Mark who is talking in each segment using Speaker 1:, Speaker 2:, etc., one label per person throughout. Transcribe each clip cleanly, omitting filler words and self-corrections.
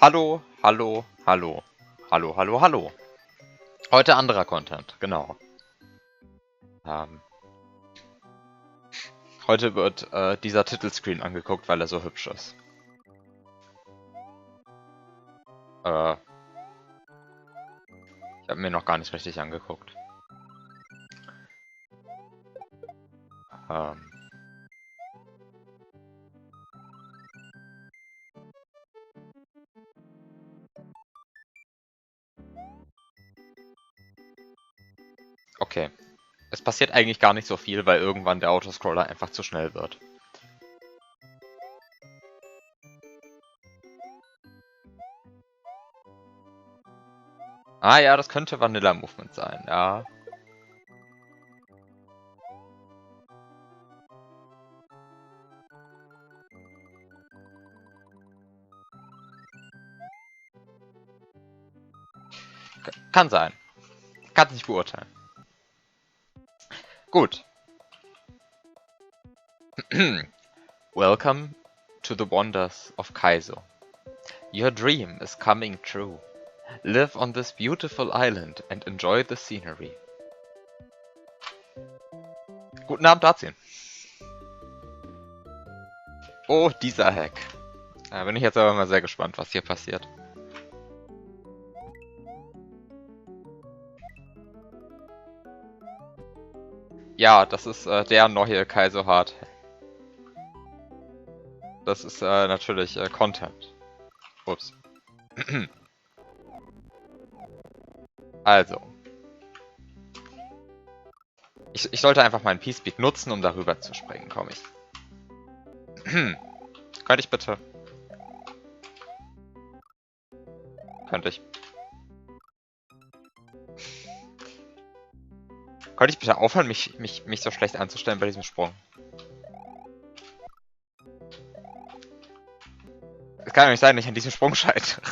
Speaker 1: Hallo, hallo, hallo. Hallo, hallo, hallo. Heute anderer Content, genau. Ähm, heute wird dieser Titelscreen angeguckt, weil er so hübsch ist. Ich habe mir noch gar nicht richtig angeguckt. Ähm, okay. Es passiert eigentlich gar nicht so viel, weil irgendwann der Autoscroller einfach zu schnell wird. Ah ja, das könnte Vanilla Movement sein, ja. Kann sein. Kann es nicht beurteilen. Gut. Welcome to the wonders of Kaizo. Your dream is coming true. Live on this beautiful island and enjoy the scenery. Guten Abend, Dazien. Oh, dieser Hack. Da bin ich jetzt aber mal sehr gespannt, was hier passiert. Ja, das ist der neue Kaizo Hard. Das ist natürlich Content. Ups. Also. Ich sollte einfach meinen P-Speed nutzen, um darüber zu springen, komme ich. Könnte ich bitte? Könnte ich. Könnte ich bitte aufhören, mich so schlecht anzustellen bei diesem Sprung? Es kann ja nicht sein, dass ich an diesem Sprung scheitere.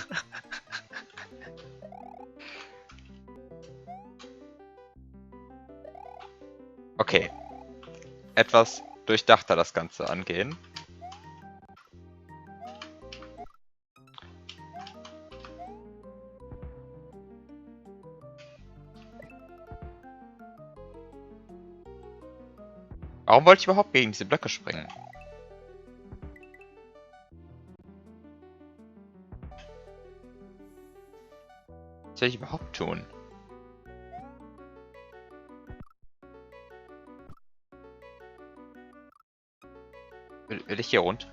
Speaker 1: Okay. Etwas durchdachter das Ganze angehen. Warum wollte ich überhaupt gegen diese Blöcke springen? Was soll ich überhaupt tun? Will ich hier runter?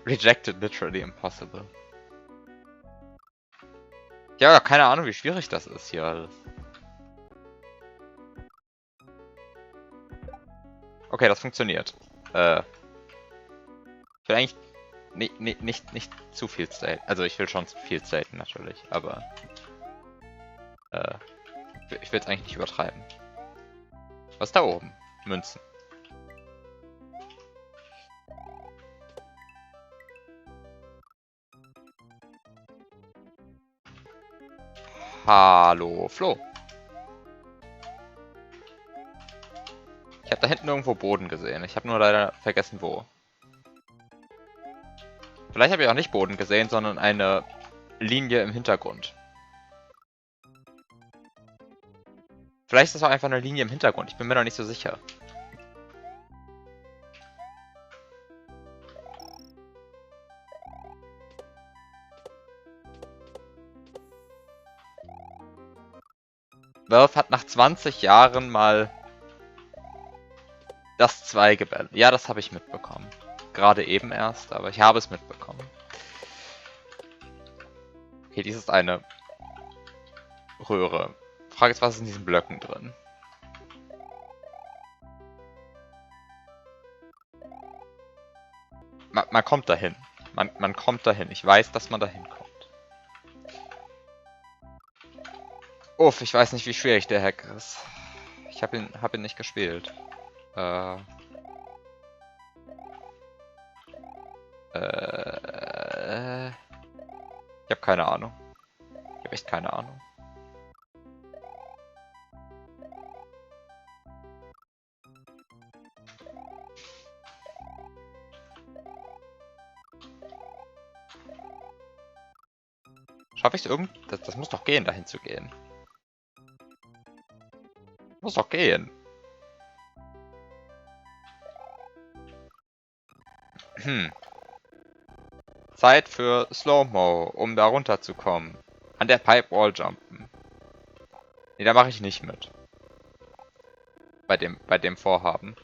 Speaker 1: Rejected, literally impossible. Ja, keine Ahnung, wie schwierig das ist hier alles. Okay, das funktioniert. Ich will eigentlich nicht zu viel staten. Also ich will schon viel staten natürlich, aber ich will es eigentlich nicht übertreiben. Was ist da oben? Münzen. Hallo, Flo. Ich habe da hinten irgendwo Boden gesehen. Ich habe nur leider vergessen, wo. Vielleicht habe ich auch nicht Boden gesehen, sondern eine Linie im Hintergrund. Vielleicht ist es auch einfach eine Linie im Hintergrund. Ich bin mir noch nicht so sicher. Valve hat nach 20 Jahren mal das 2 gebellt. Ja, das habe ich mitbekommen. Gerade eben erst, aber ich habe es mitbekommen. Okay, dies ist eine Röhre. Frage ist, was ist in diesen Blöcken drin? Man kommt dahin. Man kommt dahin. Ich weiß, dass man dahin kommt. Uff, ich weiß nicht, wie schwierig der Hack ist. Ich hab ihn nicht gespielt. Ich habe keine Ahnung. Ich habe echt keine Ahnung. Hab ich's das muss doch gehen, dahin zu gehen. Muss doch gehen. Zeit für Slow-Mo, um da runterzukommen. An der Pipe Wall jumpen. Nee, da mache ich nicht mit. Bei dem Vorhaben.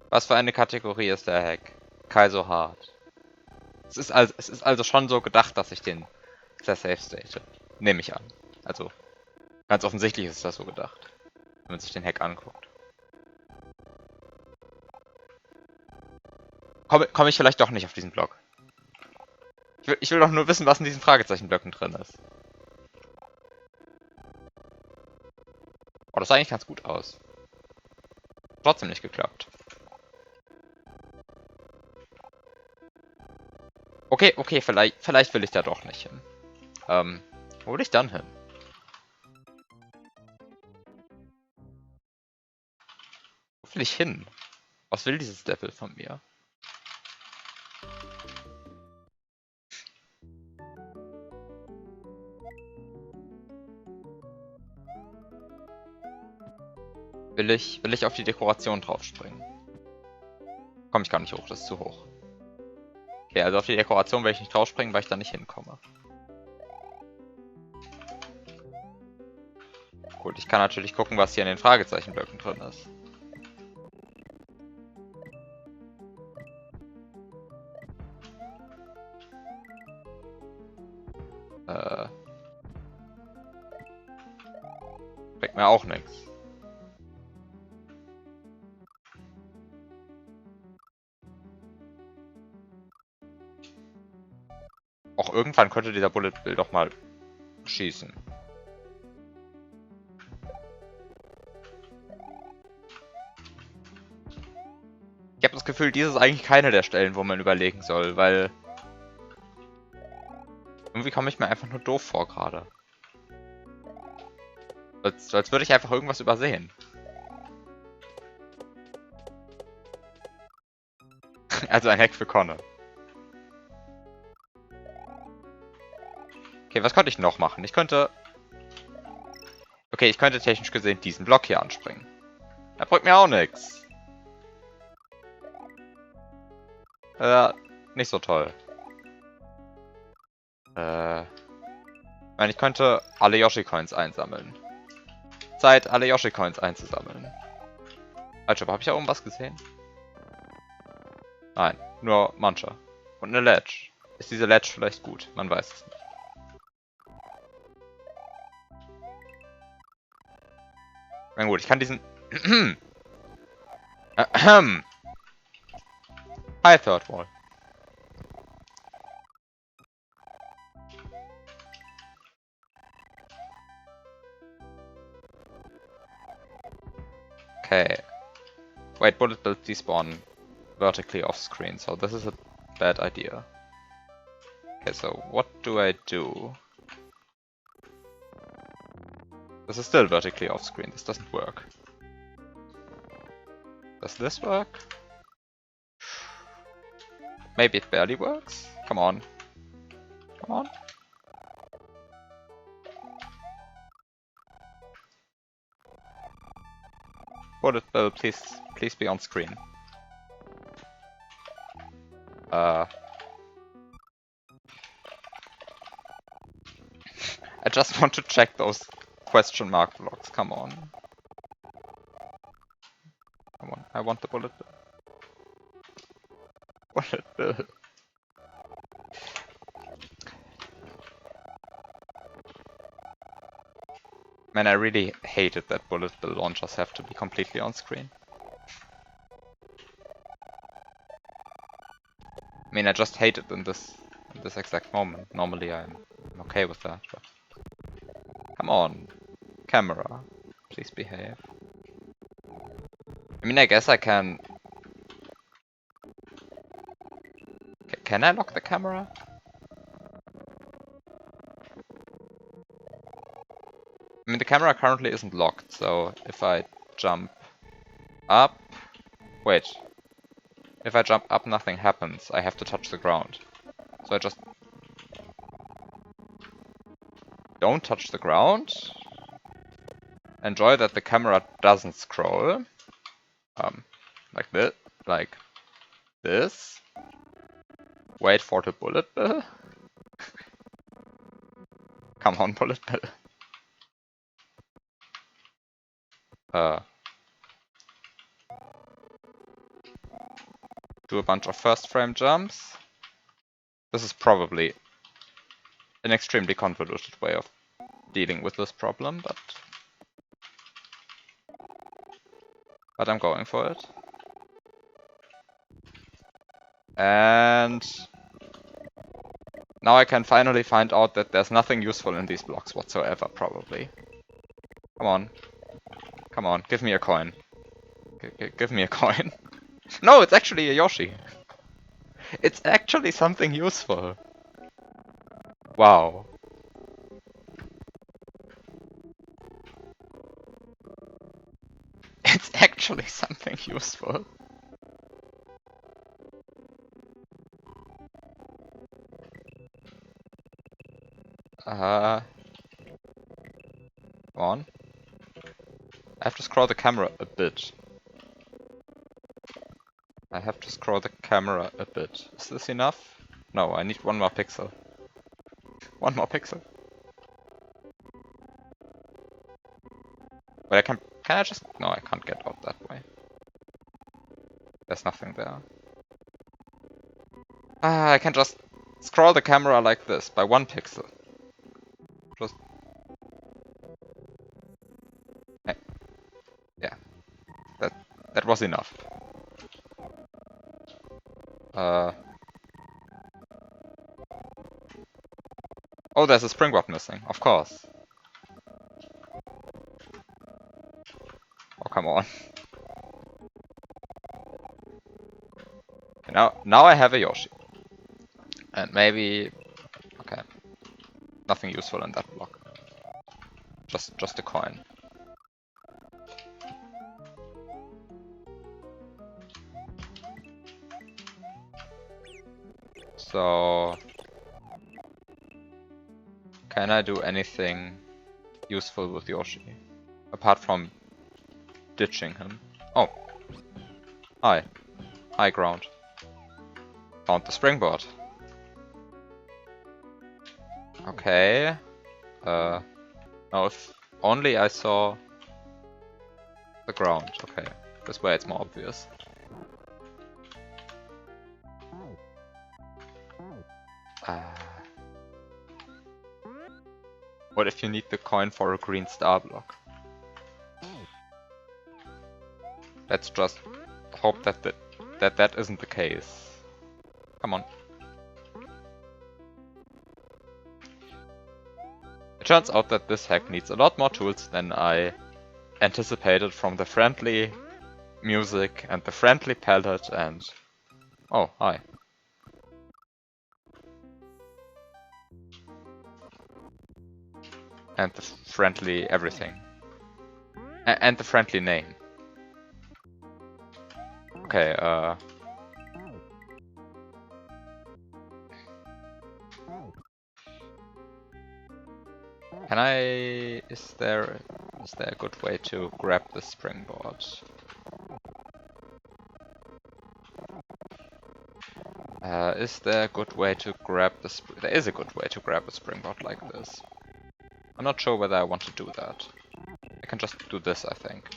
Speaker 1: Was für eine Kategorie ist der Hack? Kaizo hart. Es ist also schon so gedacht, dass ich den sehr safe state. Nehme ich an. Also, ganz offensichtlich ist das so gedacht. Wenn man sich den Hack anguckt. Komme ich vielleicht doch nicht auf diesen Block. Ich will doch nur wissen, was in diesen Fragezeichenblöcken drin ist. Oh, das sah eigentlich ganz gut aus. Trotzdem nicht geklappt. Okay, vielleicht will ich da doch nicht hin. Wo will ich dann hin? Wo will ich hin? Was will dieses Level von mir? Will ich auf die Dekoration draufspringen? Komm ich gar nicht hoch, das ist zu hoch. Okay, also auf die Dekoration will ich nicht draufspringen, weil ich da nicht hinkomme. Gut, ich kann natürlich gucken, was hier in den Fragezeichenblöcken drin ist. Bringt mir auch nichts. Auch irgendwann könnte dieser Bullet Bill doch mal schießen. Ich habe das Gefühl, dies ist eigentlich keine der Stellen, wo man überlegen soll, weil irgendwie komme ich mir einfach nur doof vor gerade. Als würde ich einfach irgendwas übersehen. Also ein Hack für Conne. Okay, was könnte ich noch machen? Ich könnte technisch gesehen diesen Block hier anspringen. Da bringt mir auch nichts. Nicht so toll. Ich meine, ich könnte alle Yoshi-Coins einsammeln. Zeit, alle Yoshi-Coins einzusammeln. Also, habe ich da oben was gesehen? Nein, nur manche. Und eine Ledge. Ist diese Ledge vielleicht gut? Man weiß es nicht. Na gut, ich kann diesen... Hi, Third Wall. Okay. Wait, bullet bills despawn vertically off screen, so this is a bad idea. Okay, so what do I do? This is still vertically off screen, this doesn't work. Does this work? Maybe it barely works? Come on. Come on. Bullet bill, please be on screen. I just want to check those question mark blocks, come on. Come on, I want the bullet bill. Bullet bill. Man, I really hated that bullet bill launchers have to be completely on screen. I mean, I just hate it in this exact moment. Normally I'm okay with that, but... Come on, camera, please behave. I mean, I guess I can... Can I lock the camera? I mean, the camera currently isn't locked, so if I jump up... Wait. If I jump up, nothing happens. I have to touch the ground. So I just don't touch the ground. Enjoy that the camera doesn't scroll. Like this. Like this. Wait for the bullet bill. Come on, bullet bill. Do a bunch of first frame jumps. This is probably an extremely convoluted way of dealing with this problem, but I'm going for it. And now I can finally find out that there's nothing useful in these blocks whatsoever, probably. Come on. Come on, give me a coin. Give me a coin. No, it's actually a Yoshi. It's actually something useful. Wow. It's actually something useful. Come on. I have to scroll the camera a bit. I have to scroll the camera a bit. Is this enough? No, I need one more pixel. One more pixel. But can I just... No, I can't get out that way. There's nothing there. I can just scroll the camera like this, by 1 pixel. Just... Yeah. That was enough. Oh, there's a springboard missing, of course. Oh, come on. Okay, now I have a Yoshi. And maybe... Okay. Nothing useful in that block. Just a coin. So... Can I do anything useful with Yoshi? Apart from ditching him. Oh. Hi. High ground. Found the springboard. Okay. Now if only I saw the ground. Okay. This way it's more obvious. What if you need the coin for a green star block? Let's just hope that isn't the case. Come on. It turns out that this hack needs a lot more tools than I anticipated from the friendly music and the friendly palette and... Oh, hi. And the friendly everything. And the friendly name. Okay, can I... Is there a good way to grab the springboard? Is there a good way to grab the There is a good way to grab a springboard like this. I'm not sure whether I want to do that. I can just do this, I think.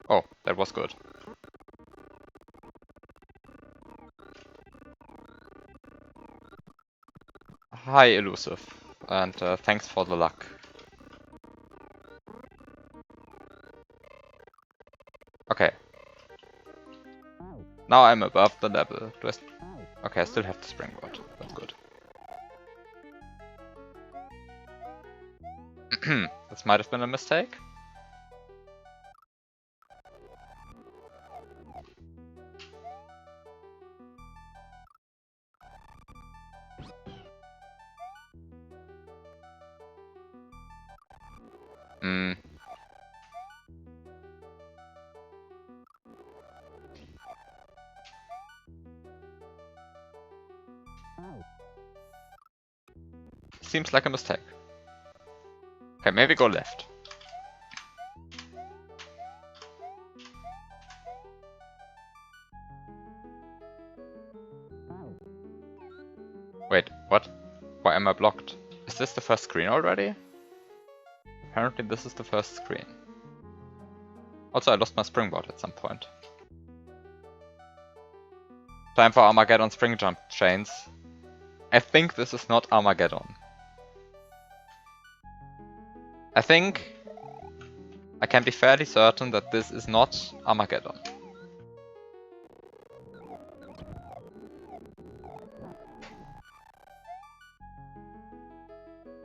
Speaker 1: Oh, that was good. Hi, Elusive, and thanks for the luck. Okay. Now I'm above the level. Okay, I still have the springboard. That's good. This might have been a mistake. Hmm. Seems like a mistake. Okay, maybe go left. Wait, what? Why am I blocked? Is this the first screen already? Apparently this is the first screen. Also, I lost my springboard at some point. Time for Armageddon spring jump chains. I think this is not Armageddon. I think I can be fairly certain that this is not Armageddon.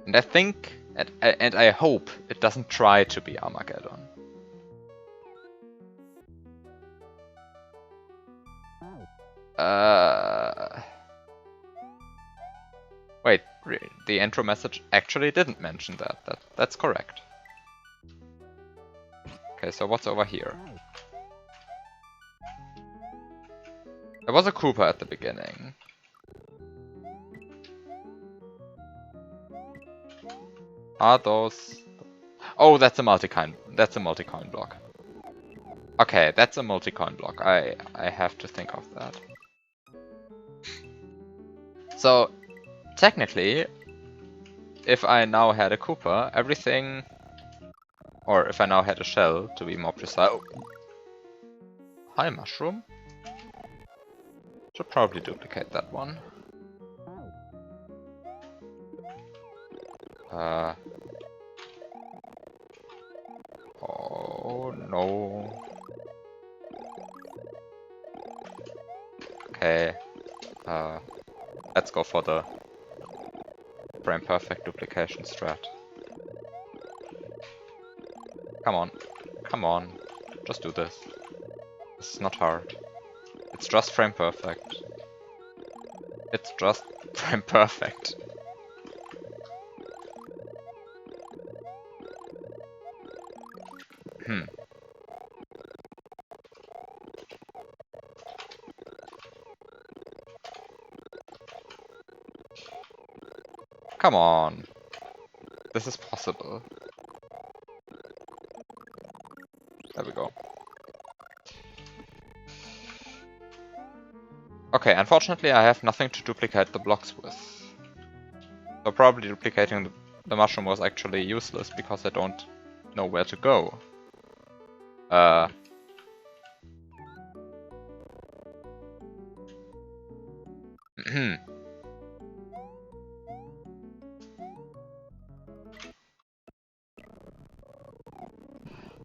Speaker 1: And I think, and I hope, it doesn't try to be Armageddon. Wait, the intro message actually didn't mention that. That's correct. Okay, so what's over here? There was a Cooper at the beginning. Are those... Oh, that's a multi-coin. That's a multi-coin block. Okay, that's a multi-coin block. I have to think of that. So, technically, if I now had a Cooper, everything... Or if I now had a shell, to be more precise... Oh. Hi, mushroom. Should probably duplicate that one. Oh no. Okay. Let's go for the frame perfect duplication strat. Come on. Come on. Just do this. This is not hard. It's just frame perfect. It's just frame perfect. Come on. This is possible. There we go. Okay, unfortunately I have nothing to duplicate the blocks with. So probably duplicating the mushroom was actually useless because I don't know where to go.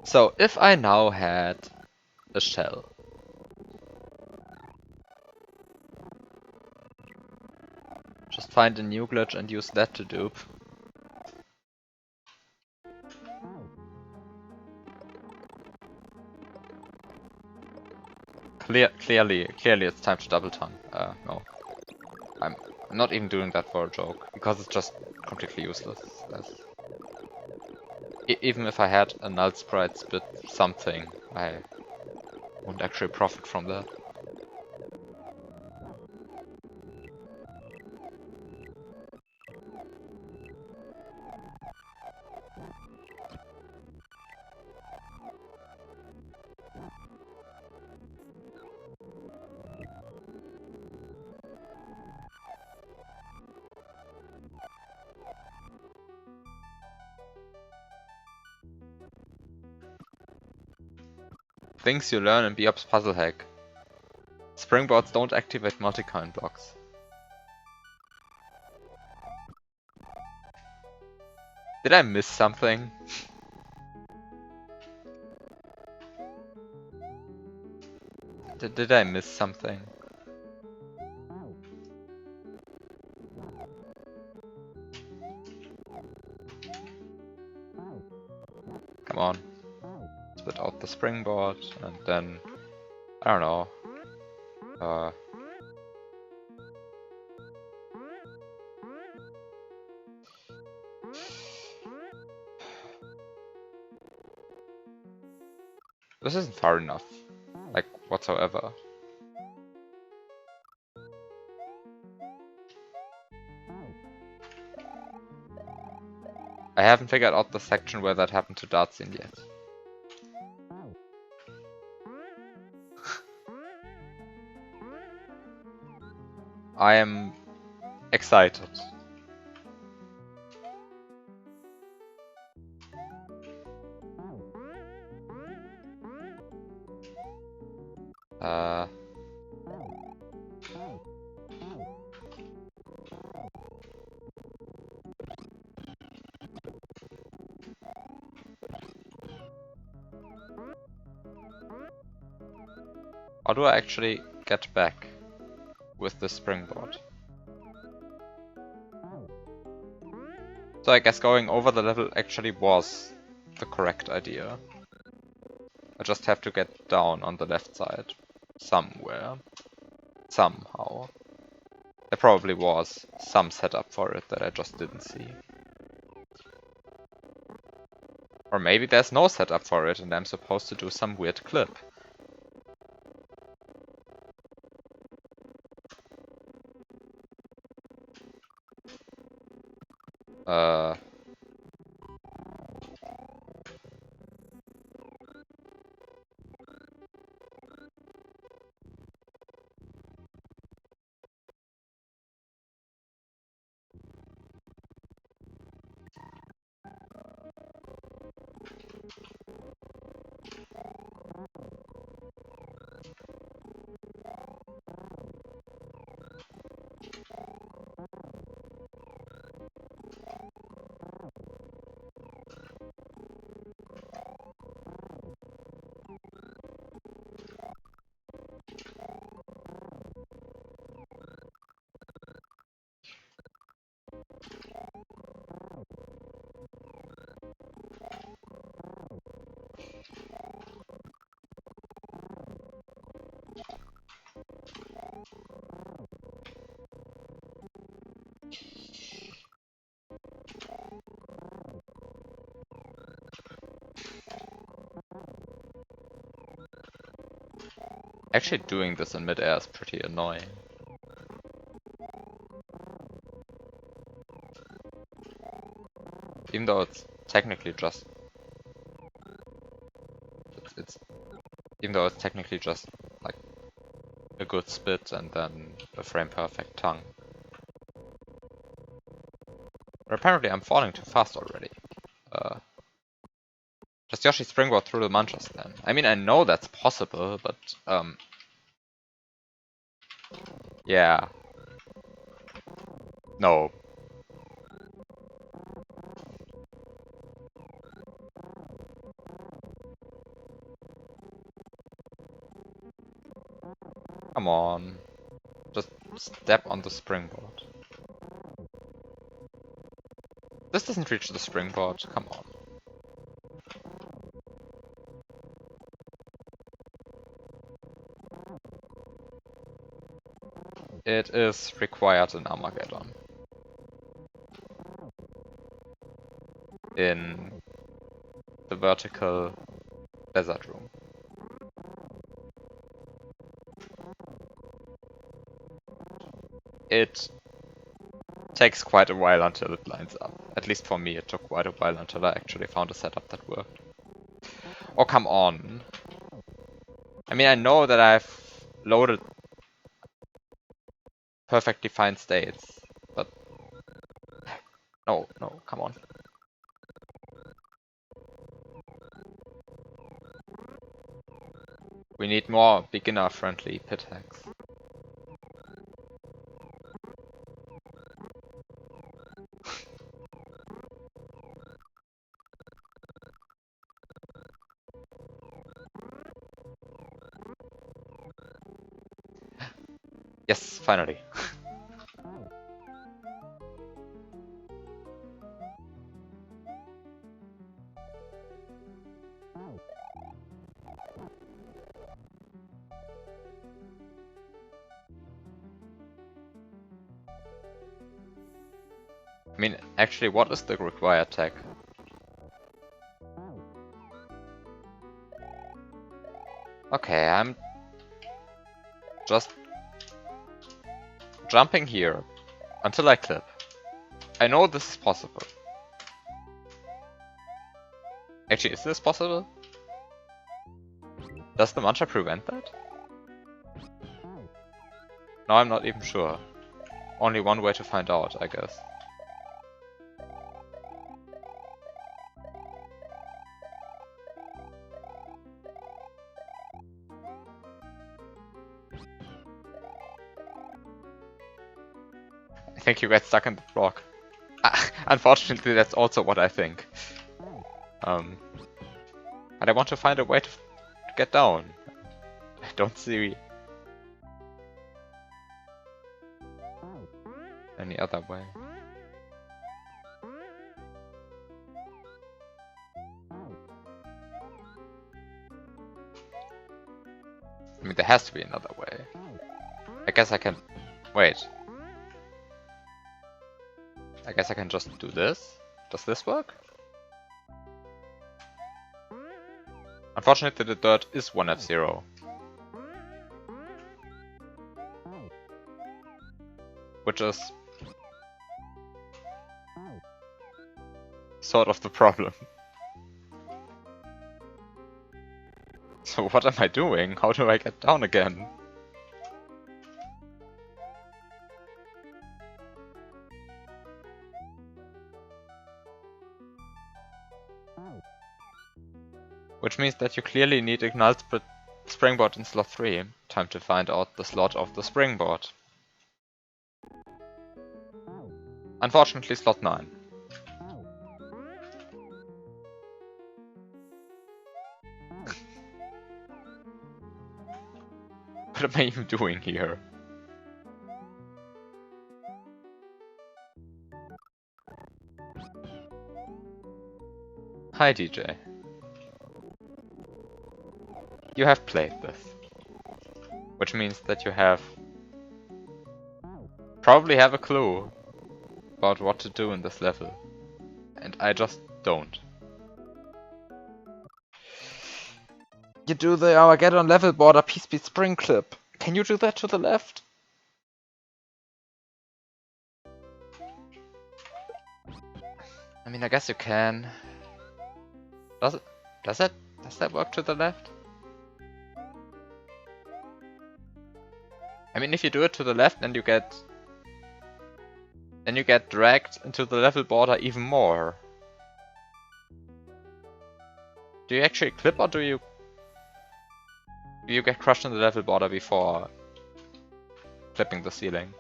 Speaker 1: So if I now had a shell. Just find a new glitch and use that to dupe. Clearly it's time to double tongue. No. I'm not even doing that for a joke, because it's just completely useless. Even if I had a null sprite spit something, I won't actually profit from that. Things you learn in Biop's puzzle hack. Springboards don't activate multi-coin blocks. Did I miss something? Did I miss something? Come on. Split out the springboard and then... I don't know. This isn't far enough. Like, whatsoever. I haven't figured out the section where that happened to Dartsin yet. I am excited. How do I actually get back with the springboard? So I guess going over the level actually was the correct idea. I just have to get down on the left side. Somewhere. Somehow. There probably was some setup for it that I just didn't see. Or maybe there's no setup for it and I'm supposed to do some weird clip. Actually doing this in midair is pretty annoying. Even though it's technically just... It's even though it's technically just like a good spit and then a frame perfect tongue. But apparently I'm falling too fast already. Just Yoshi springboard through the manchas then. I mean, I know that's possible, but yeah. No. Come on. Just step on the springboard. This doesn't reach the springboard, come on. It is required in Armageddon. In the vertical desert room. It takes quite a while until it lines up. At least for me, it took quite a while until I actually found a setup that worked. Oh, come on. I mean, I know that I've loaded perfectly fine states, but no, come on. We need more beginner-friendly pit hacks. Yes, finally. I mean, actually, what is the required tech? Okay, I'm just jumping here until I clip. I know this is possible. Actually, is this possible? Does the mantra prevent that? No, I'm not even sure. Only one way to find out, I guess. I think you get stuck in the block. Unfortunately, that's also what I think. But I want to find a way to get down. I don't see any other way. I mean, there has to be another way. I guess I can... Wait. I guess I can just do this? Does this work? Unfortunately, the dirt is 1F0. Which is... sort of the problem. So what am I doing? How do I get down again? Which means that you clearly need Ignite's springboard in slot 3. Time to find out the slot of the springboard. Unfortunately, slot 9. What am I even doing here? Hi DJ. You have played this. Which means that you probably have a clue about what to do in this level. And I just don't. You do the Armageddon level border P-Speed spring clip. Can you do that to the left? I mean, I guess you can. Does that work to the left? I mean, if you do it to the left, then you get dragged into the level border even more. Do you actually clip, or do you get crushed in the level border before clipping the ceiling?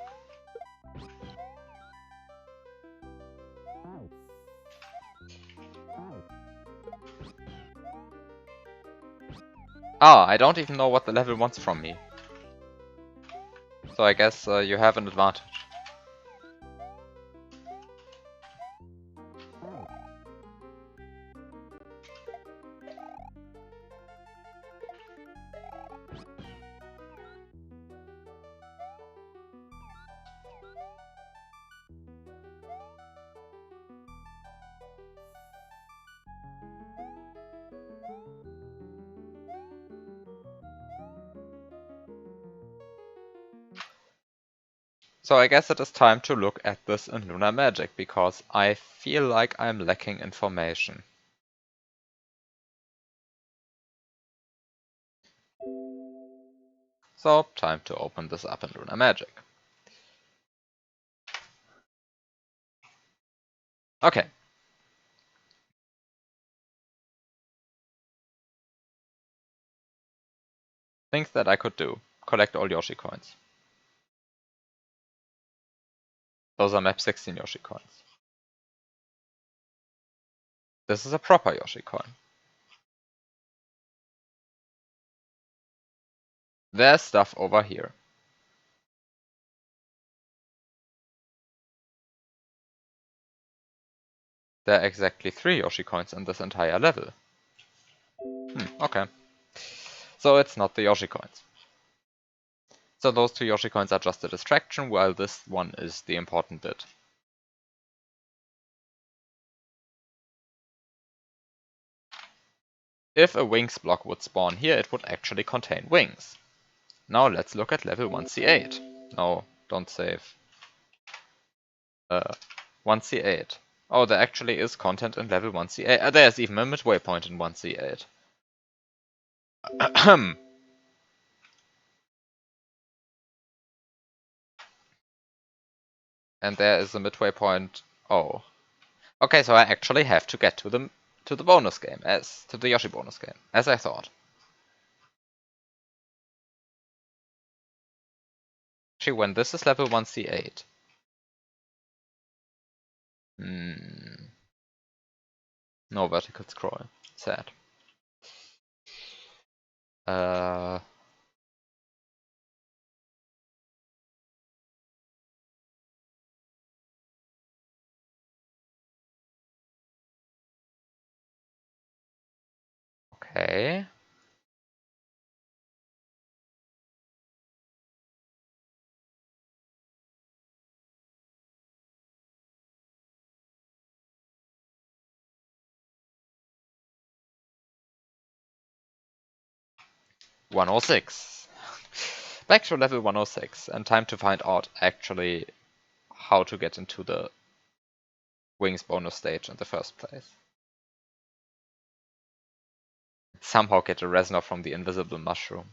Speaker 1: Ah, I don't even know what the level wants from me. So I guess you have an advantage. So I guess it is time to look at this in Lunar Magic, because I feel like I'm lacking information. So, time to open this up in Lunar Magic. Okay. Things that I could do. Collect all Yoshi coins. Those are map 16 Yoshi coins. This is a proper Yoshi coin. There's stuff over here. There are exactly 3 Yoshi coins in this entire level. Okay. So it's not the Yoshi coins. So those 2 Yoshi coins are just a distraction, while this one is the important bit. If a wings block would spawn here, it would actually contain wings. Now let's look at level 1c8. No, don't save. 1c8. Oh, there actually is content in level 1c8. There's even a midway point in 1c8. And there is a midway point. Oh. Okay, so I actually have to get to the bonus game, to the Yoshi bonus game, as I thought. Actually, when this is level 1c8. No vertical scroll. Sad. Okay. (106). Back to level 106, and time to find out actually how to get into the Wings bonus stage in the first place. Somehow get a Resonator from the invisible mushroom.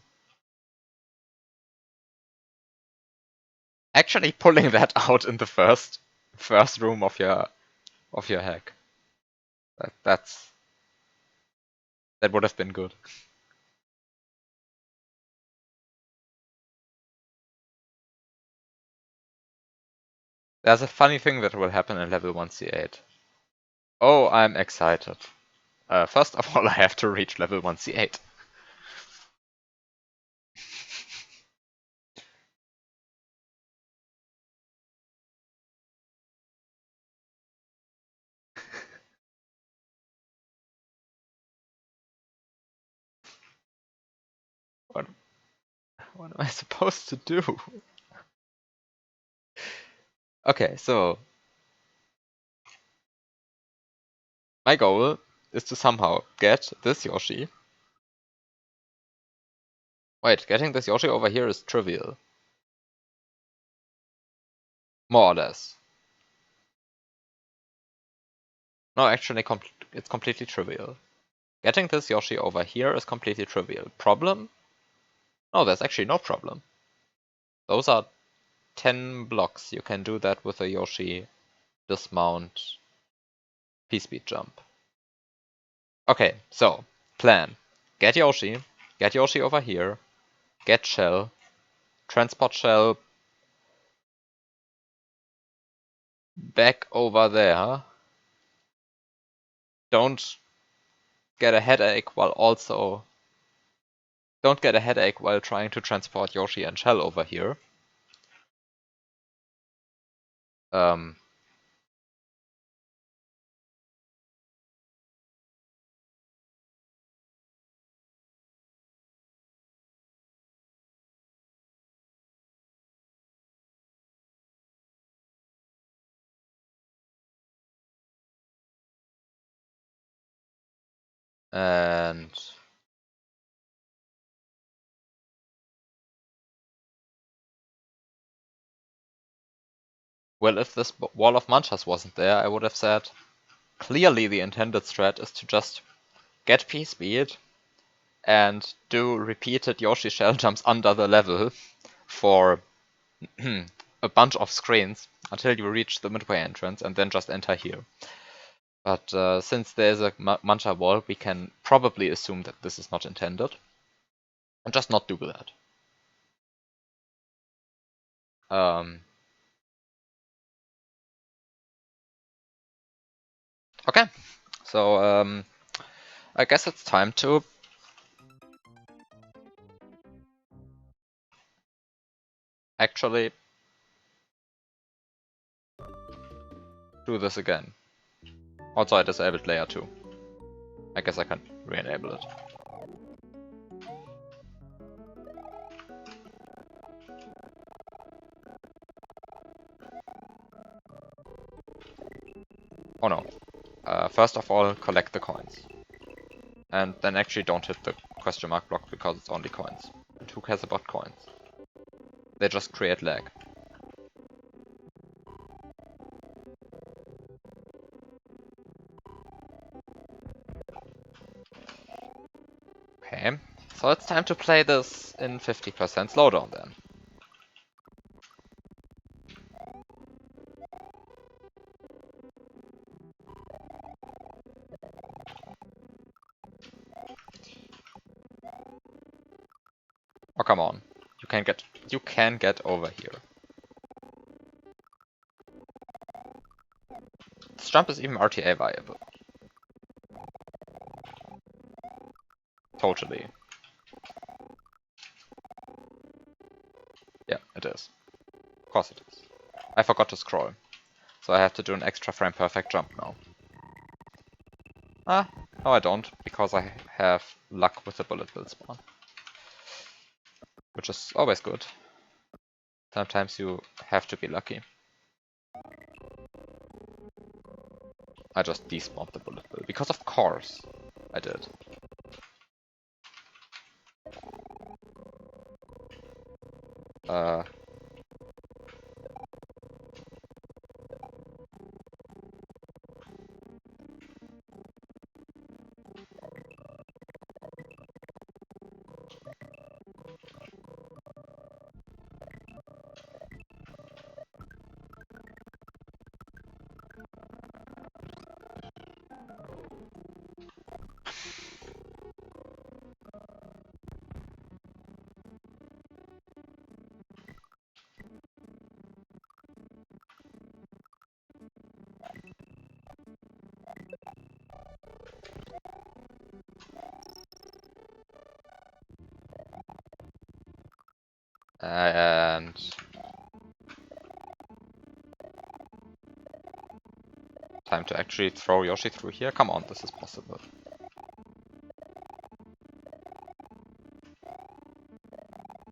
Speaker 1: Actually pulling that out in the first room of your hack. That would have been good. There's a funny thing that will happen in level 1c8. Oh, I'm excited. First of all, I have to reach level 1c8. What am I supposed to do? Okay, so my goal is to somehow get this Yoshi. Wait, getting this Yoshi over here is trivial. More or less. No, actually, it's completely trivial. Getting this Yoshi over here is completely trivial. Problem? No, there's actually no problem. Those are 10 blocks. You can do that with a Yoshi dismount P-speed jump. Okay, so, plan. Get Yoshi over here, get Shell, transport Shell back over there. Don't get a headache while trying to transport Yoshi and Shell over here. And well, if this wall of manchas wasn't there, I would have said clearly the intended strat is to just get P-speed and do repeated Yoshi shell jumps under the level for a bunch of screens until you reach the midway entrance and then just enter here. But since there's a mancha wall, we can probably assume that this is not intended and just not do that. Okay, so I guess it's time to actually do this again. Also, I disabled layer 2. I guess I can re-enable it. Oh no. First of all, collect the coins. And then actually don't hit the question mark block because it's only coins. And who cares about coins? They just create lag. Okay, so it's time to play this in 50% slowdown then. Oh, come on. You can get over here. This jump is even RTA viable. Totally. Yeah, it is. Of course it is. I forgot to scroll. So I have to do an extra frame perfect jump now. Ah, no I don't, because I have luck with the bullet bill spawn. Which is always good. Sometimes you have to be lucky. I just despawned the bullet bill, because of course I did. Uh, and time to actually throw Yoshi through here. Come on, this is possible.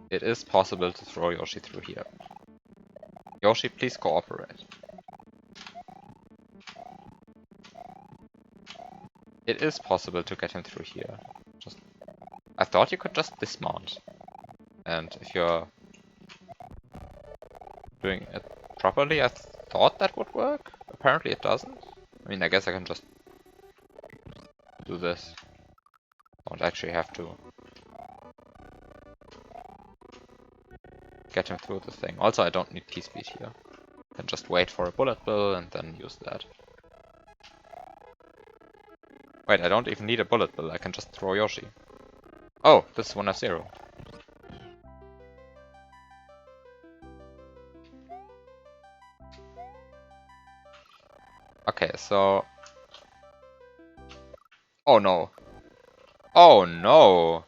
Speaker 1: It is possible to throw Yoshi through here. Yoshi, please cooperate. It is possible to get him through here. I thought you could just dismount. And if you're doing it properly, I thought that would work. Apparently it doesn't. I mean, I guess I can just do this. Don't actually have to get him through the thing. Also, I don't need P-speed here. I can just wait for a bullet bill and then use that. Wait, I don't even need a bullet bill. I can just throw Yoshi. Oh, this is 1F0. Okay, so... Oh no. Oh no!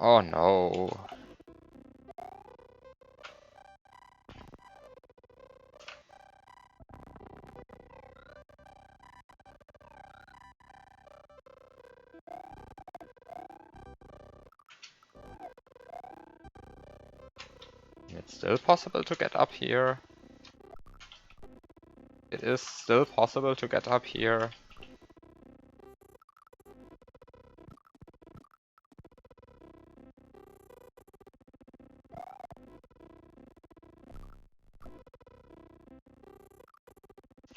Speaker 1: Oh no. It's still possible to get up here. It is still possible to get up here.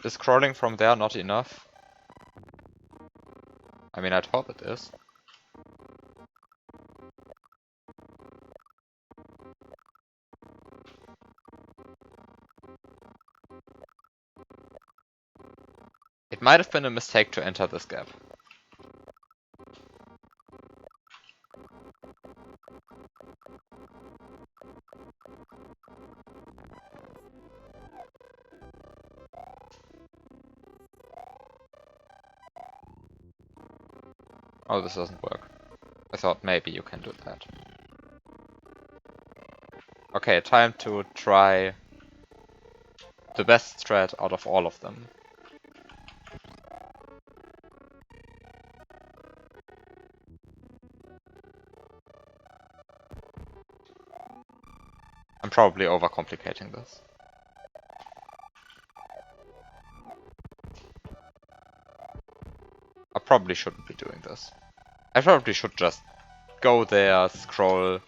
Speaker 1: Is scrolling from there not enough? I mean, I'd hope it is. It might have been a mistake to enter this gap. Oh, this doesn't work. I thought maybe you can do that. Okay, time to try the best strat out of all of them. probably overcomplicating this. I probably shouldn't be doing this. I probably should just go there, scroll,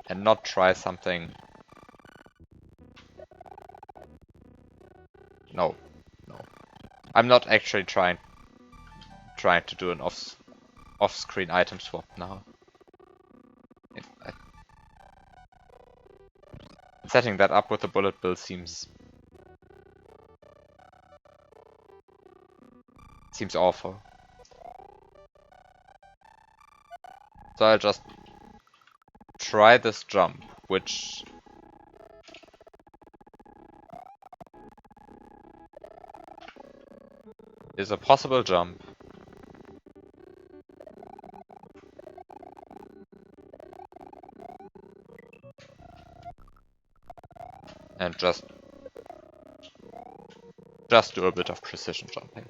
Speaker 1: and not try something. No, no. I'm not actually trying to do an off-screen item swap now. Setting that up with a bullet bill seems awful. So I'll just try this jump, which is a possible jump. And just do a bit of precision jumping.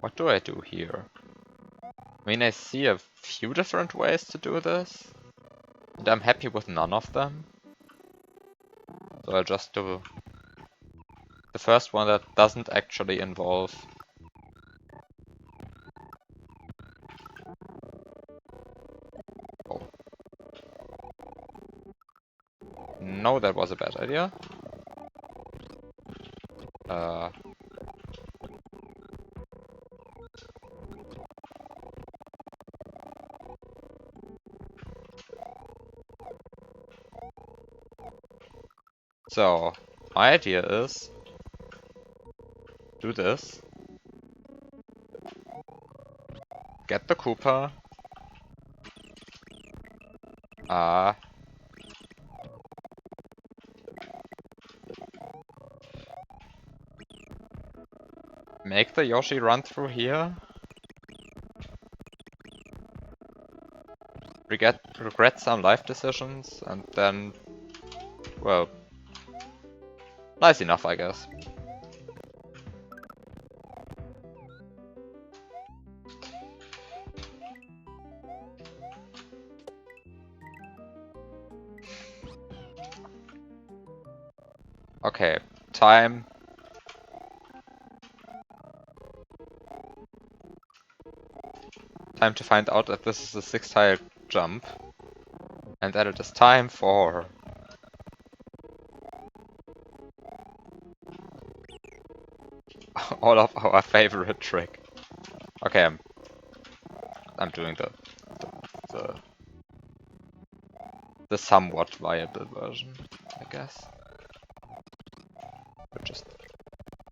Speaker 1: What do I do here? I mean, I see a few different ways to do this, and I'm happy with none of them. So I'll just do the first one that doesn't actually involve... Oh. No, that was a bad idea. So, my idea is do this, get the Koopa, make the Yoshi run through here, regret some life decisions, and then, well, nice enough, I guess. Okay, time. Time to find out that this is a 6-tile jump. And that it is time for... all of our favorite trick. Okay, I'm doing the somewhat viable version, I guess. Which is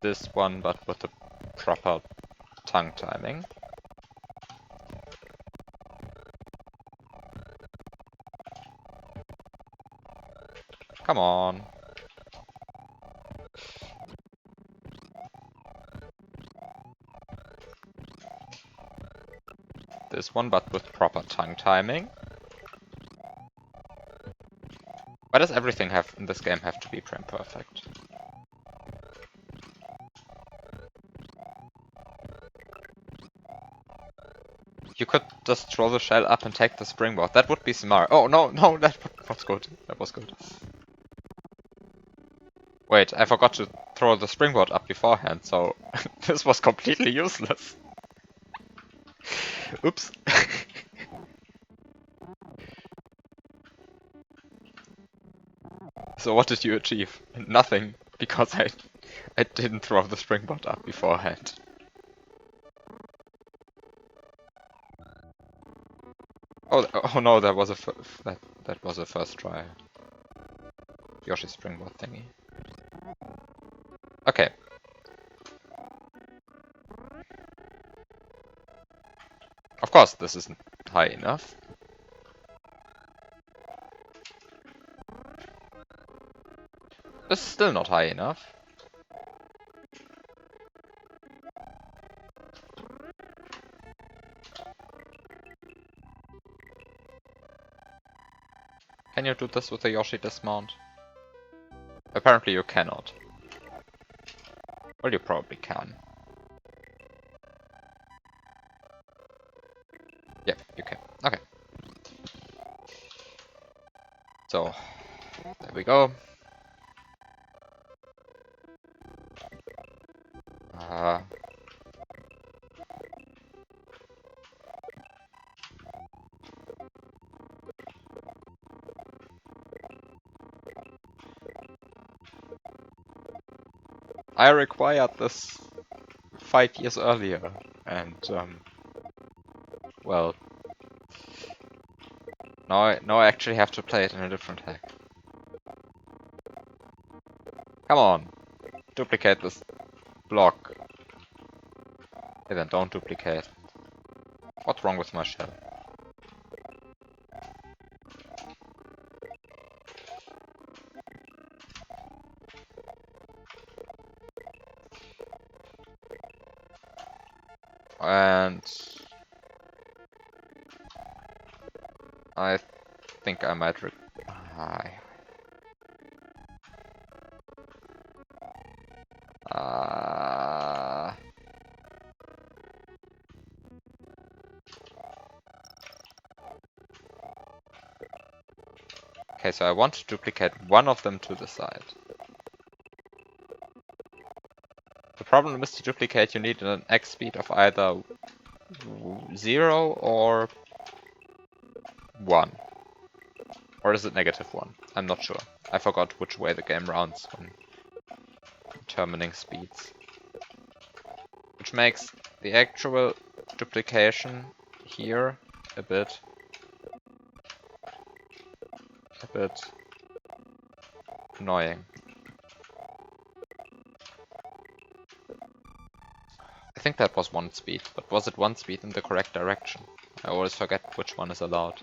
Speaker 1: this one, but with the proper tongue timing. Come on. This one, but with proper tongue timing. Why does everything in this game have to be frame perfect? You could just throw the shell up and take the springboard. That would be smart. Oh, no, no, that was good. That was good. Wait, I forgot to throw the springboard up beforehand, so this was completely useless. Oops. So what did you achieve? Nothing, because I didn't throw the springboard up beforehand. Oh no, that was that was a first try. Yoshi springboard thingy. Okay. Of course, this isn't high enough. This is still not high enough. Can you do this with a Yoshi dismount? Apparently you cannot. Well, you probably can. Yeah, you can. Okay. So, there we go. I required this 5 years earlier, and well, now I actually have to play it in a different hack. Come on, duplicate this block. Okay, then don't duplicate. What's wrong with my shell? And I think I might okay, so I want to duplicate one of them to the side. The problem is to duplicate you need an X speed of either 0 or 1. Or is it -1? I'm not sure. I forgot which way the game rounds when determining speeds. Which makes the actual duplication here a bit annoying. I think that was 1 speed, but was it 1 speed in the correct direction? I always forget which one is allowed.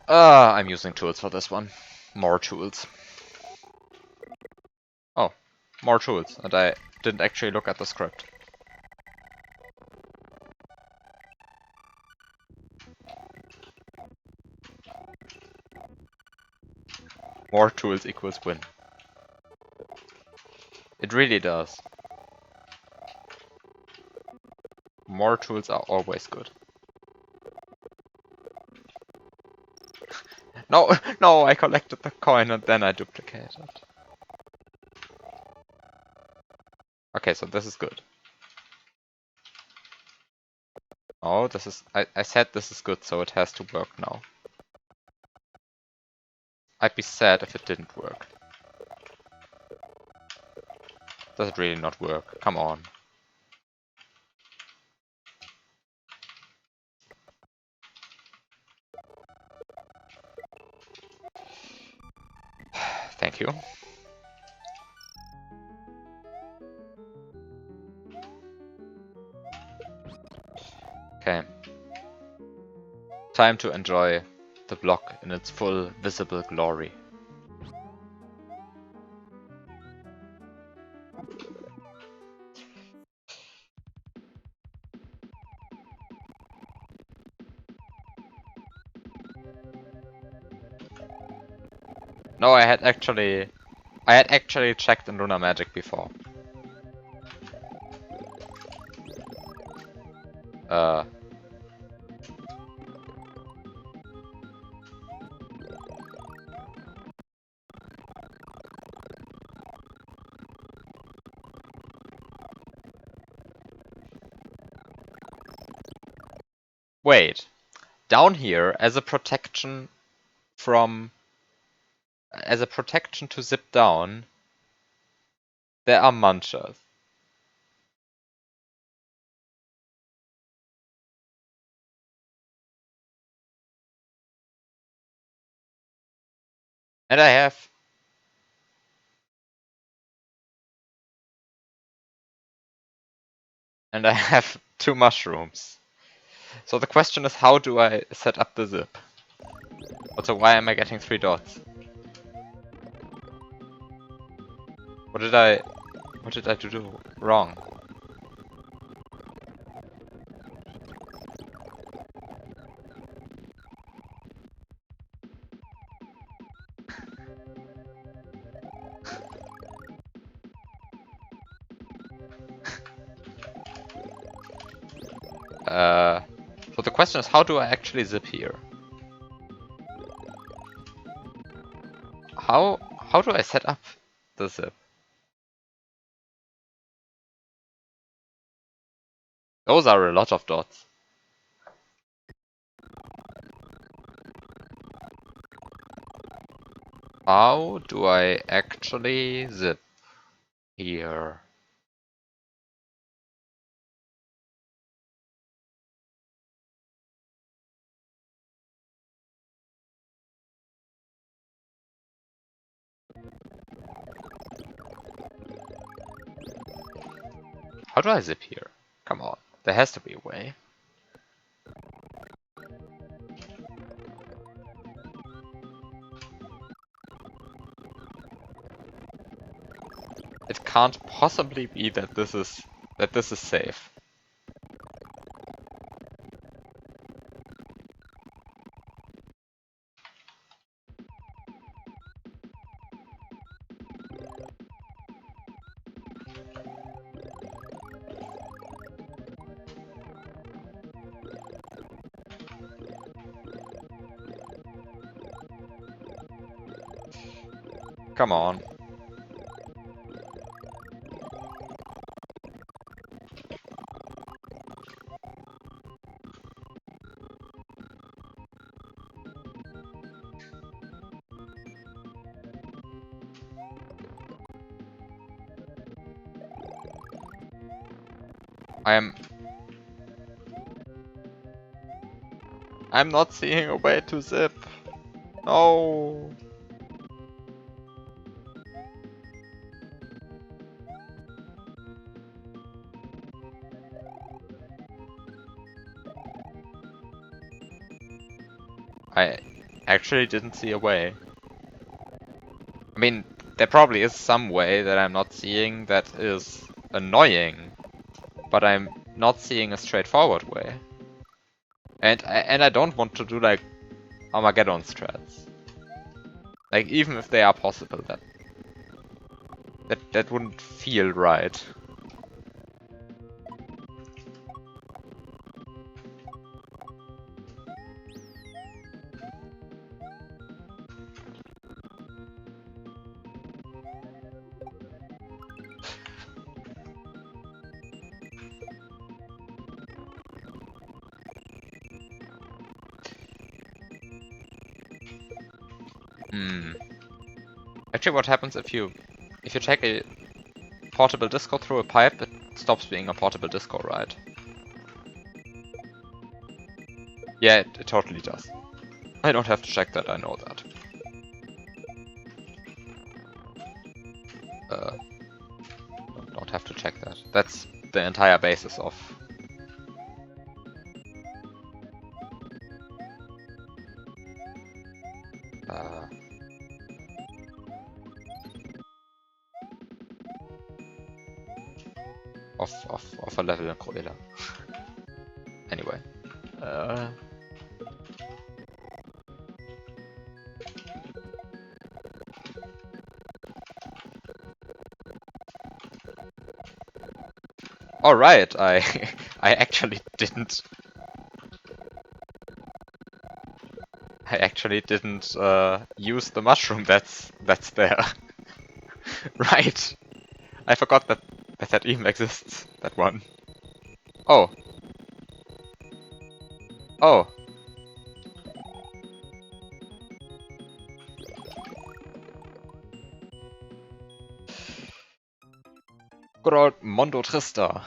Speaker 1: I'm using tools for this one. More tools. Oh, more tools, and I didn't actually look at the script. More tools equals win. It really does. More tools are always good. No, no, I collected the coin and then I duplicated. Okay, so this is good. Oh, this is... I said this is good, so it has to work now. I'd be sad if it didn't work. Does it really not work? Come on. Thank you. Okay. Time to enjoy the block in its full visible glory. No, I had actually checked in Lunar Magic before. Wait. Down here, as a protection to zip down, there are munchers. And I have 2 mushrooms. So the question is, how do I set up the zip? Also, why am I getting 3 dots? What did I do wrong? So the question is, how do I actually zip here? How do I set up the zip? Those are a lot of dots. How do I actually zip here? How do I zip here? Come on, there has to be a way. It can't possibly be that this is safe. Come on. I'm not seeing a way to zip. No. I actually didn't see a way. I mean, there probably is some way that I'm not seeing that is annoying, but I'm not seeing a straightforward way. And I don't want to do like Armageddon strats. Like even if they are possible, that wouldn't feel right. Actually, what happens if you take a portable disco through a pipe, it stops being a portable disco, right? Yeah, it totally does. I don't have to check that, I know that. Don't have to check that. That's the entire basis of... of a level in Cruella. Anyway. Alright, I actually didn't... I actually didn't use the mushroom that's there. Right. I forgot that even exists, that one. Oh. Oh. Good old Mondo Trista.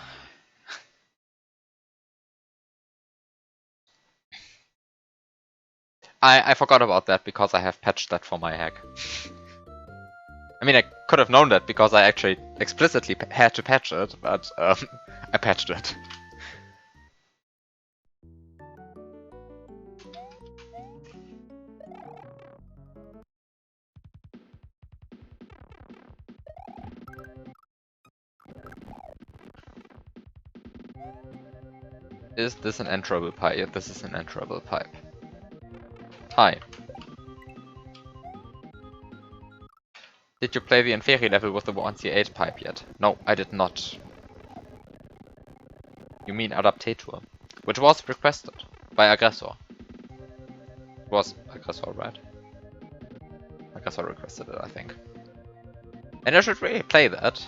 Speaker 1: I forgot about that because I have patched that for my hack. I mean, I could have known that because I actually explicitly had to patch it, but I patched it. Is this an enterable pipe? Yeah, this is an enterable pipe. Hi. Did you play the Inferi level with the 1C8 pipe yet? No, I did not. You mean Adaptator? Which was requested by Aggressor. It was Aggressor, right? Aggressor requested it, I think. And I should really play that.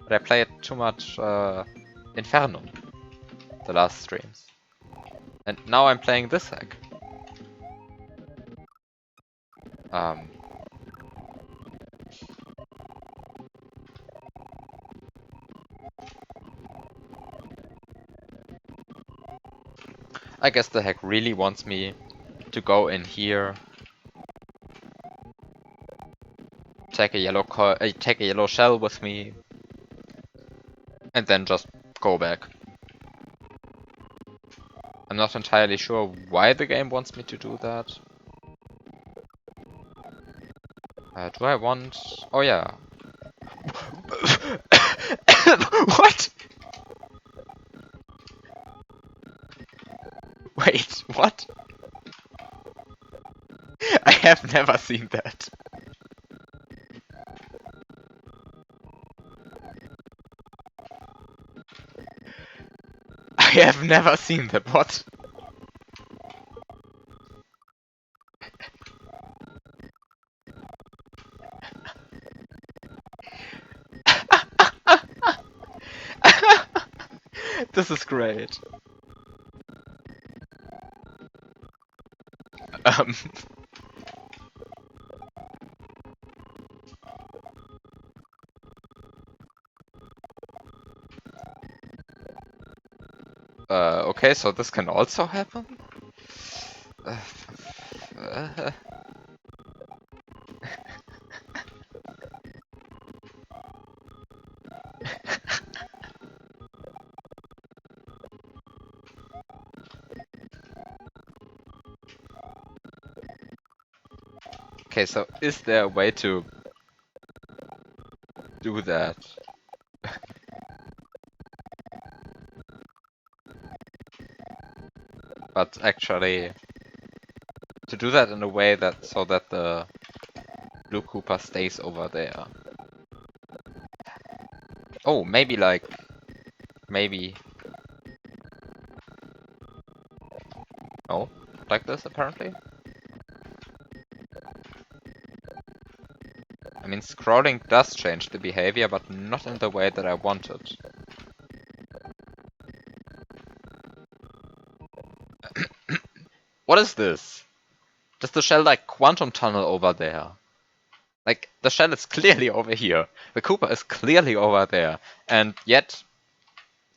Speaker 1: But I played too much Inferno the last streams. And now I'm playing this hack. I guess the hack really wants me to go in here, take a yellow shell with me, and then just go back. I'm not entirely sure why the game wants me to do that. Do I want... Oh yeah. What? Wait, what? I have never seen that. I have never seen that, what? This is great. Okay, so this can also happen? Okay, so is there a way to do that? But actually, to do that in a way that so that the blue Koopa stays over there. Oh, maybe like, maybe. Oh, like this apparently. I mean, scrolling does change the behavior, but not in the way that I wanted. What is this? Does the shell like quantum tunnel over there? Like, the shell is clearly over here. The Koopa is clearly over there. And yet,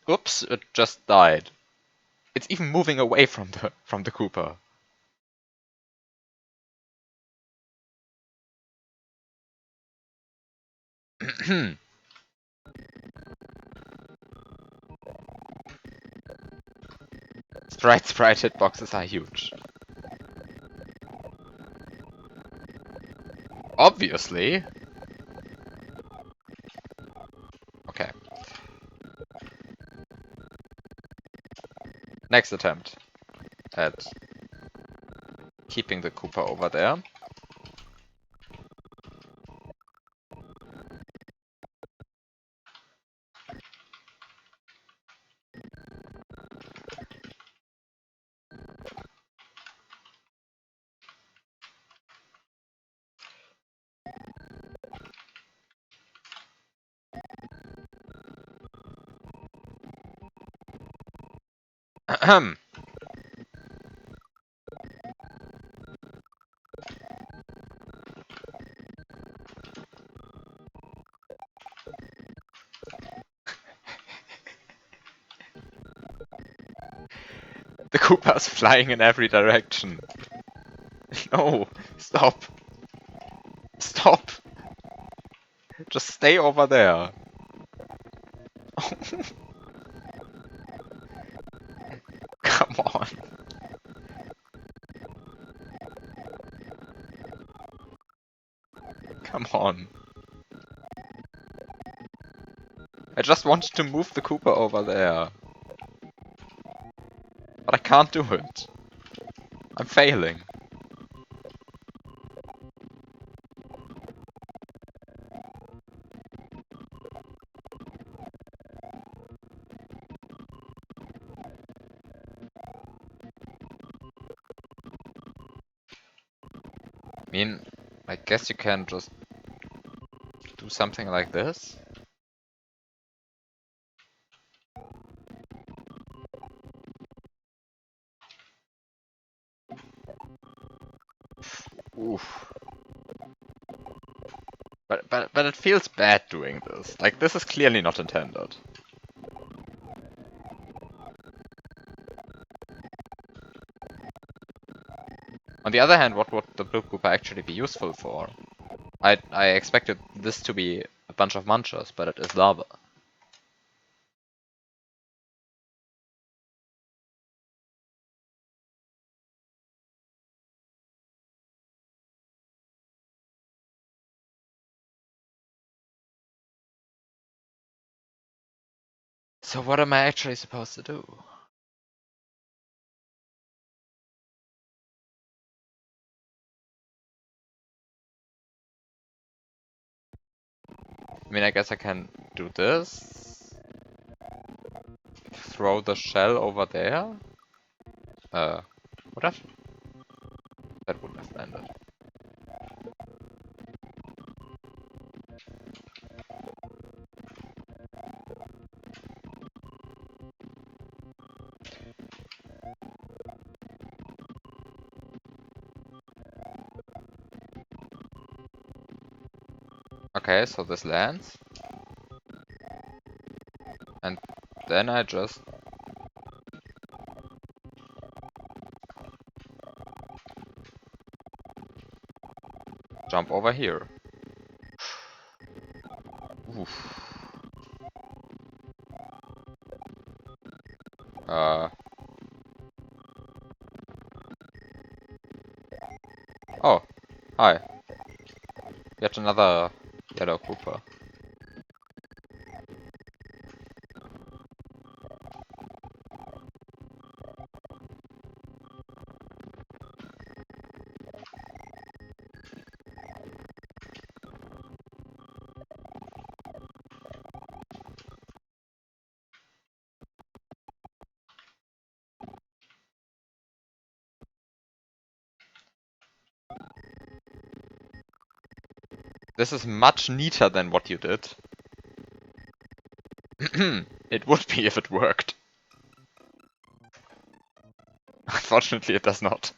Speaker 1: oops, it just died. It's even moving away from the Koopa. Sprite hitboxes are huge. Obviously. Okay. Next attempt at keeping the Koopa over there. Ahem. The Koopa is flying in every direction. No, stop. Stop. Just stay over there. Come on. Come on. I just wanted to move the Koopa over there. But I can't do it. I'm failing. mean, I guess you can just do something like this. Oof. But it feels bad doing this. Like, this is clearly not intended. On the other hand, what would the Blue Koopa actually be useful for? I expected this to be a bunch of munchers, but it is lava. So what am I actually supposed to do? I mean, I guess I can do this. Throw the shell over there. Would have? That wouldn't have landed. Okay, so this lands. And then I just jump over here. Oof. Uh. Oh, hi. Yet another yellow Koopa. This is much neater than what you did. It would be if it worked. Unfortunately, it does not.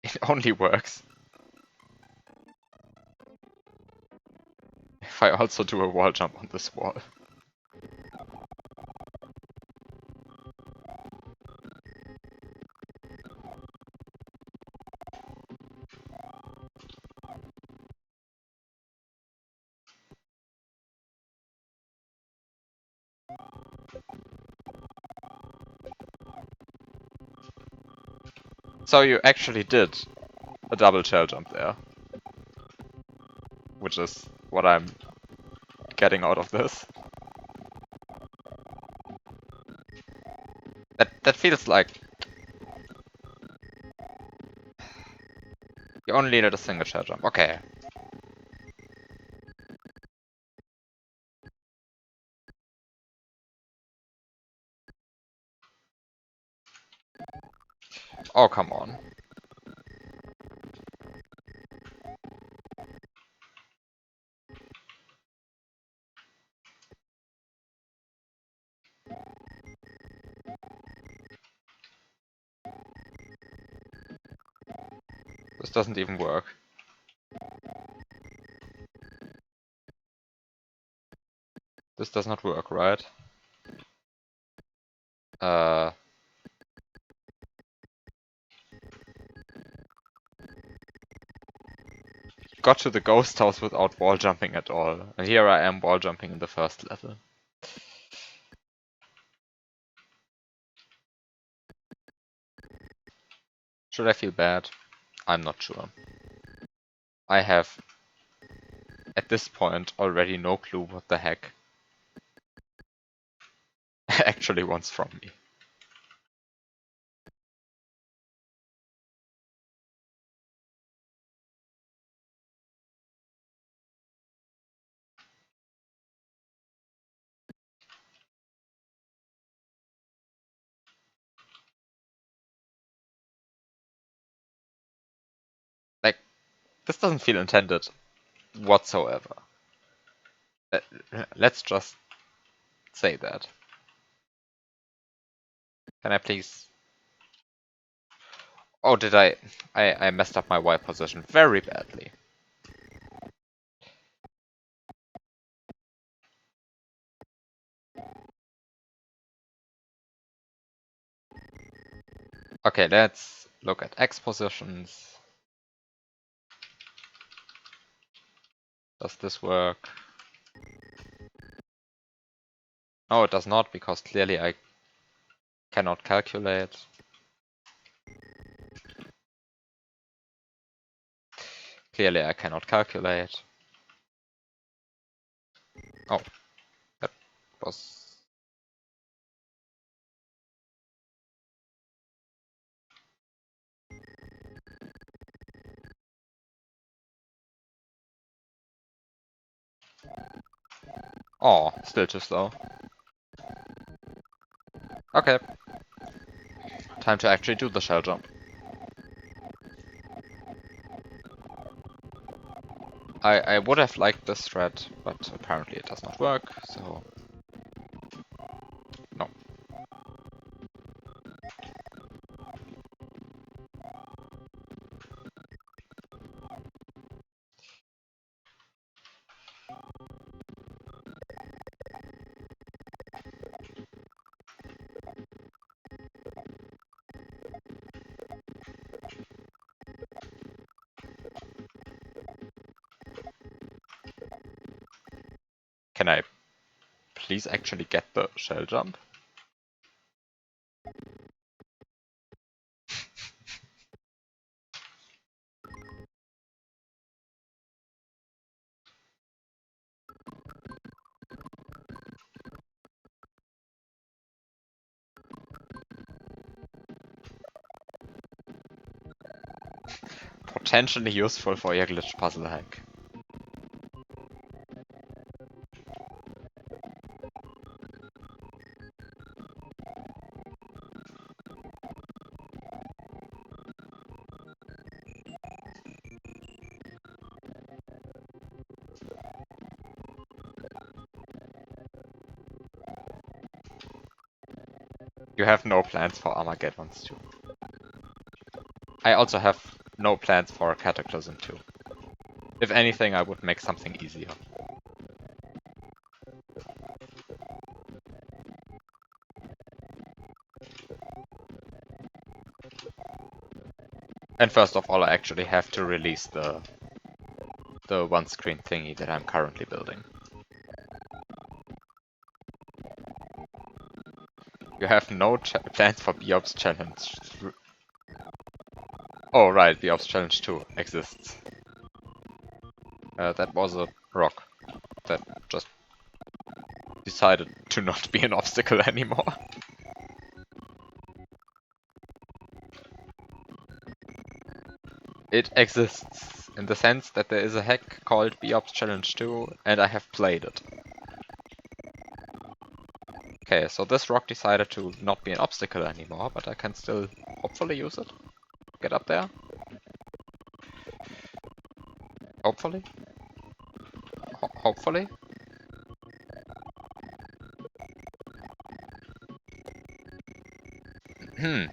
Speaker 1: It only works if I also do a wall jump on this wall. So you actually did a double shell jump there. Which is what I'm getting out of this. That feels like you only needed a single shell jump. Okay. Oh, come on. This doesn't even work. This does not work, right? Uh... Got to the ghost house without wall jumping at all. And here I am wall jumping in the first level. Should I feel bad? I'm not sure. I have, at this point, already no clue what the heck actually wants from me. This doesn't feel intended whatsoever. Let's just say that. Can I please... Oh, did I messed up my Y position very badly. Okay, let's look at X positions. Does this work? No, it does not, because clearly I cannot calculate. Clearly I cannot calculate. Oh, that was... Oh, still too slow. Okay. Time to actually do the shell jump. I would have liked this thread, but apparently it does not work, so... No. Can I please actually get the shell jump? Potentially useful for your glitch puzzle hack. You have no plans for Armageddon's 2. I also have no plans for Cataclysm 2. If anything, I would make something easier. And first of all, I actually have to release the one-screen thingy that I'm currently building. You have no plans for Biops Challenge. Oh right, Biops Challenge 2 exists. That was a rock that just decided to not be an obstacle anymore. It exists, in the sense that there is a hack called Biops Challenge 2, and I have played it. Okay, so this rock decided to not be an obstacle anymore, but I can still hopefully use it. Get up there. Hopefully. Hopefully. Hmm.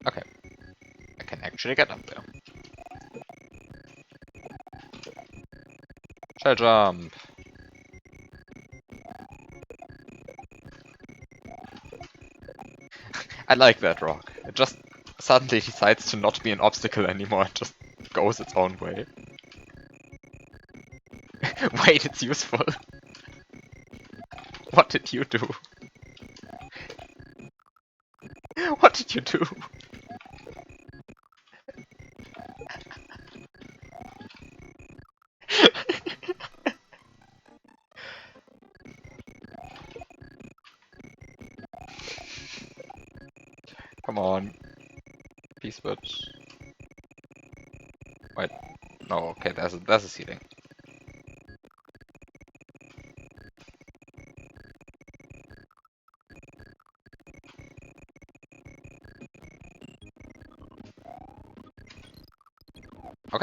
Speaker 1: Okay. I can actually get up there. Shell jump. I like that rock. It just suddenly decides to not be an obstacle anymore and just goes its own way. Wait, it's useful. What did you do? What did you do? Come on. P-switch. Wait. No, okay, there's a ceiling.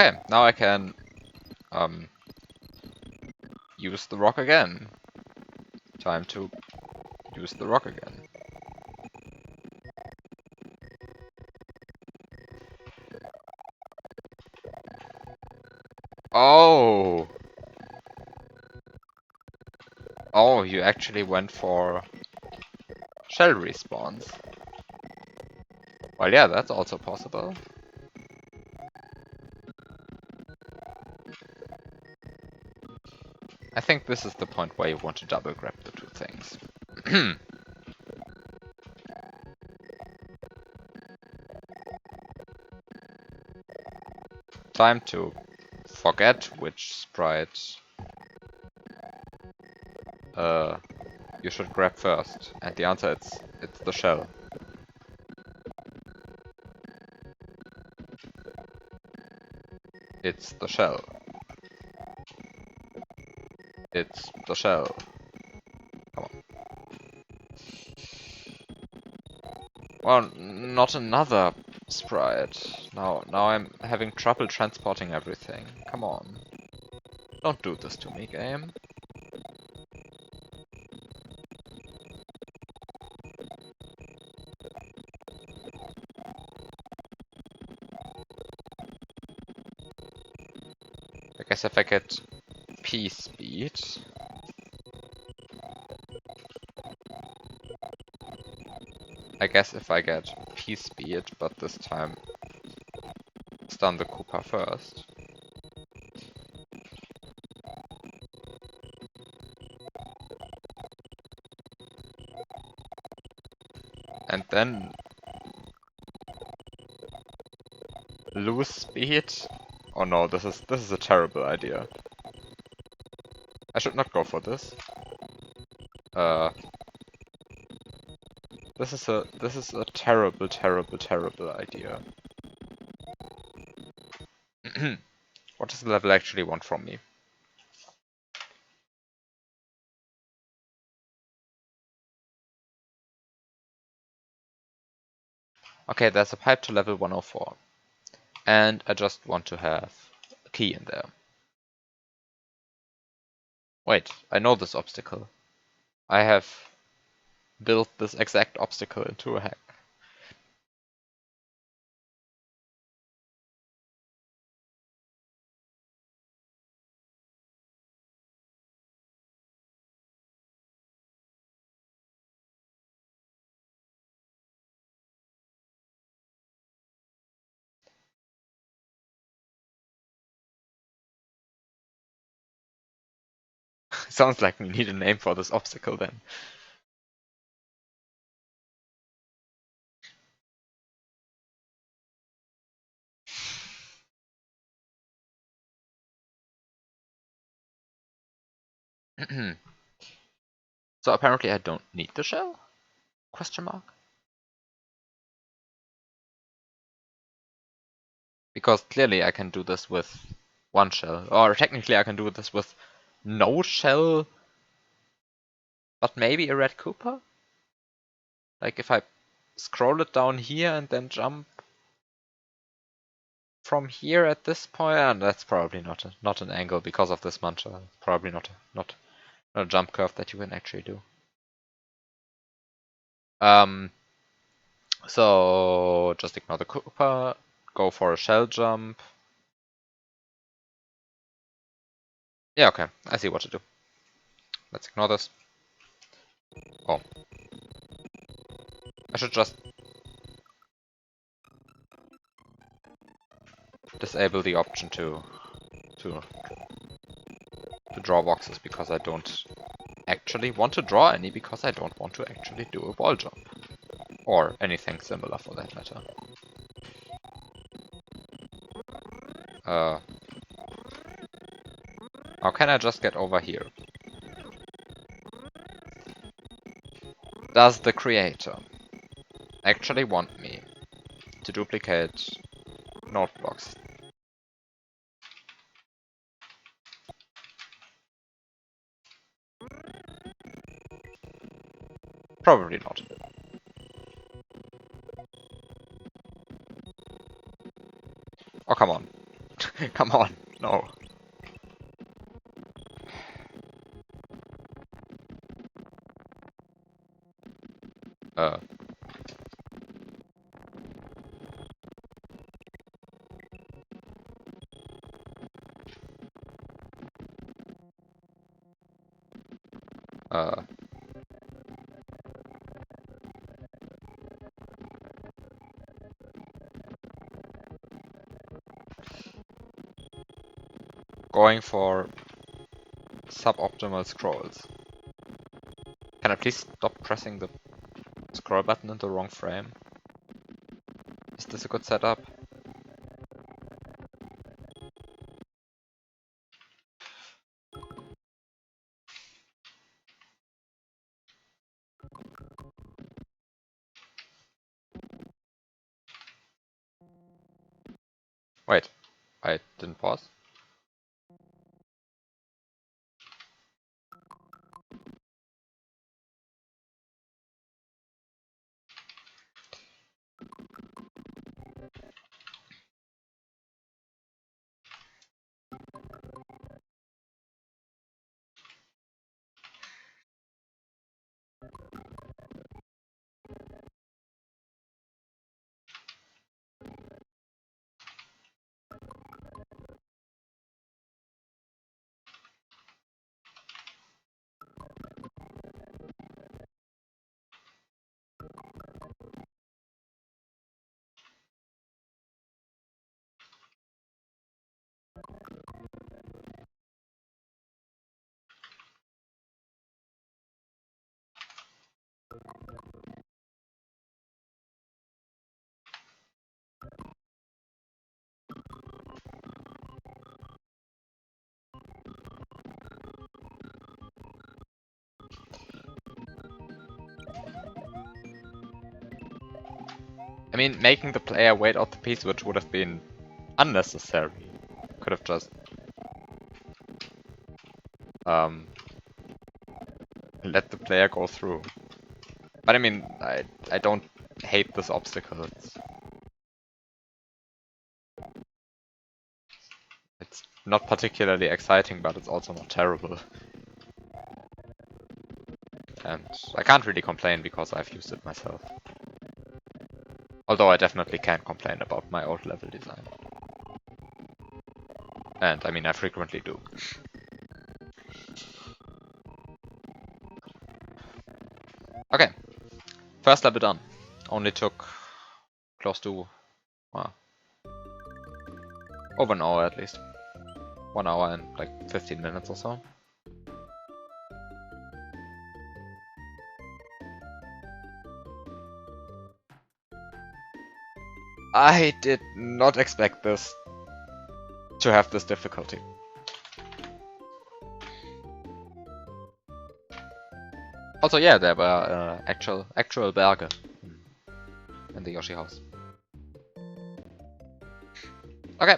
Speaker 1: Okay, now I can use the rock again. Time to use the rock again. Oh! Oh, you actually went for shell respawns. Well, yeah, that's also possible. I think this is the point where you want to double grab the two things. Time to forget which sprite you should grab first. And the answer is it's the shell. It's the shell. It's the shell. Come on. Well, not another sprite. Now I'm having trouble transporting everything. Come on. Don't do this to me, game. I guess if I get P speed. I guess if I get P speed, but this time stun the Koopa first. And then lose speed? Oh no, this is a terrible idea. I should not go for this. This is a terrible, terrible, terrible idea. What does the level actually want from me? Okay, there's a pipe to level 104. And I just want to have a key in there. Wait, I know this obstacle. I have built this exact obstacle into a hack. Sounds like we need a name for this obstacle then. So apparently I don't need the shell? Question mark? Because clearly I can do this with one shell. Or technically I can do this with no shell, but maybe a red Koopa? Like if I scroll it down here and then jump from here at this point, and that's probably not an angle because of this mantra. Probably not a jump curve that you can actually do. So just ignore the Koopa, go for a shell jump. Yeah, okay, I see what to do. Let's ignore this. Oh. I should just disable the option to draw boxes because I don't actually want to draw any because I don't want to actually do a wall jump. Or anything similar for that matter. How can I just get over here? Does the creator actually want me to duplicate node blocks? Probably not. Oh, come on. Come on, no. Uh. Uh. Going for suboptimal scrolls. Can I please stop pressing the scroll button in the wrong frame? Is this a good setup? Wait, I didn't pause? I mean, making the player wait out the piece, which would have been unnecessary. Could have just let the player go through. But I mean, I don't hate this obstacle. It's not particularly exciting, but it's also not terrible. And I can't really complain because I've used it myself. Although I definitely can complain about my old level design. And I mean, I frequently do. Okay, first level done. Only took close to, well, over an hour at least. 1 hour and like 15 minutes or so. I did not expect this to have this difficulty. Also, yeah, there were actual Berge in the Yoshi house. Okay.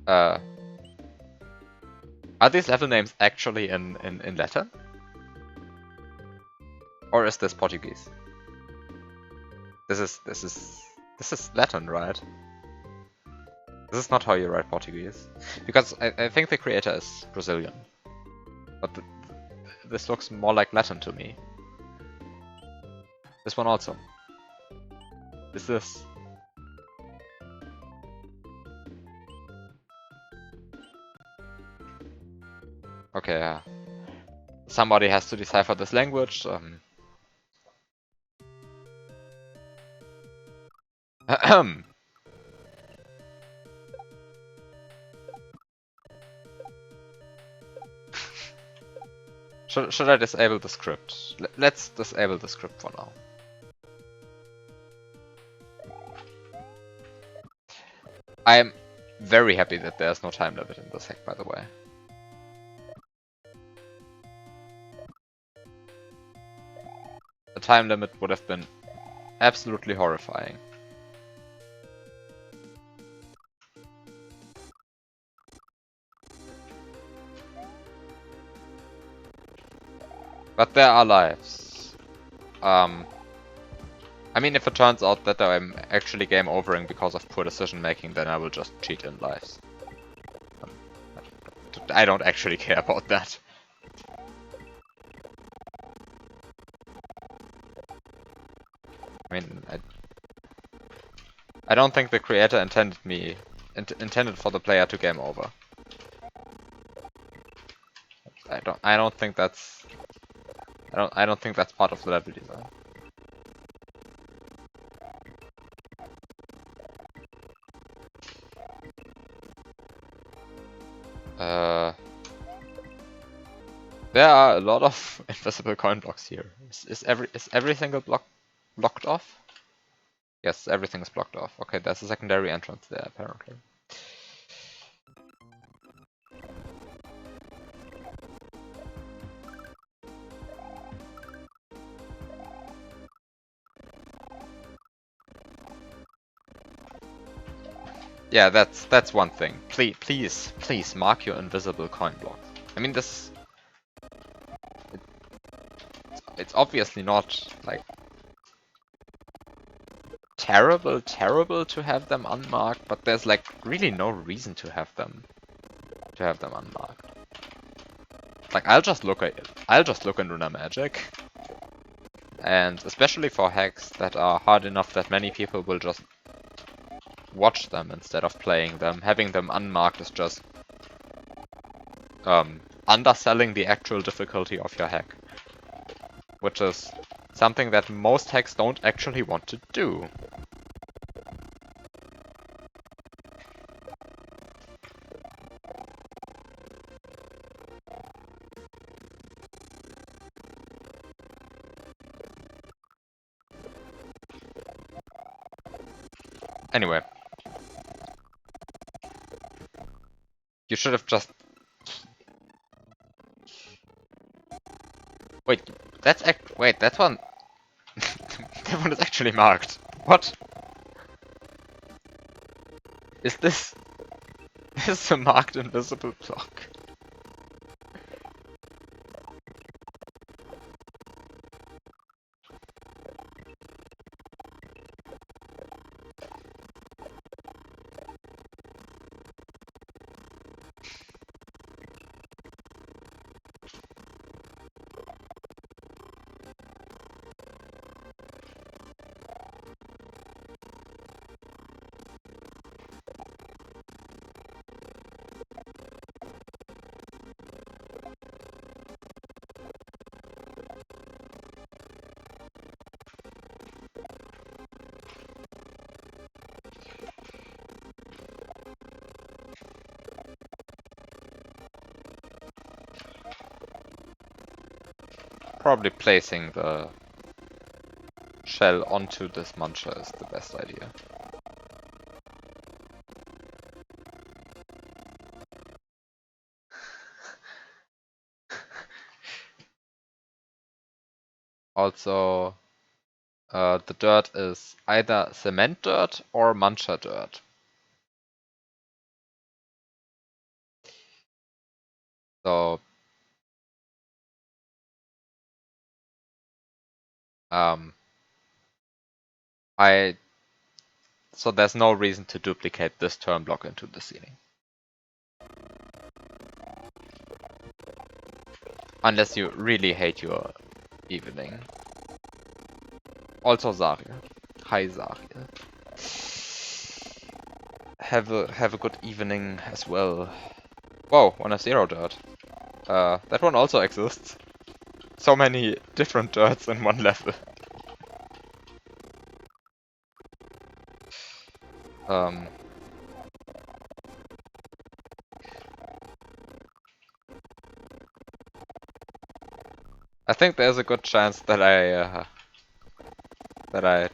Speaker 1: Are these level names actually in Latin? Or is this Portuguese? This is Latin, right? This is not how you write Portuguese. Because I think the creator is Brazilian. But this looks more like Latin to me. This one also. Is this? Okay, yeah. Somebody has to decipher this language. Should I disable the script? Let's disable the script for now. I am very happy that there's no time limit in this hack, by the way. The time limit would have been absolutely horrifying. But there are lives. I mean, if it turns out that I'm actually game overing because of poor decision making, then I will just cheat in lives. I don't actually care about that. I mean, I don't think the creator intended for the player to game over. I don't think that's I don't think that's part of the level design. There are a lot of invisible coin blocks here. Is every single block blocked off? Yes, everything is blocked off. Okay, there's a secondary entrance there apparently. Yeah, that's one thing. Please mark your invisible coin blocks. I mean, it's obviously not like terrible to have them unmarked, but there's like really no reason to have them unmarked. Like I'll just look in Lunar Magic, and especially for hacks that are hard enough that many people will just watch them instead of playing them, having them unmarked is just underselling the actual difficulty of your hack, which is something that most hacks don't actually want to do. Anyway, you should have just... Wait, wait, that one... that one is actually marked. What? Is this... This is a marked invisible block. Probably placing the shell onto this muncher is the best idea. Also, the dirt is either cement dirt or muncher dirt. So, so there's no reason to duplicate this turn block into the ceiling. Unless you really hate your evening. Also Zariel. Hi Zariel. Have a good evening as well. Whoa, 1F0 dirt. That one also exists. So many different dirts in one level. I think there's a good chance that I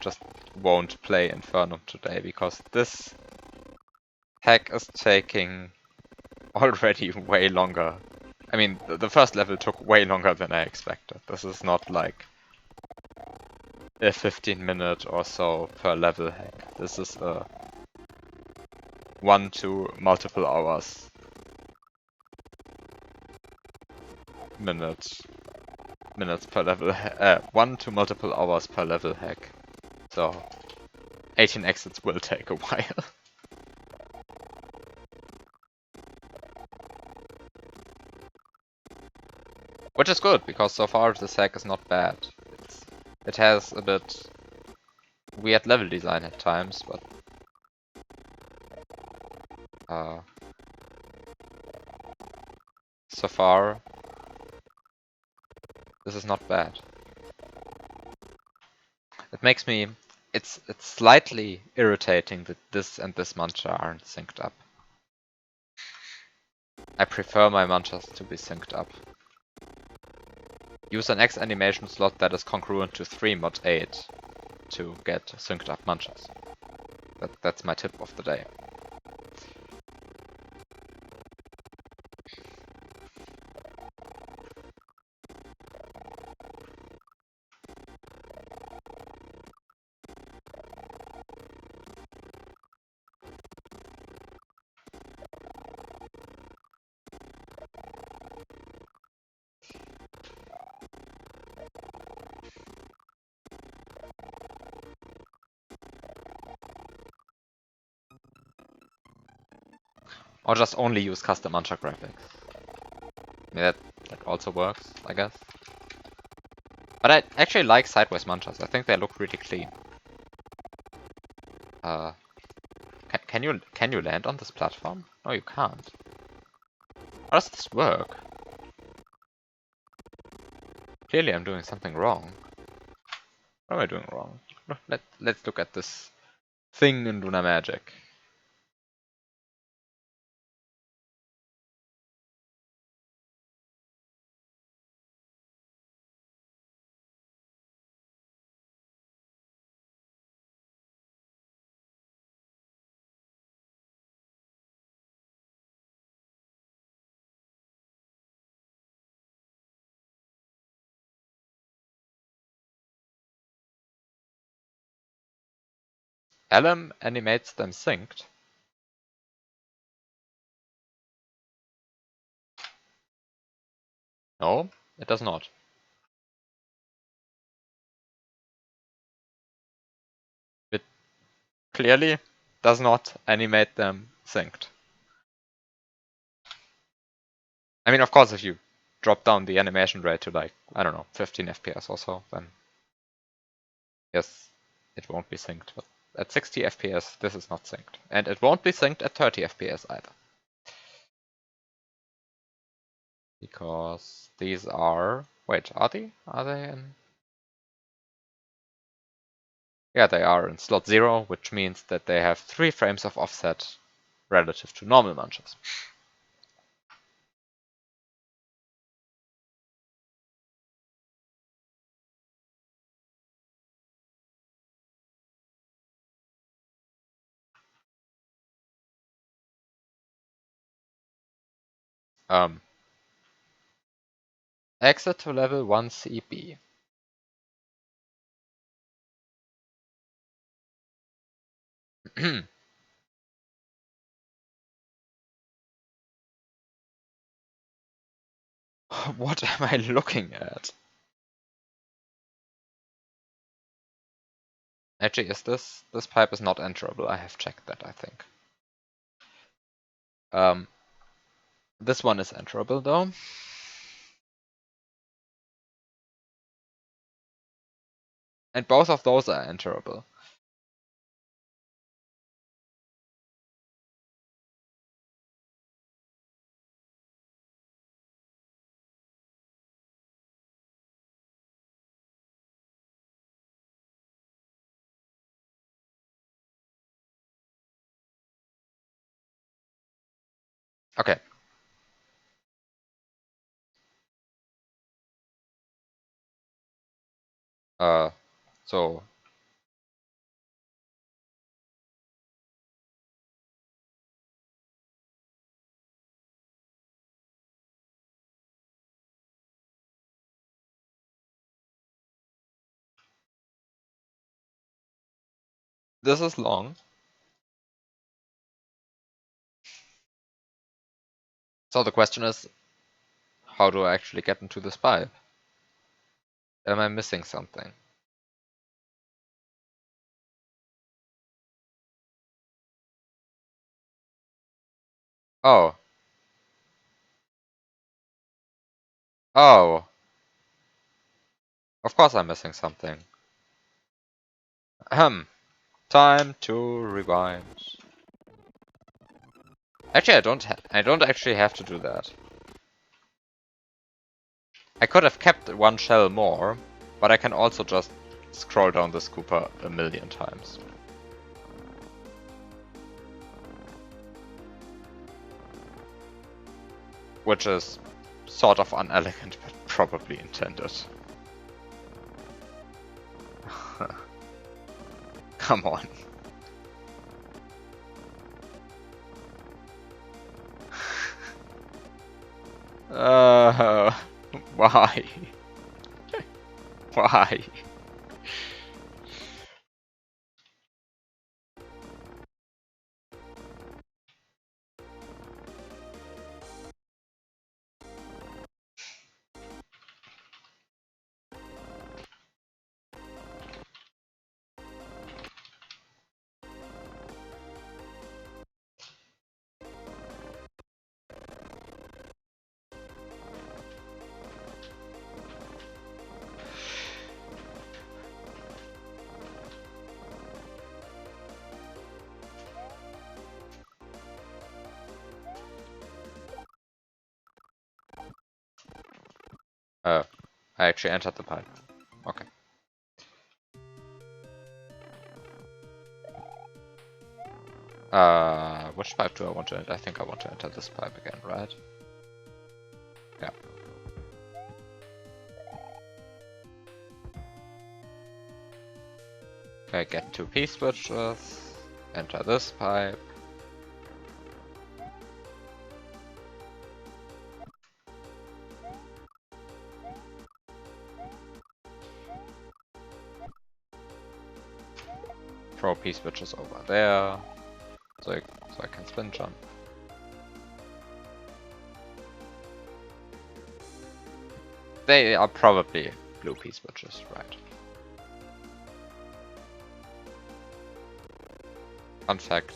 Speaker 1: just won't play Infernum today, because this hack is taking already way longer. I mean, the first level took way longer than I expected. This is not like a 15-minute or so per level hack. This is a 1 to multiple hours minutes per level 1 to multiple hours per level hack. So 18 exits will take a while. Which is good, because so far this hack is not bad. It has a bit weird level design at times, but so far this is not bad. It makes me... It's slightly irritating that this and this mantra aren't synced up. I prefer my mantras to be synced up. Use an X animation slot that is congruent to 3 mod 8 to get synced up mantras. That's my tip of the day. Or just only use custom mantra graphics. I mean, that also works, I guess. But I actually like sideways mantras. I think they look really clean. Can you land on this platform? No, you can't. How does this work? Clearly I'm doing something wrong. What am I doing wrong? Let's look at this thing in Lunar Magic. LM animates them synced. No, it does not. It clearly does not animate them synced. I mean, of course, if you drop down the animation rate to like, I don't know, 15 FPS or so, then yes, it won't be synced. But at 60 FPS, this is not synced. And it won't be synced at 30 FPS either. Because these are... Wait, are they? Are they in... Yeah, they are in slot 0, which means that they have 3 frames of offset relative to normal mantras. Exit to level 1 CB. What am I looking at? Actually, is this pipe is not enterable? I have checked that, I think. This one is enterable though. And both of those are enterable. Okay. So this is long. So the question is, how do I actually get into this pipe? Am I missing something? Oh. Oh. Of course I'm missing something. Ahem. Time to rewind. Actually, I don't actually have to do that. I could have kept one shell more, but I can also just scroll down this Cooper a million times. Which is sort of unelegant, but probably intended. Come on. Why? Why? I actually entered the pipe. Okay. Which pipe do I want to enter? I think I want to enter this pipe again, right? Yeah. Okay, get 2 P-switches, enter this pipe. Throw P-switches over there, so I can spin jump. They are probably blue P-switches, right? Fun fact,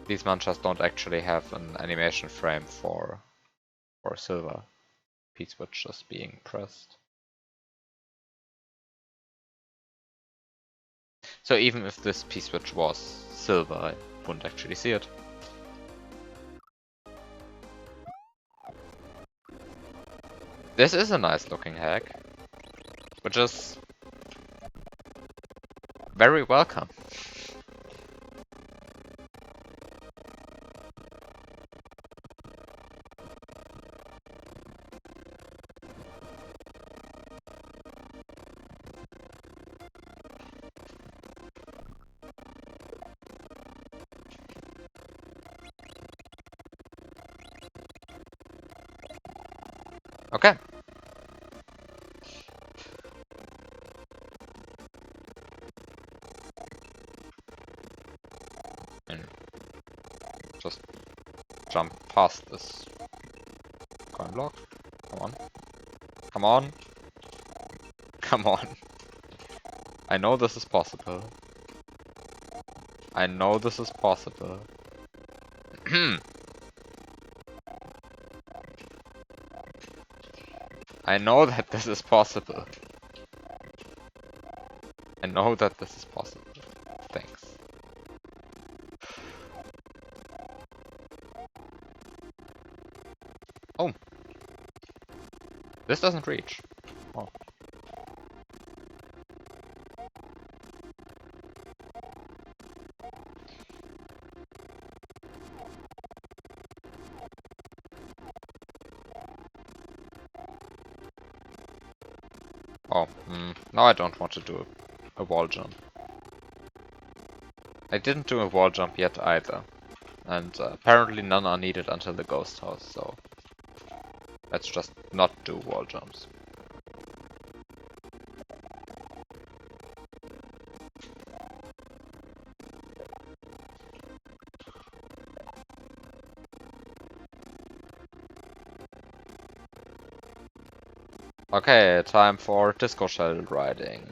Speaker 1: these manchas don't actually have an animation frame for silver P-switches being pressed. So even if this P-switch was silver, I wouldn't actually see it. This is a nice looking hack, which is very welcome. Okay. And just jump past this coin block. Come on. Come on. Come on. I know this is possible. I know this is possible. I know that this is possible. I know that this is possible. Thanks. Oh. This doesn't reach. Oh. Oh, now I don't want to do a wall jump. I didn't do a wall jump yet either. And apparently none are needed until the ghost house, so let's just not do wall jumps. Okay, time for disco shell riding.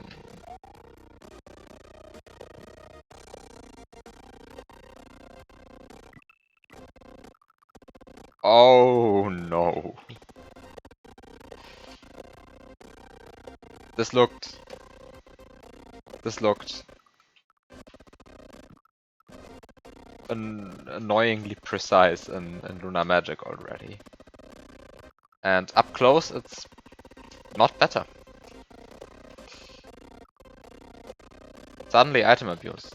Speaker 1: Oh no. This looked annoyingly precise in Lunar Magic already. And up close, it's not better. Suddenly item abuse.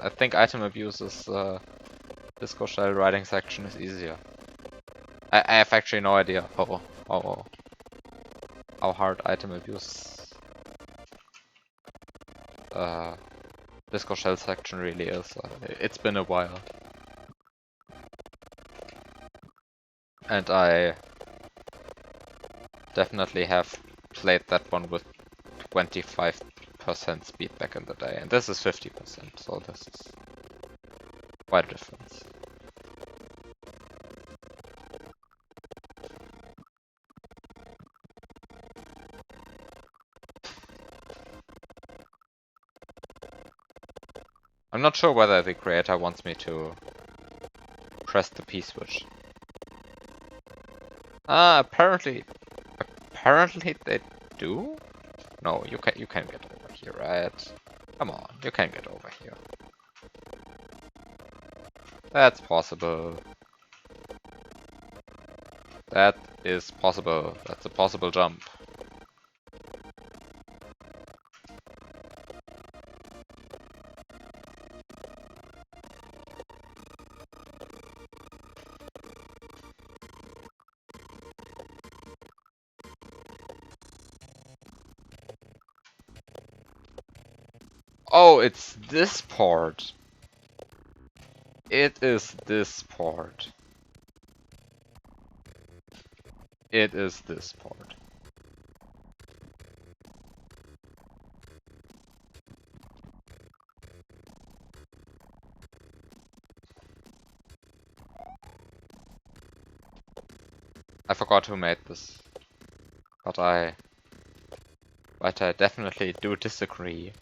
Speaker 1: I think item abuse is Disco Shell riding section is easier. I have actually no idea how hard item abuse Disco Shell section really is. It's been a while. And I definitely have played that one with 25% speed back in the day, and this is 50%, so this is quite a difference. I'm not sure whether the creator wants me to press the P switch. Apparently they do? No, you can get over here, right? Come on, you can get over here. That's possible. That is possible. That's a possible jump. Oh, it's this part. It is this part. It is this part. I forgot who made this, but I definitely do disagree.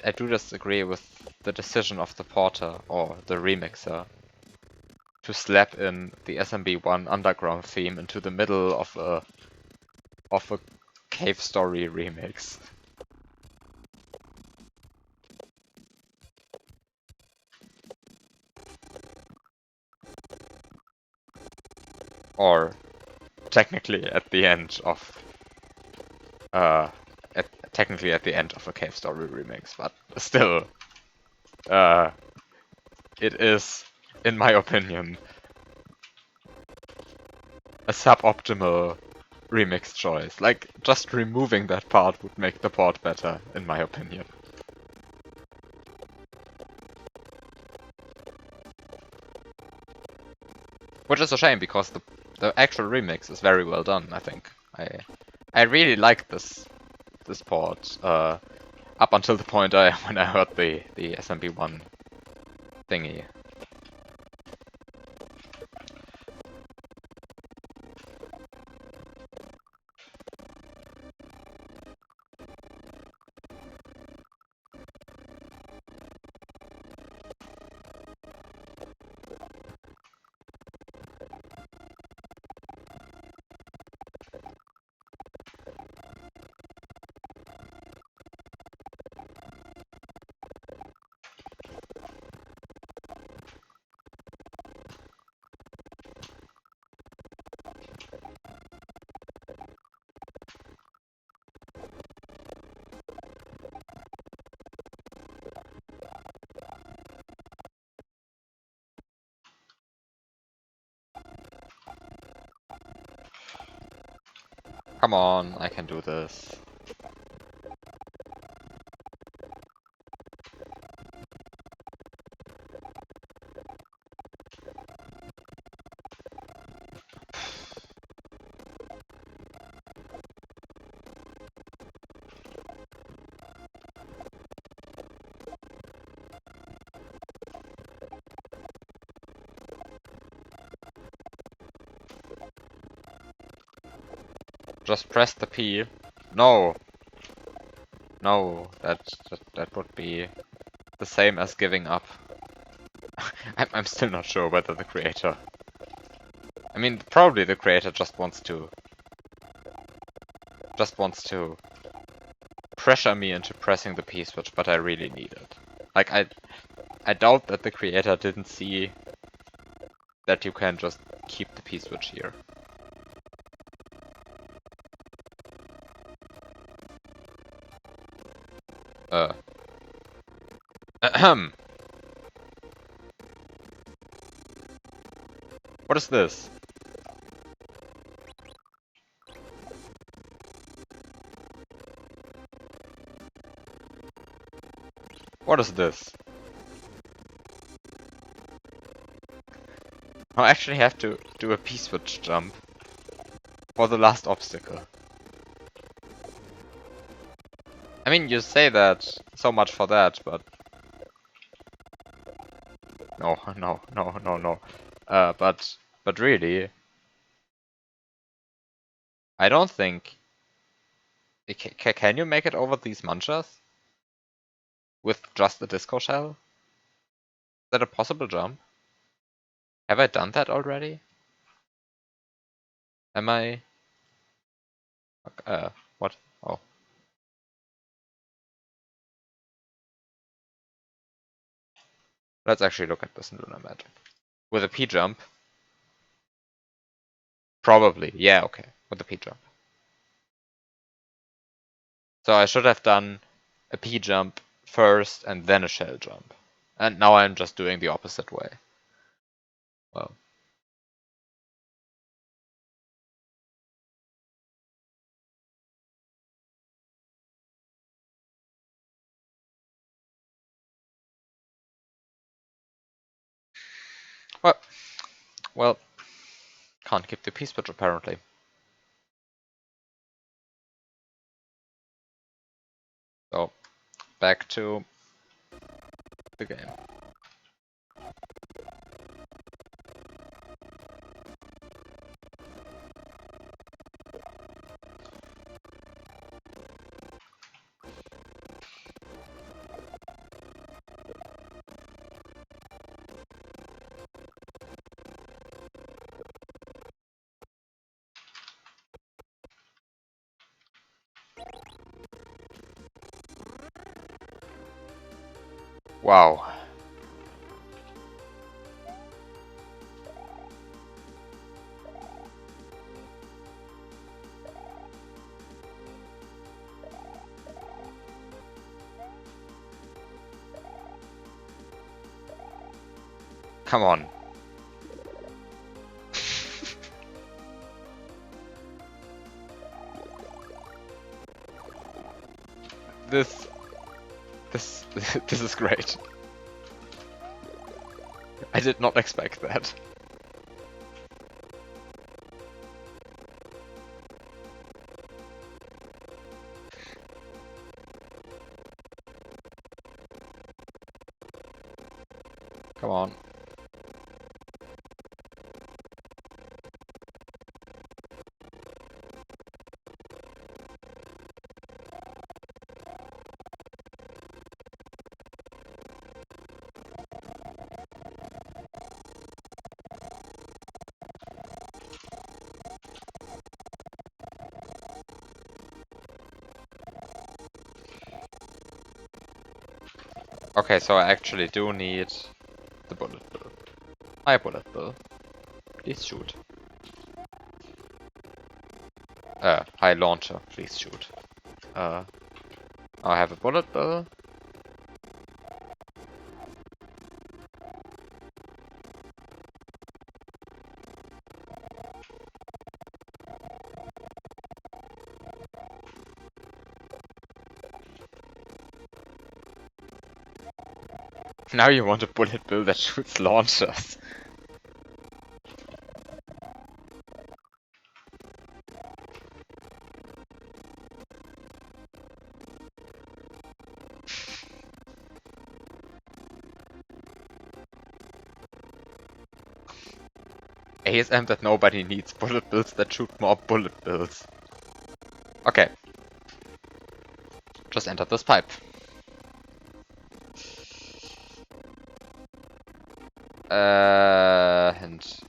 Speaker 1: I do disagree with the decision of the porter or the remixer to slap in the SMB1 underground theme into the middle of a cave story remix. Or technically at the end of technically at the end of a cave story remix, but still, it is, in my opinion, a suboptimal remix choice. Like, just removing that part would make the port better, in my opinion. Which is a shame, because the actual remix is very well done, I think. I really liked this port, up until the point when I heard the SMB1 thingy. Come on, I can do this. Just press the P. No! No, that would be the same as giving up. I'm still not sure whether the creator... I mean, probably the creator just wants to pressure me into pressing the P switch, but I really need it. Like, I doubt that the creator didn't see that you can just keep the P switch here. Ahem. What is this? What is this? I actually have to do a P-switch jump for the last obstacle. I mean, you say that, so much for that, but... No, no, no, no, no. But really... I don't think... Can you make it over these munchers? With just a disco shell? Is that a possible jump? Have I done that already? Am I... what? Oh. Let's actually look at this in Lunar Magic. With a P jump? Probably. Yeah, okay. With a P jump. So I should have done a P jump first and then a shell jump. And now I'm just doing the opposite way. Well. Well, can't keep the P switch apparently. So, back to the game. Wow. Come on. This this is great. I did not expect that. Come on. Okay, so I actually do need the bullet bill. Hi, bullet bill. Please shoot. Hi, launcher. Please shoot. I have a bullet bill. Now you want a bullet bill that shoots launchers. ASM that nobody needs bullet bills that shoot more bullet bills. Okay. just entered this pipe. Hint.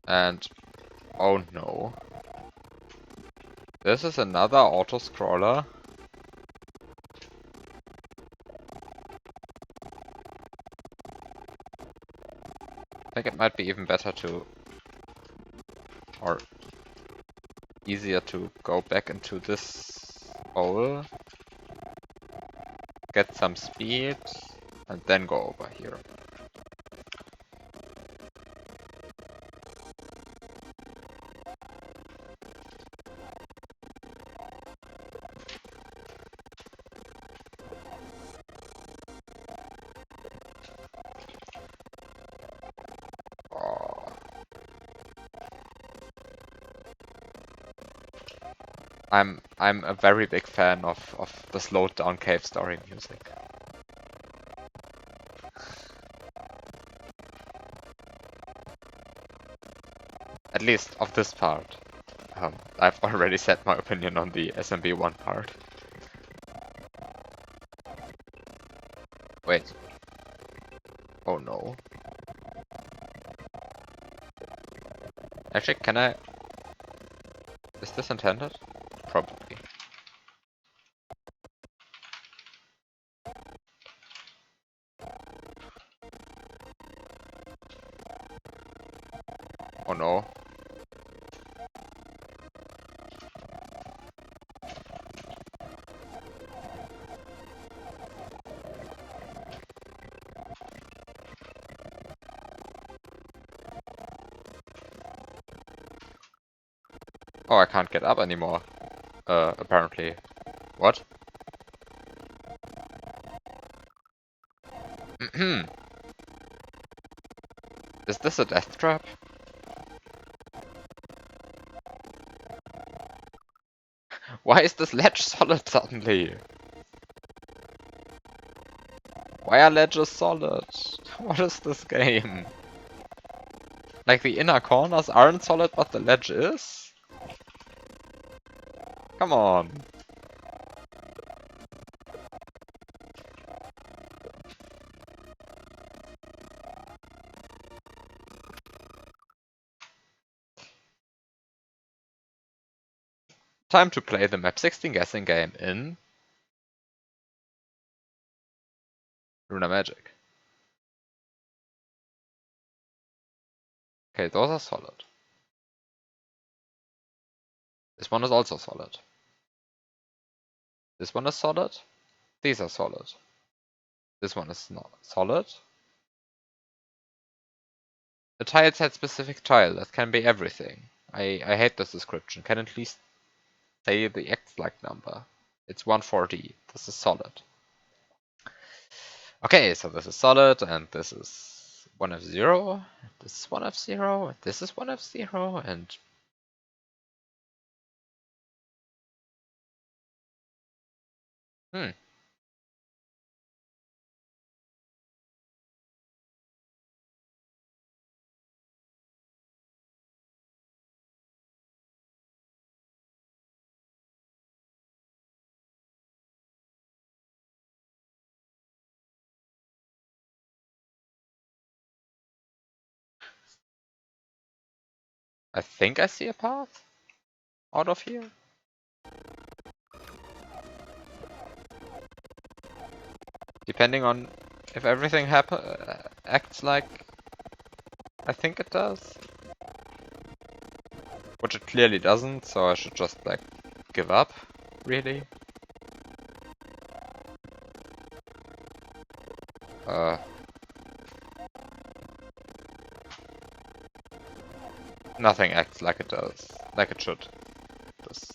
Speaker 1: And oh no. This is another auto-scroller. I think it might be even better to, or easier to go back into this hole, get some speed, and then go over here. Oh. I'm a very big fan of the slowed down cave story music. At least of this part. I've already said my opinion on the SMB1 part. Wait. Oh no. Actually, can I... Is this intended? Probably. Oh no. Oh, I can't get up anymore. Apparently. What? Is this a death trap? Why is this ledge solid suddenly? Why are ledges solid? What is this game? Like the inner corners aren't solid, but the ledge is? Come on. Time to play the map 16 guessing game in Lunar Magic. Okay, those are solid. This one is also solid. This one is solid. These are solid. This one is not solid. A tile set specific tile, that can be everything. I hate this description. Can at least say the X-like number. It's 140. This is solid. Okay, so this is solid, and this is 1F0. This is 1F0. This is 1F0, and I think I see a path out of here. Depending on if everything acts like I think it does. Which it clearly doesn't, so I should just like give up, really. Nothing acts like it does, like it should. This.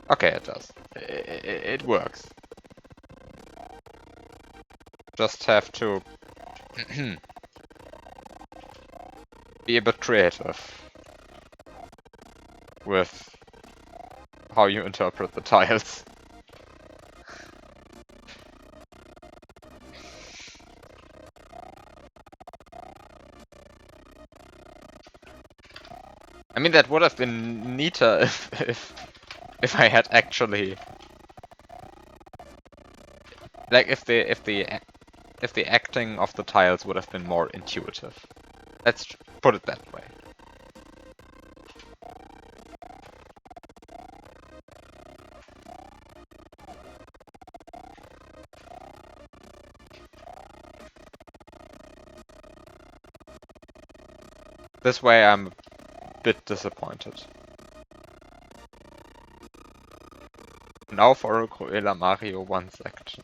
Speaker 1: Okay, it does. It works. Just have to Be a bit creative with how you interpret the tiles. I mean, that would have been neater if I had actually, like, if the acting of the tiles would have been more intuitive. Let's put it that way. This way I'm a bit disappointed. Now for a Cruella Mario 1 section.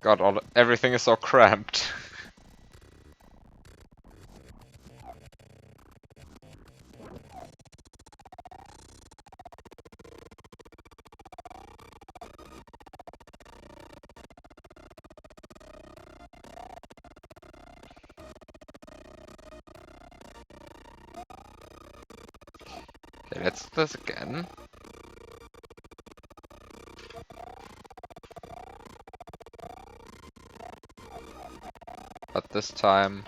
Speaker 1: God, everything is so cramped. Okay, let's do this again. But this time,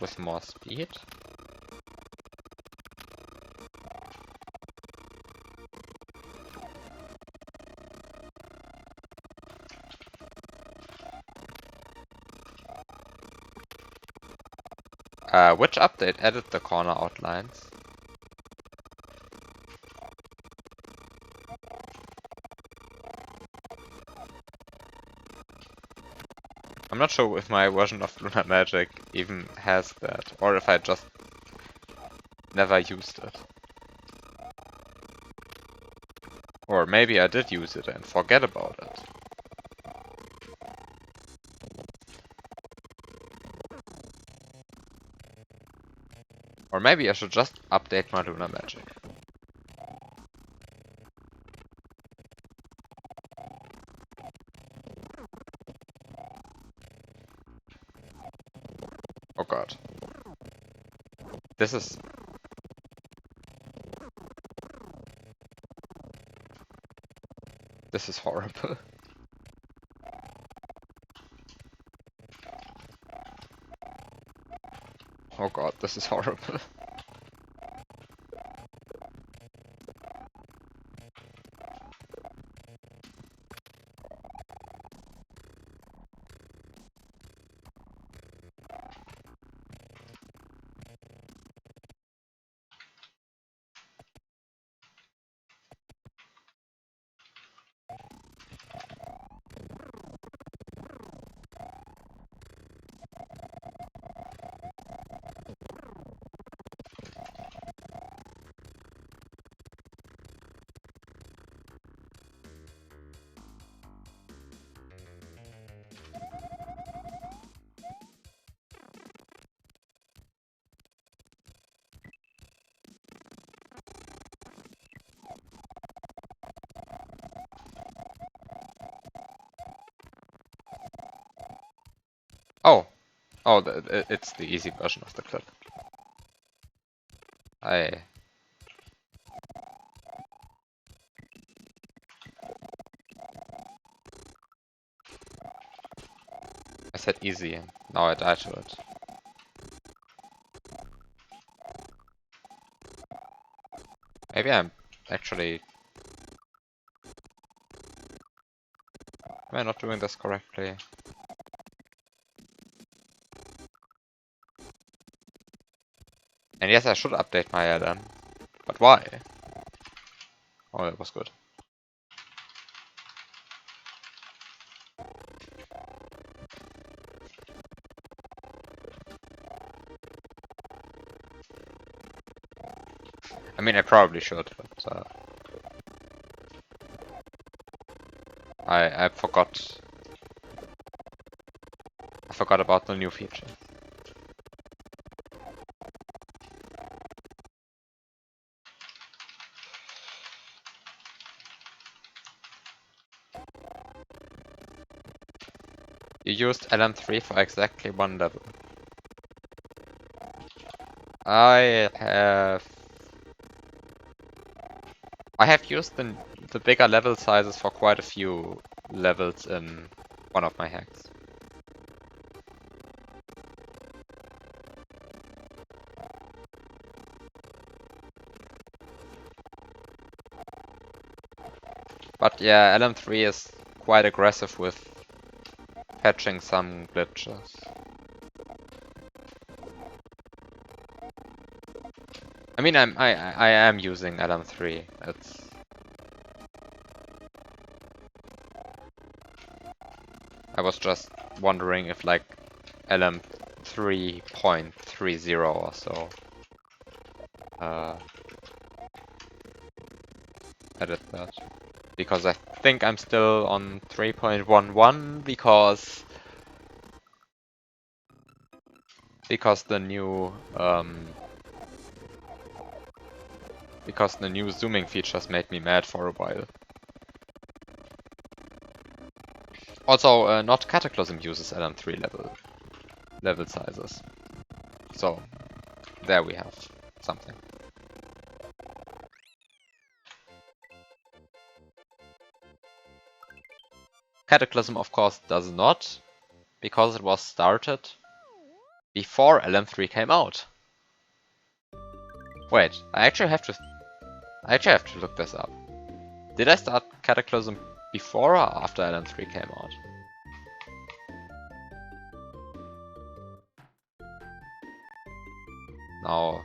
Speaker 1: with more speed. Which update added the corner outlines? I'm not sure if my version of Lunar Magic even has that, or if I just never used it. Or maybe I did use it and forget about it. Or maybe I should just update my Lunar Magic. Oh god. This is horrible. Oh god, this is horrible. Oh. Oh, it's the easy version of the clip. I said easy and now I died to it. Maybe I'm actually... Am I not doing this correctly? And yes, I should update my LM. But why? Oh, that was good. I mean, I probably should, but I forgot. I forgot about the new feature. You used LM3 for exactly one level. I have used the bigger level sizes for quite a few levels in one of my hacks. But yeah, LM3 is quite aggressive with patching some glitches. I mean, I am using LM3. I was just wondering if like LM3.30 or so added that. Because I think I'm still on 3.11 because the new zooming features made me mad for a while. Also, not Cataclysm uses LM3 level sizes. So there we have something. Cataclysm, of course, does not, because it was started before LM3 came out. Wait, I actually have to look this up. Did I start Cataclysm before or after LM3 came out? Now,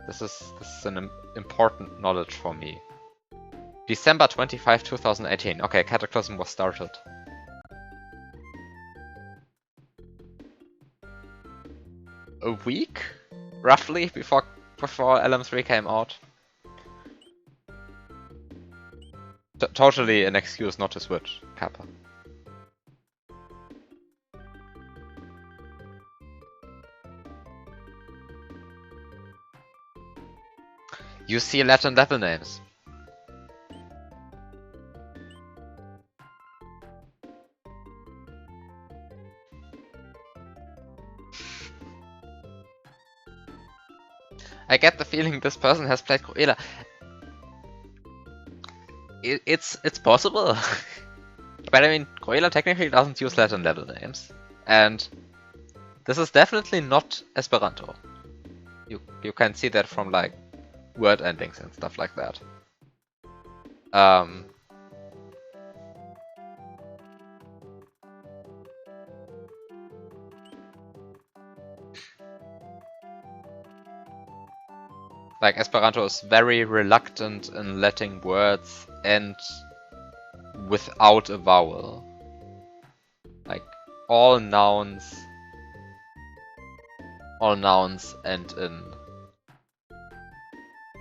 Speaker 1: this is an important knowledge for me. December 25, 2018. Okay, Cataclysm was started. A week? Roughly, before LM3 came out. Totally an excuse not to switch, Kappa. You see Latin level names. I get the feeling this person has played Cruella. It's possible. But I mean, Cruella technically doesn't use Latin level names. And this is definitely not Esperanto. You can see that from like word endings and stuff like that. Like Esperanto is very reluctant in letting words end without a vowel. Like all nouns end in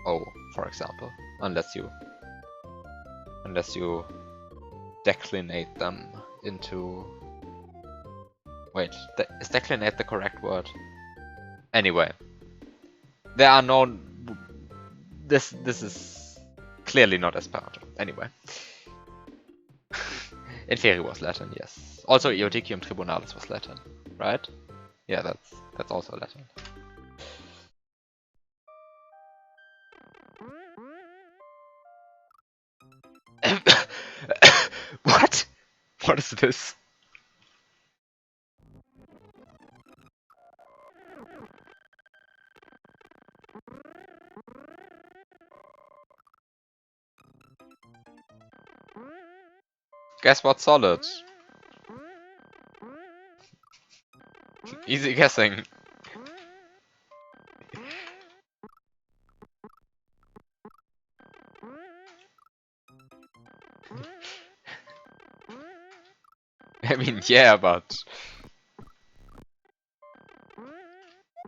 Speaker 1: O, for example, unless you declinate them into. Wait, is declinate the correct word? Anyway, there are no. This is clearly not Esperanto. Anyway, Inferi was Latin, yes. Also, Iudicium Tribunalis was Latin, right? Yeah, that's also Latin. What? What is this? Guess what's solid? Easy guessing. I mean, yeah, but...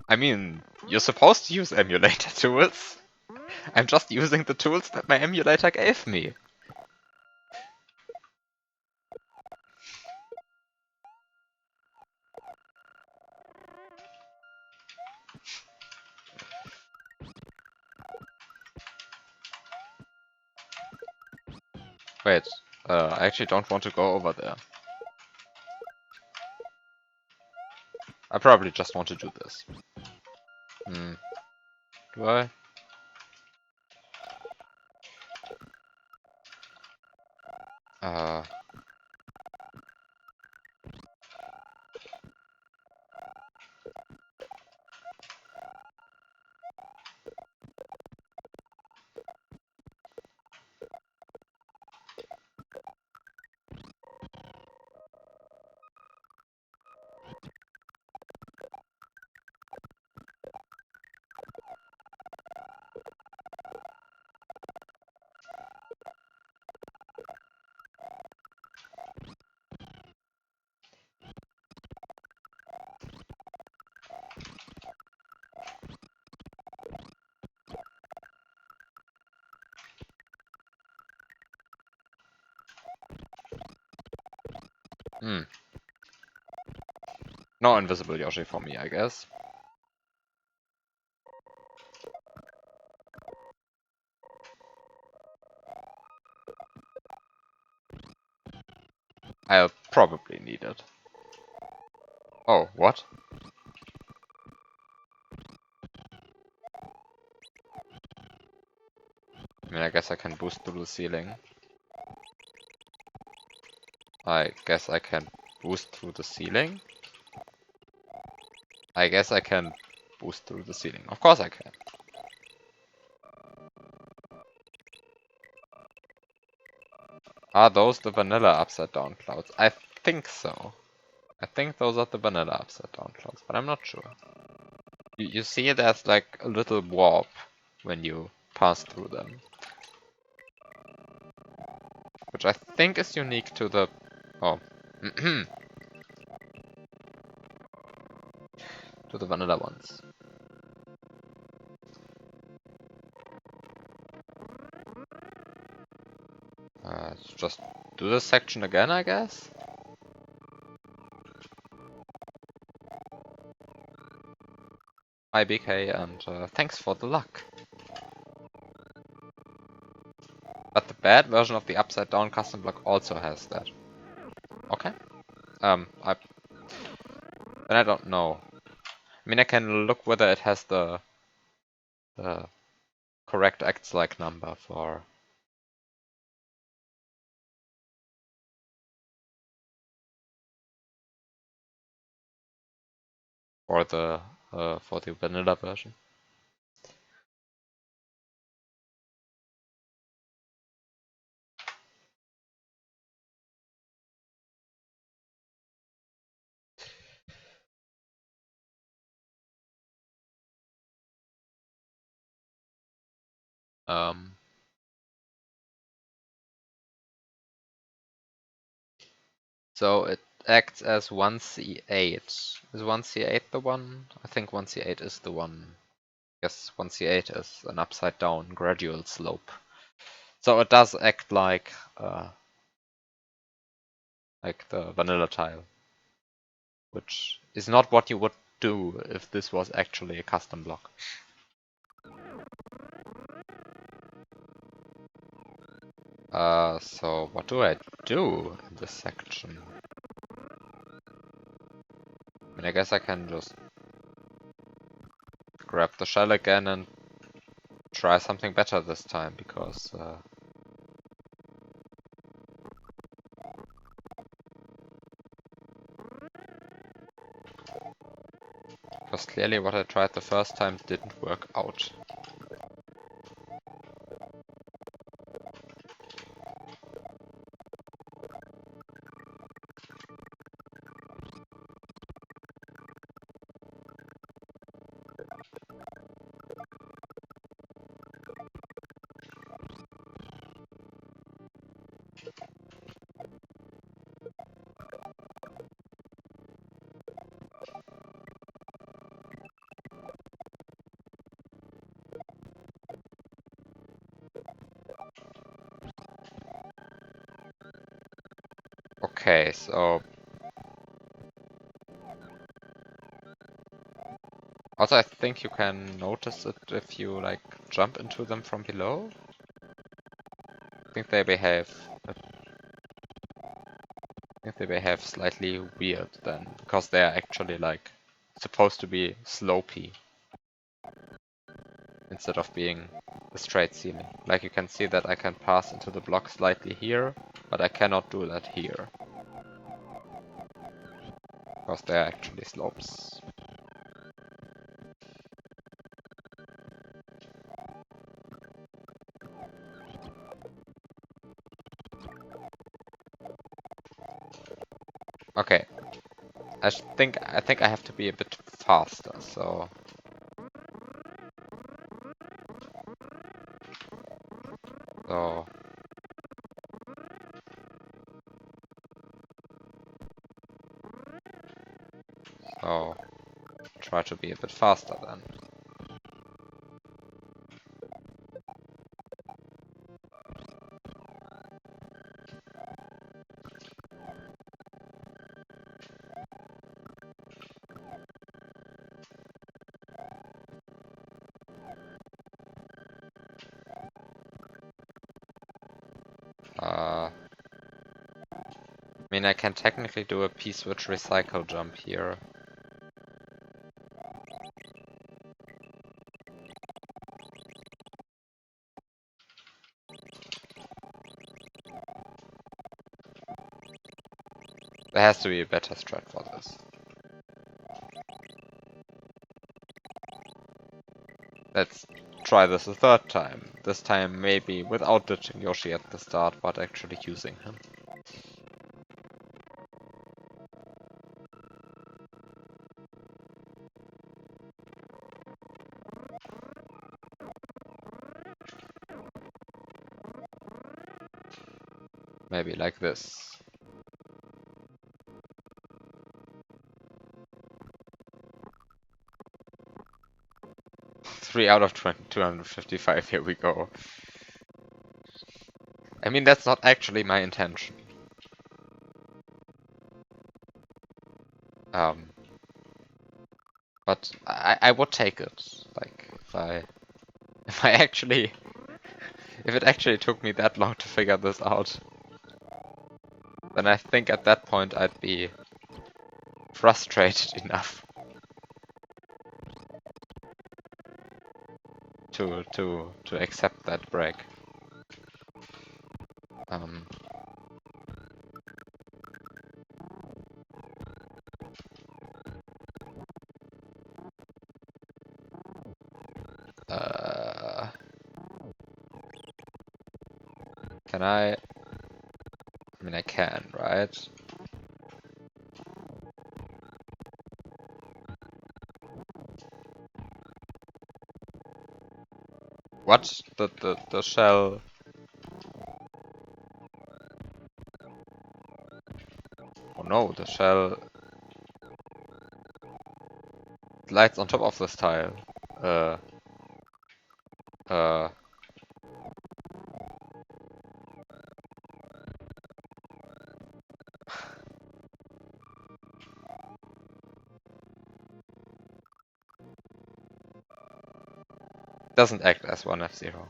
Speaker 1: I mean, you're supposed to use emulator tools. I'm just using the tools that my emulator gave me. Wait, I actually don't want to go over there. I probably just want to do this. Do I? Uh... No invisible Yoshi for me, I guess. I'll probably need it. Oh, what? I mean, I guess I can boost through the ceiling. I guess I can boost through the ceiling? I guess I can boost through the ceiling. Of course I can. Are those the vanilla upside down clouds? I think so. I think those are the vanilla upside down clouds, but I'm not sure. You see there's like a little warp when you pass through them. Which I think is unique to the... Oh. To the vanilla ones. Let's just do this section again, I guess? Hi BK, and thanks for the luck. But the bad version of the upside down custom block also has that. Okay. Then I don't know. I mean, I can look whether it has the correct acts like number for... for the vanilla version. So it acts as 1C8. Is 1C8 the one? I think 1C8 is the one. Yes, 1C8 is an upside down gradual slope. So it does act like the vanilla tile. Which is not what you would do if this was actually a custom block. So what do I do in this section? I mean, I guess I can just grab the shell again and try something better this time, because clearly what I tried the first time didn't work out. Okay, so... Also, I think you can notice it if you, like, jump into them from below. I think they behave... I think they behave slightly weird then, because they are actually, like, supposed to be slopey instead of being a straight ceiling. Like, you can see that I can pass into the block slightly here, but I cannot do that here, because they are actually slopes. Okay, I think I have to be a bit faster, so so so try to be a bit faster then. I mean, I can technically do a P-switch recycle jump here. There has to be a better strat for this. Let's try this a third time. This time maybe without ditching Yoshi at the start, but actually using him. Maybe like this. Three out of 255, here we go. I mean, that's not actually my intention. But I would take it. Like, if I actually, if it actually took me that long to figure this out, then I think at that point I'd be frustrated enough to accept that break. Um, can I mean, I can, right? What? The shell... Oh no, the shell lights on top of this tile. Uh... Uh... Doesn't act as one F-Zero.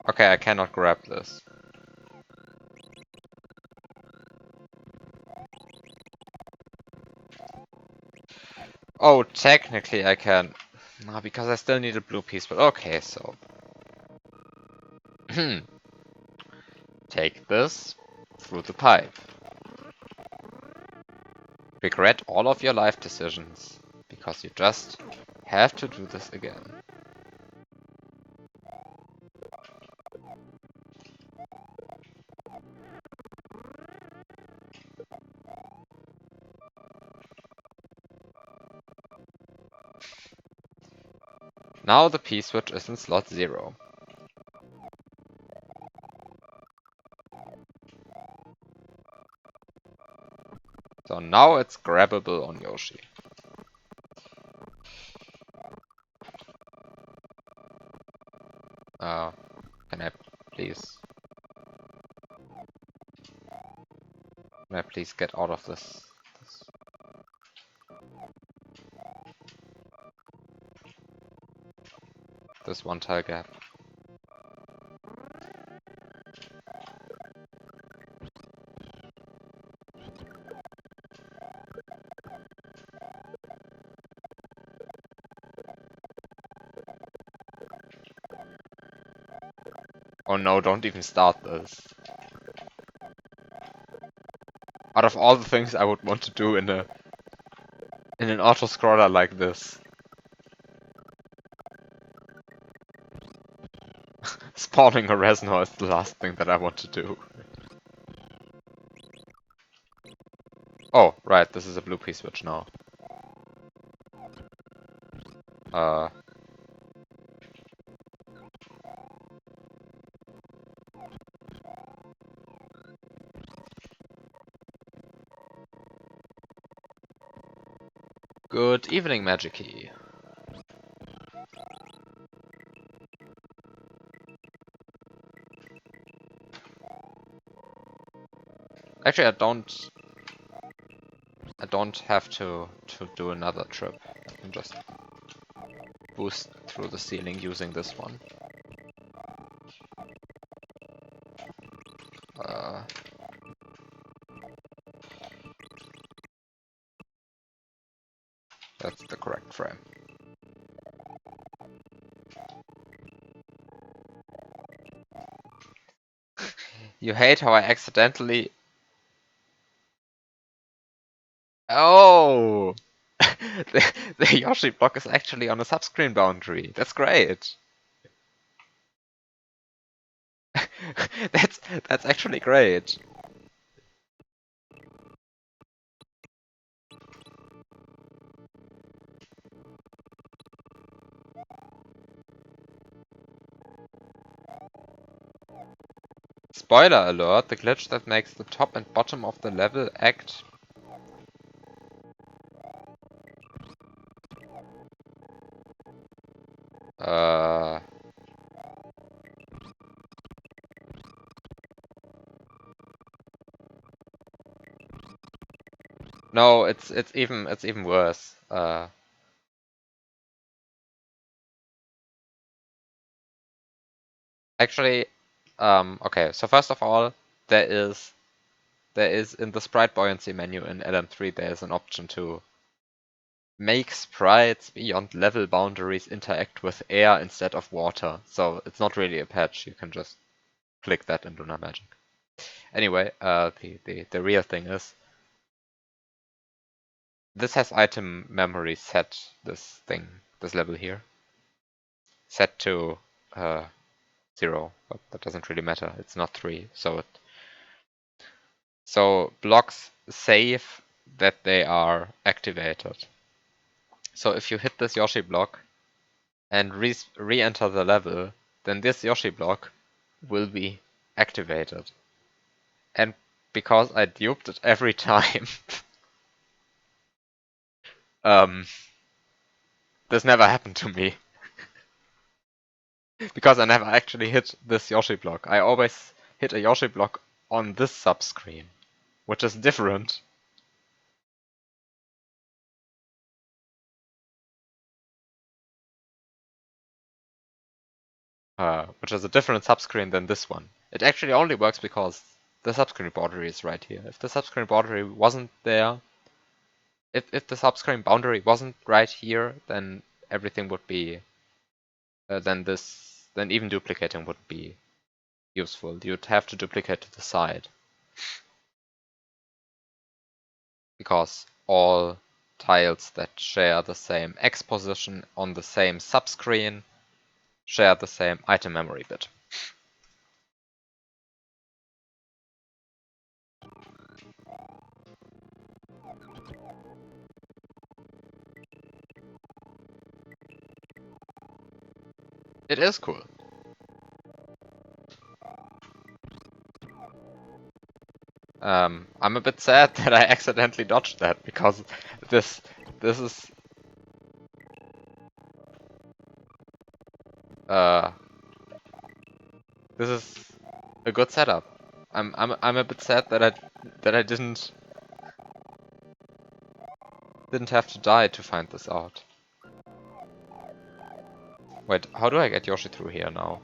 Speaker 1: Okay, I cannot grab this. Oh, technically I can. No, because I still need a blue piece, but okay, so... Take this through the pipe. Regret all of your life decisions, because you just have to do this again. Now the P-switch is in slot 0. So now it's grabbable on Yoshi. Can I Can I please get out of this one tile gap? Oh no, don't even start this. Out of all the things I would want to do in an auto-scroller like this, spawning a Reznor is the last thing that I want to do. Oh, right, this is a blue P-switch now. Uh... Good evening, Magic-y. Actually, I don't have to do another trip. I can just boost through the ceiling using this one. Uh, that's the correct frame. You hate how I accidentally... Oh! the Yoshi block is actually on a subscreen boundary. That's great. that's actually great. Spoiler alert, the glitch that makes the top and bottom of the level act... No, it's even worse. Actually, okay, so first of all, there is in the sprite buoyancy menu in LM3 there is an option to make sprites beyond level boundaries interact with air instead of water. So it's not really a patch, you can just click that in Lunar Magic. Anyway, the real thing is this has item memory set, this level here, set to 0, but that doesn't really matter, it's not 3, so blocks save that they are activated. So if you hit this Yoshi block and re-enter the level, then this Yoshi block will be activated. And because I duped it every time, this never happened to me. Because I never actually hit this Yoshi block. I always hit a Yoshi block on this subscreen, which is different. Which is a different subscreen than this one. It actually only works because the subscreen boundary is right here. If the subscreen boundary wasn't there, if the subscreen boundary wasn't right here, then everything would be, then even duplicating would be useful. You'd have to duplicate to the side. Because all tiles that share the same X position on the same subscreen share the same item memory bit. It is cool. I'm a bit sad that I accidentally dodged that because this is this is a good setup. I'm a bit sad that I didn't have to die to find this out. Wait, how do I get Yoshi through here now?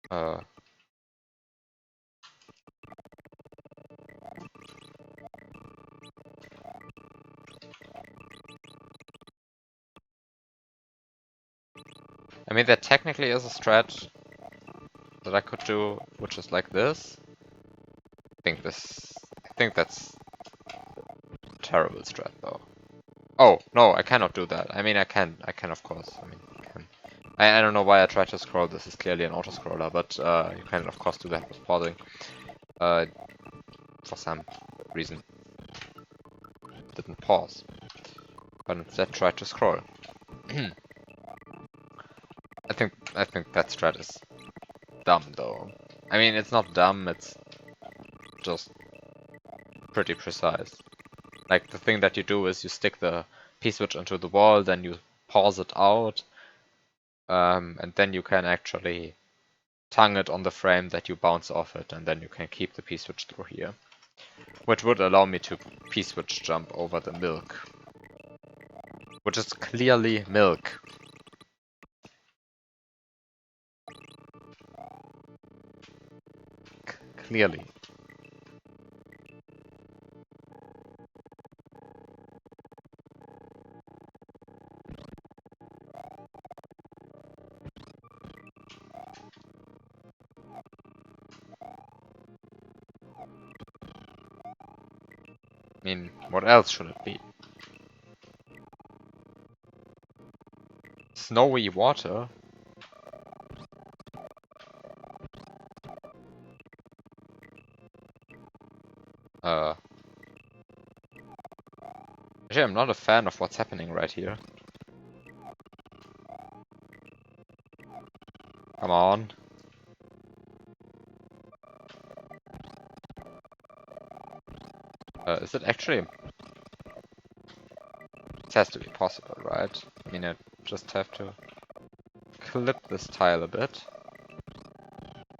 Speaker 1: Uh, I mean, there technically is a strat that I could do, which is like this. I think that's a terrible strat though. Oh, no, I cannot do that. I mean, I can of course. I mean, I can. I don't know why I tried to scroll. This is clearly an auto-scroller, but you can of course do that with pausing. Uh, for some reason, didn't pause, but instead tried to scroll. I think that strat is dumb though. I mean, it's not dumb. It's just pretty precise. Like the thing that you do is you stick the P-switch into the wall, then you pause it out, and then you can actually tongue it on the frame that you bounce off it, and then you can keep the P-switch through here. Which would allow me to P-switch jump over the milk. Which is clearly milk. Clearly. I mean, what else should it be? Snowy water? Actually, I'm not a fan of what's happening right here. Come on. Is it actually... It has to be possible, right? I mean, I just have to clip this tile a bit.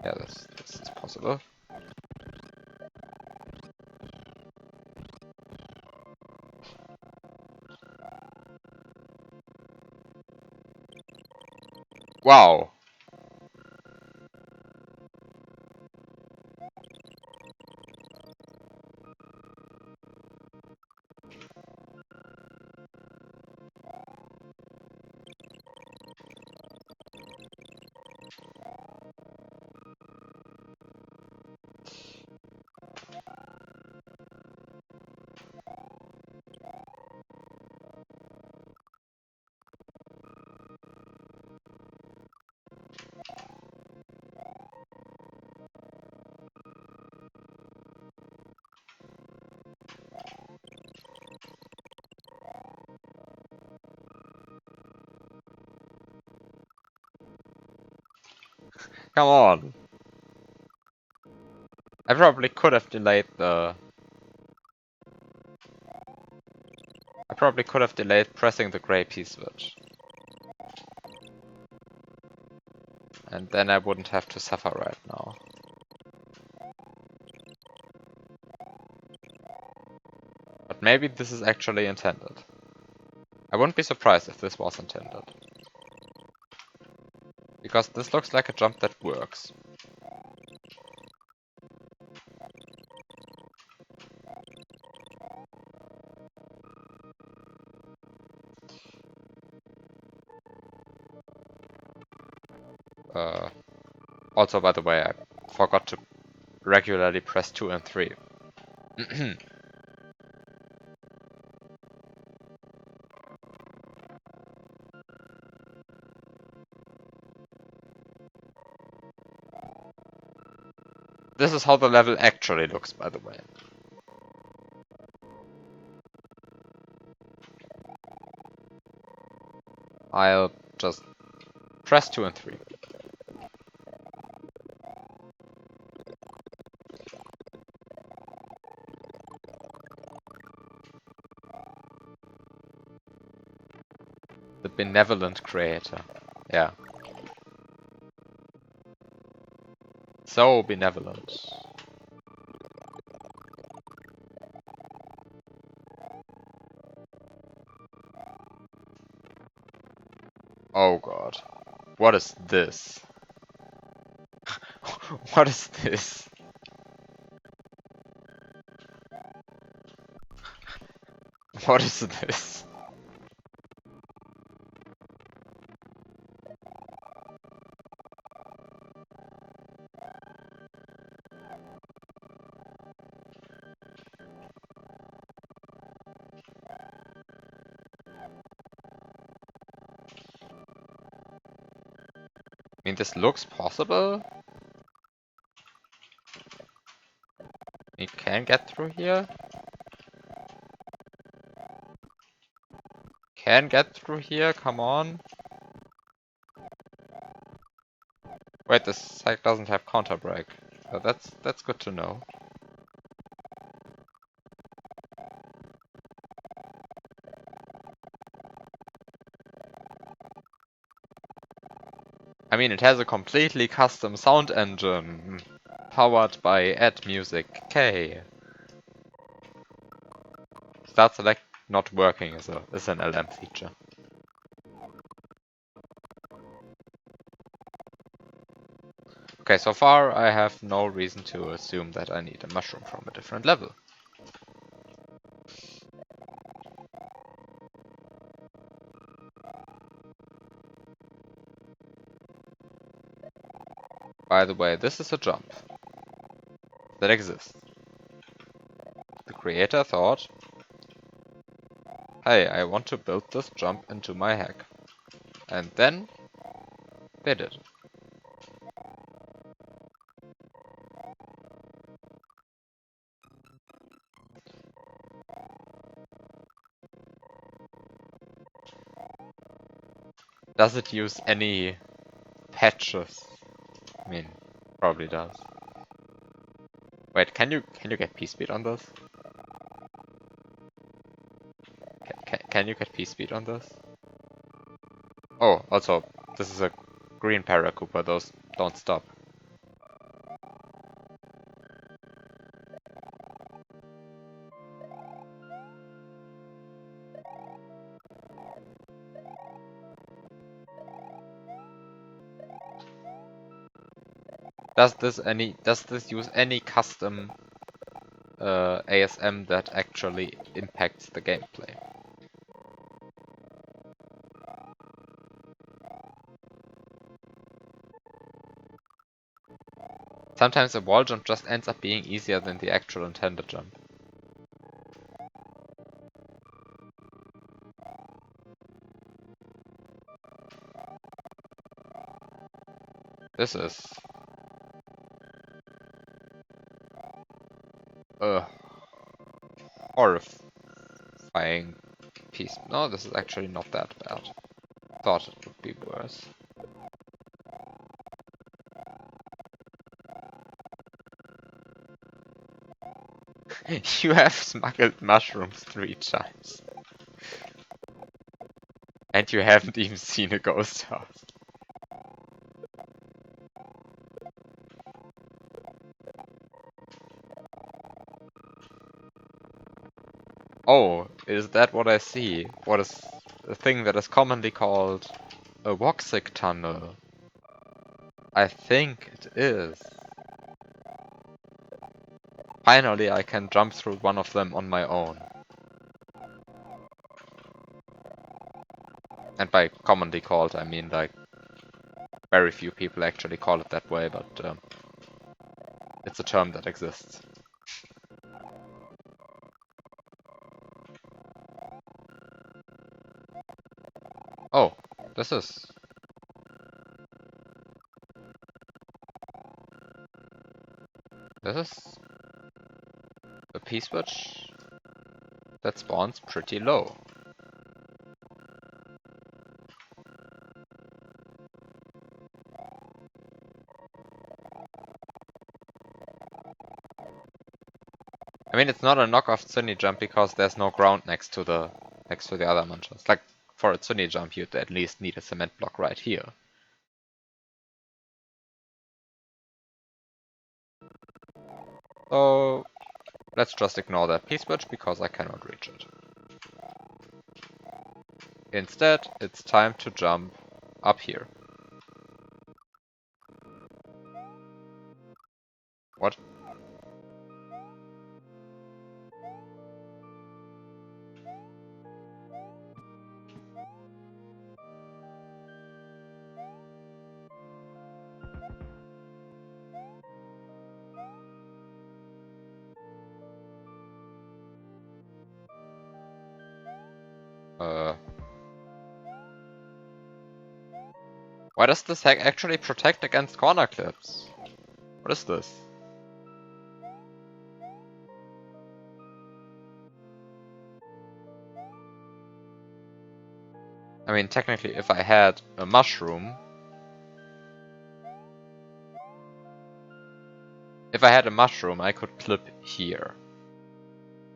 Speaker 1: Yeah, this is possible. Wow! Come on! I probably could have delayed the... I probably could have delayed pressing the grey P-switch. And then I wouldn't have to suffer right now. But maybe this is actually intended. I wouldn't be surprised if this was intended. Because this looks like a jump that works. Also, by the way, I forgot to regularly press 2 and 3. This is how the level actually looks, by the way. I'll just press 2 and 3. The benevolent creator. Yeah. So benevolent. Oh god. What is this? What is this? What is this? I mean, this looks possible. You can get through here. Can get through here, come on. Wait, this site doesn't have counter break. So that's good to know. I mean, it has a completely custom sound engine, powered by Add Music K. Start select not working is an LM feature. Okay, so far I have no reason to assume that I need a mushroom from a different level. By the way, this is a jump that exists. The creator thought, hey, I want to build this jump into my hack. And then they did. Does it use any patches? I mean, probably does. Wait, can you get P-speed on this? Can you get P-speed on this? Oh, also, this is a green Paracooper, those don't stop. Does this use any custom ASM that actually impacts the gameplay? Sometimes a wall jump just ends up being easier than the actual intended jump. This is a horrifying piece. No, this is actually not that bad. Thought it would be worse. You have smuggled mushrooms 3 times. And you haven't even seen a ghost house. Oh, is that what I see? What is a thing that is commonly called a Woxic tunnel? I think it is. Finally, I can jump through one of them on my own. And by commonly called, I mean like very few people actually call it that way, but it's a term that exists. Oh, this is... This is a P-switch that spawns pretty low. I mean, it's not a knockoff Tsuni jump because there's no ground next to the other munchers. Like, for a Tsuni jump, you'd at least need a cement block right here. So let's just ignore that P-switch because I cannot reach it. Instead, it's time to jump up here. What? Why does this hack actually protect against corner clips? What is this? I mean, technically, if I had a mushroom... If I had a mushroom, I could clip here.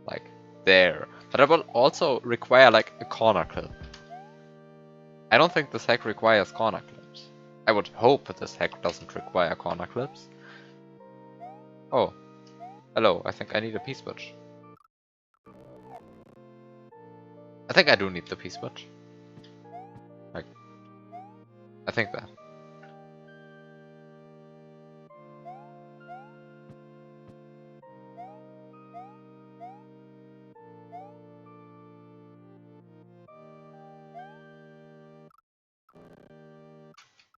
Speaker 1: Like, there. But it would also require, like, a corner clip. I don't think this hack requires corner clips. I would hope this hack doesn't require corner clips. Oh. Hello, I think I need a P-switch. I think I do need the P-switch. Like, I think that.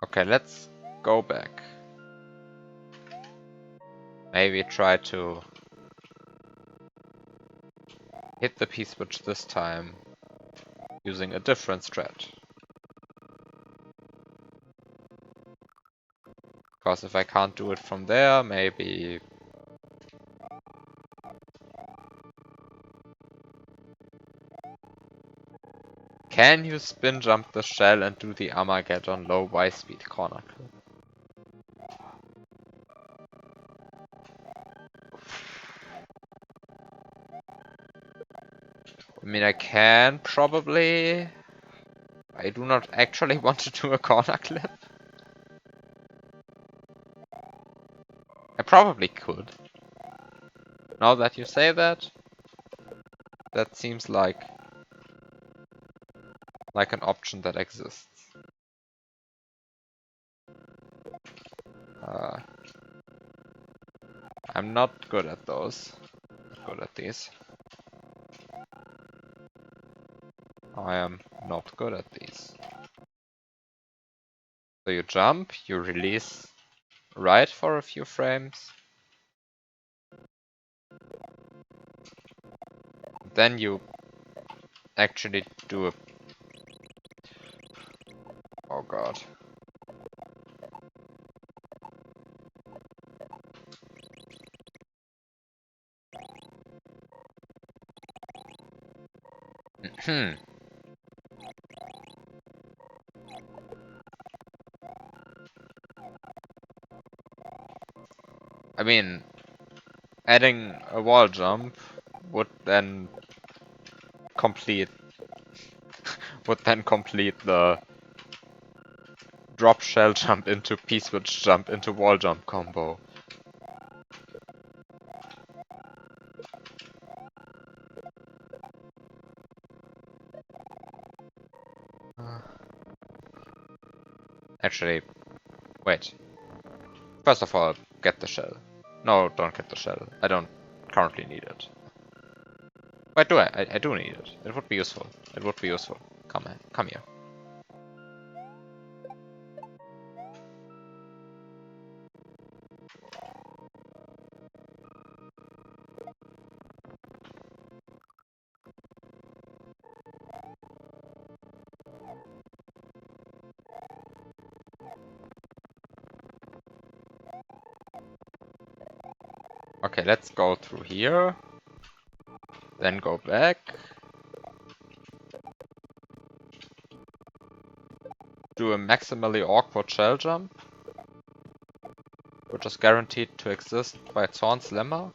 Speaker 1: Okay, let's go back. Maybe try to hit the P-switch this time using a different strat. Because if I can't do it from there, maybe... Can you spin jump the shell and do the Armageddon low Y speed corner clip? I mean, I can probably... I do not actually want to do a corner clip. I probably could. Now that you say that, that seems like an option that exists. I'm not good at those. Good at these. I am not good at these. So you jump, you release right for a few frames. Then you actually do a... Oh god. I mean, adding a wall jump would then complete the drop shell jump into P-switch jump into wall jump combo. Actually, wait. First of all, get the shell. No, don't get the shell. I don't currently need it. Wait, do I? I do need it. It would be useful. It would be useful. Come here. Okay, let's go through here. Then go back. Do a maximally awkward shell jump, which is guaranteed to exist by Zorn's lemma.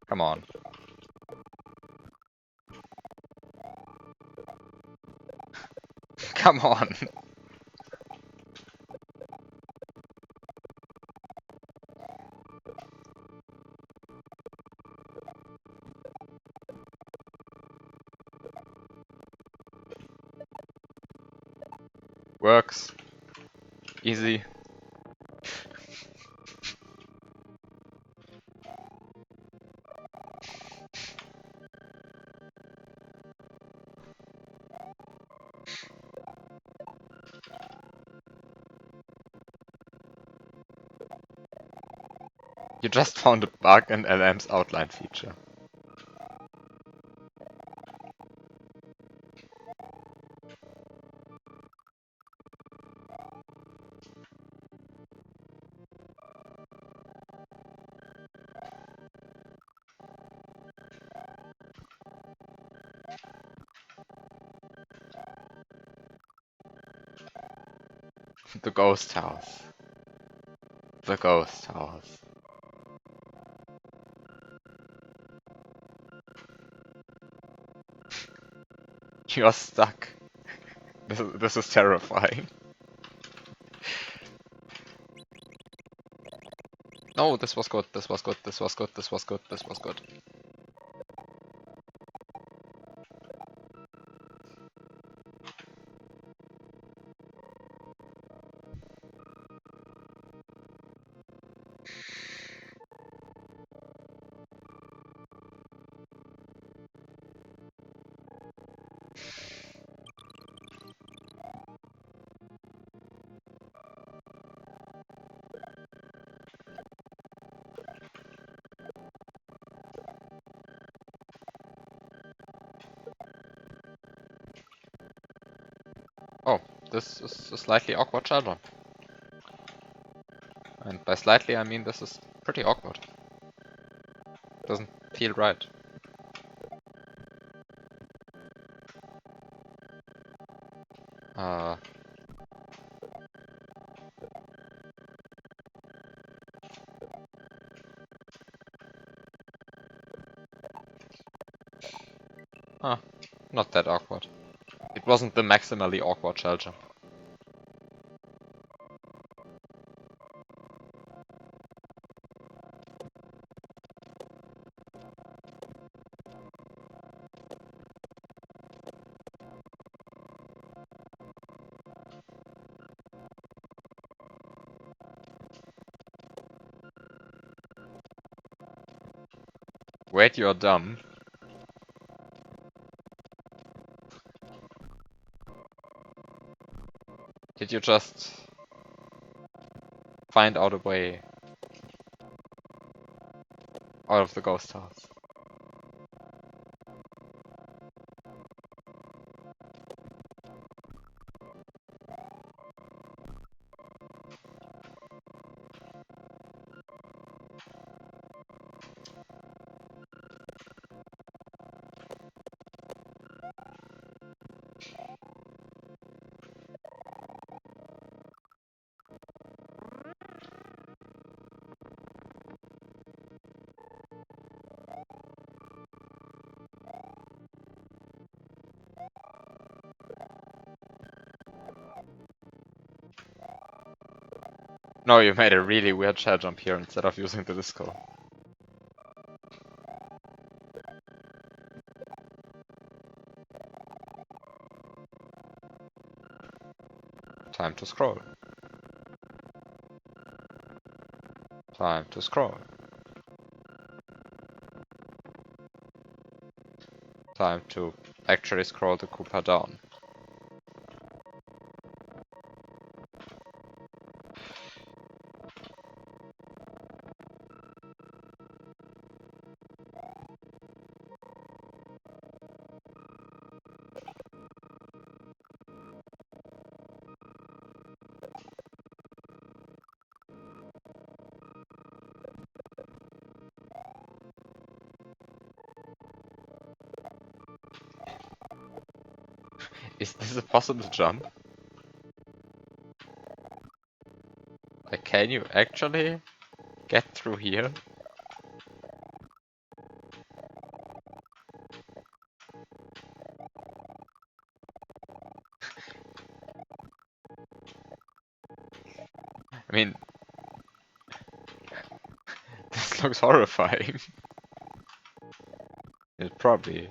Speaker 1: Come on. Come on. Works. Easy. You just found a bug in LM's outline feature. The ghost house. The ghost house. You're stuck. This is terrifying. No, this was good, this was good, this was good, this was good, this was good. Oh, this is a slightly awkward shell jump. And by slightly I mean this is pretty awkward. Doesn't feel right. Uh... Huh, not that awkward. It wasn't the maximally awkward shell jump. Wait, you're dumb. Did you just find out a way out of the ghost house? No, you made a really weird shell jump here instead of using the disco. Time to scroll. Time to scroll. Time to actually scroll the Koopa down. Is this a possible jump? Like, can you actually get through here? This looks horrifying. It probably...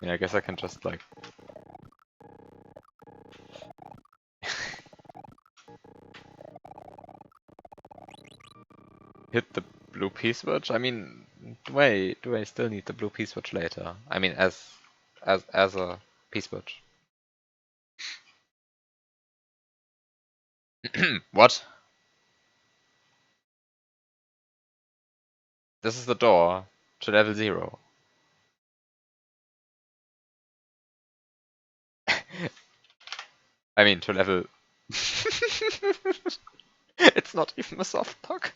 Speaker 1: Yeah, I guess I can just like... hit the blue P-switch? I mean, do I still need the blue P-switch later? I mean, as a P-switch. What? This is the door to level 0. I mean, to level... It's not even a soft lock.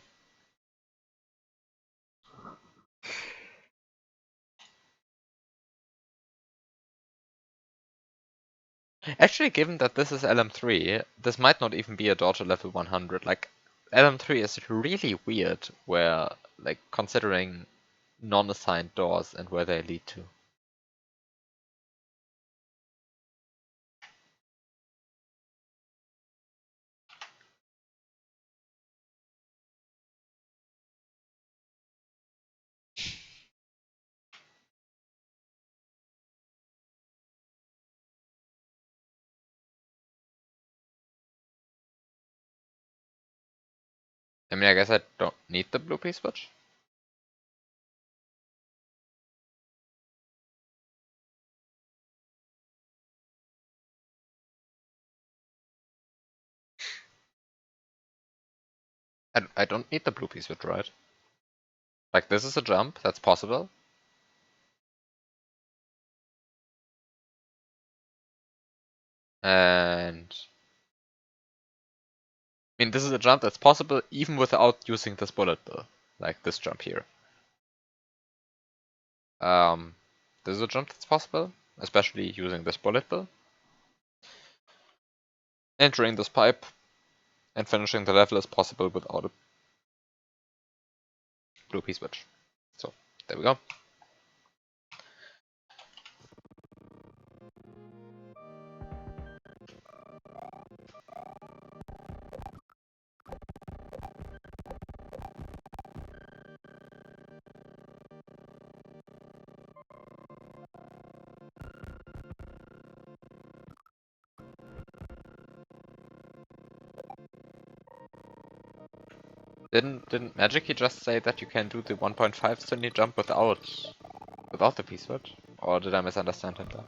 Speaker 1: Actually, given that this is LM3, this might not even be a door to level 100. Like, LM3 is really weird where, like, considering non-assigned doors and where they lead to. I mean, I guess I don't need the blue P-switch. I don't need the blue P-switch, right? Like, this is a jump, that's possible. And... I mean, this is a jump that's possible even without using this bullet bill. Like this jump here. This is a jump that's possible, especially using this bullet bill. Entering this pipe and finishing the level is possible without a blue P-switch. So, there we go. Didn't Magicy just say that you can do the 1.5 Cindy jump without the P-switch? Or did I misunderstand him there?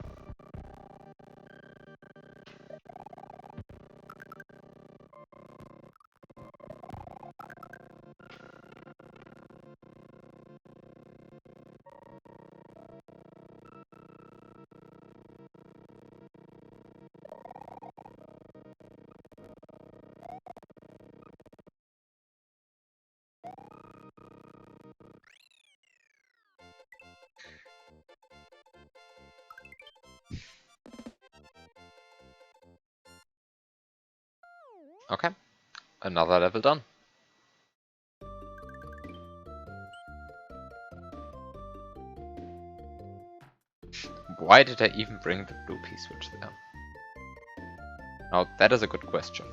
Speaker 1: Okay, another level done. Why did I even bring the blue P-switch there? Now, that is a good question.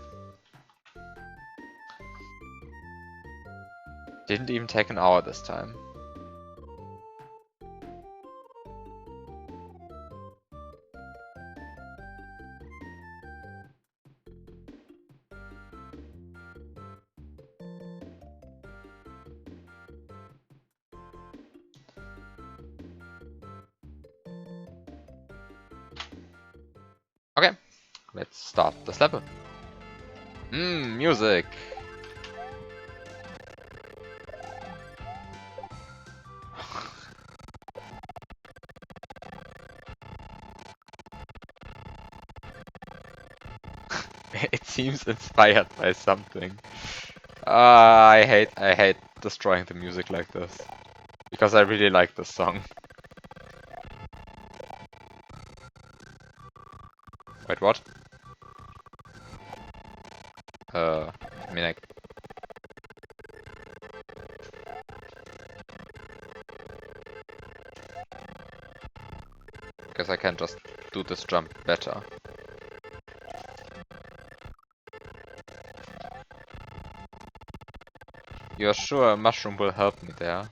Speaker 1: Didn't even take an hour this time. Okay, let's start this level. Music! It seems inspired by something. I hate destroying the music like this. Because I really like this song. Wait, what? I mean, I... guess I can just do this jump better. You're sure a mushroom will help me there?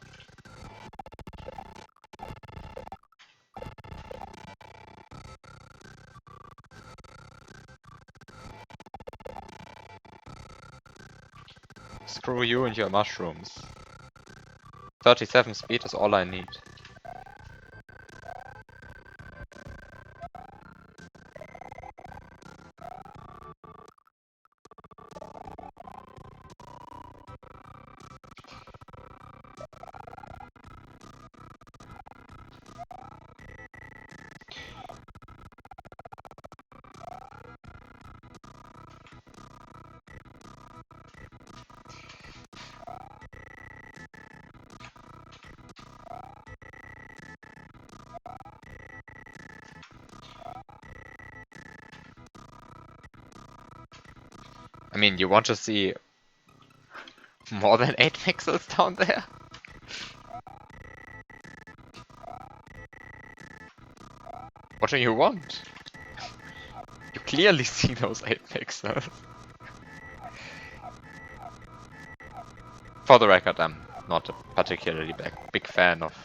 Speaker 1: Screw you and your mushrooms. 37 speed is all I need. I mean, you want to see more than 8 pixels down there? What do you want? You clearly see those 8 pixels. For the record, I'm not a particularly big fan of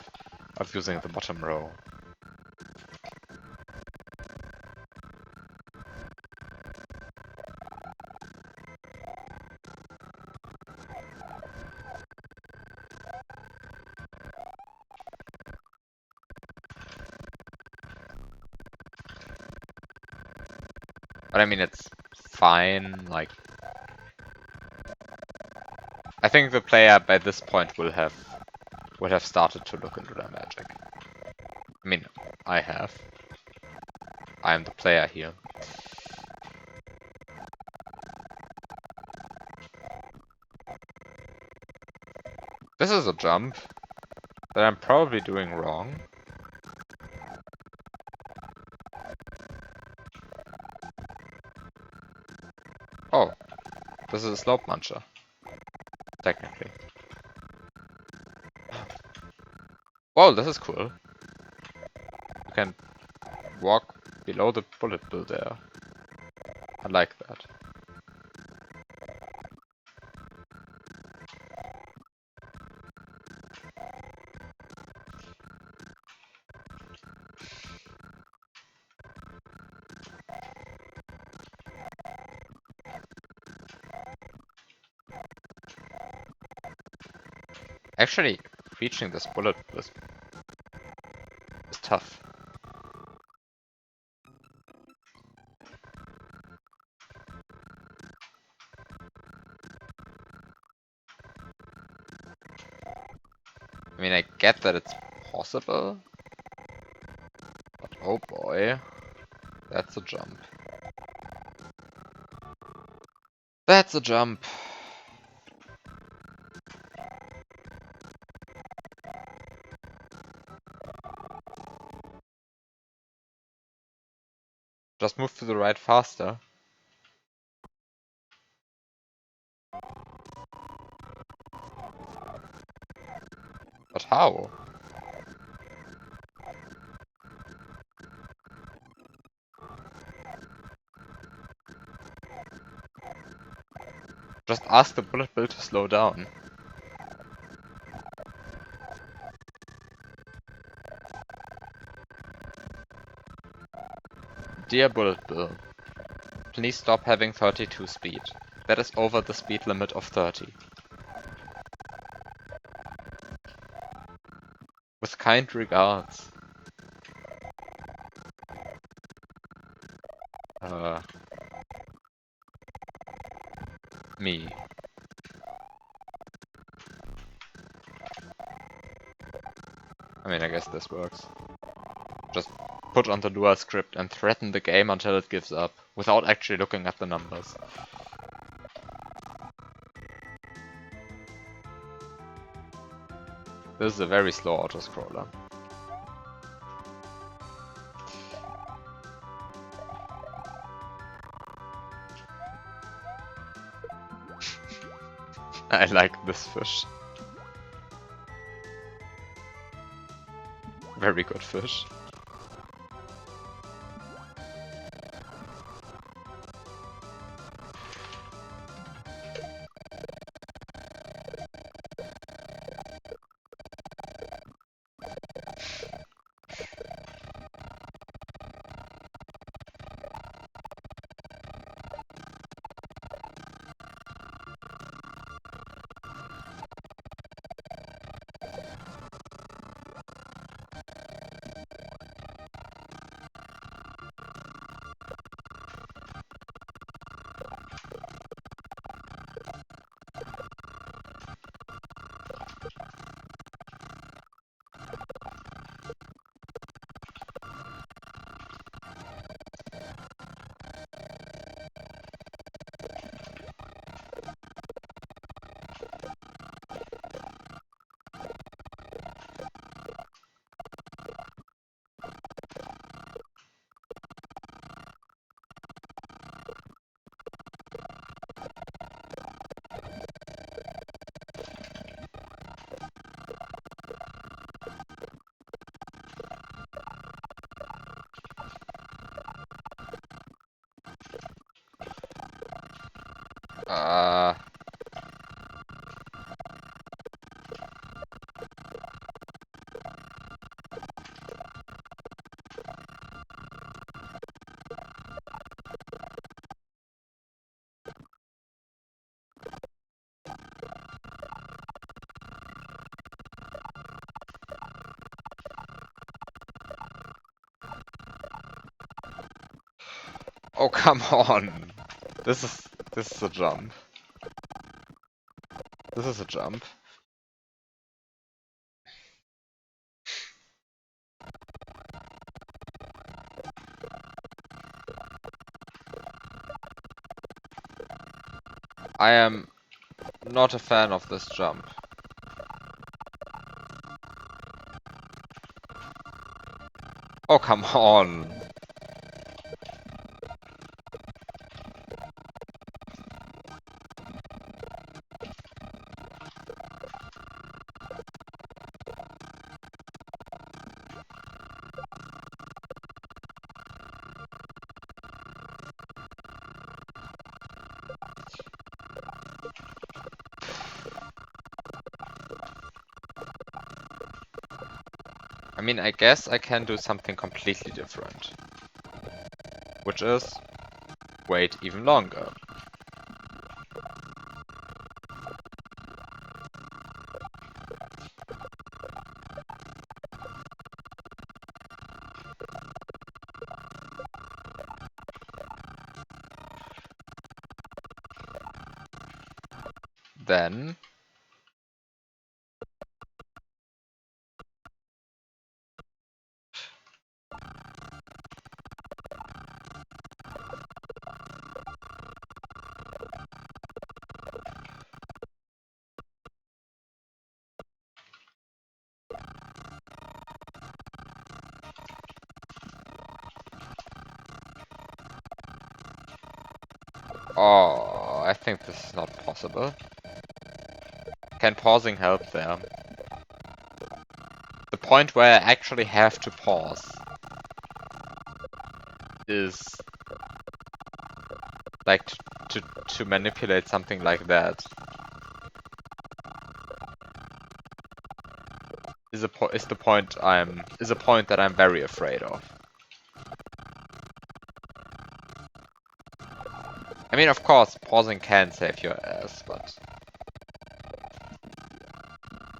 Speaker 1: using the bottom row. But I mean, it's fine, like... I think the player by this point will have started to look into their magic. I mean, I have. I am the player here. This is a jump that I'm probably doing wrong. Oh, this is a slope muncher. Technically. Whoa, this is cool. You can walk below the bullet bill there. I like that. Actually, reaching this bullet bill is tough. I mean, I get that it's possible, but oh boy, that's a jump. That's a jump. Just move to the right faster. But how? Just ask the bullet bill to slow down. Dear bullet bill, please stop having 32 speed. That is over the speed limit of 30. With kind regards. Me. I mean, I guess this works. Just put on the Lua script and threaten the game until it gives up, without actually looking at the numbers. This is a very slow auto-scroller. I like this fish. Very good fish. Oh, come on. This is a jump. This is a jump. I am not a fan of this jump. Oh, come on. I mean, I guess I can do something completely different. Which is wait even longer. Then oh, I think this is not possible. Can pausing help there? The point where I actually have to pause is like to manipulate something like that. Is a point that I'm very afraid of. I mean, of course, pausing can save your ass, but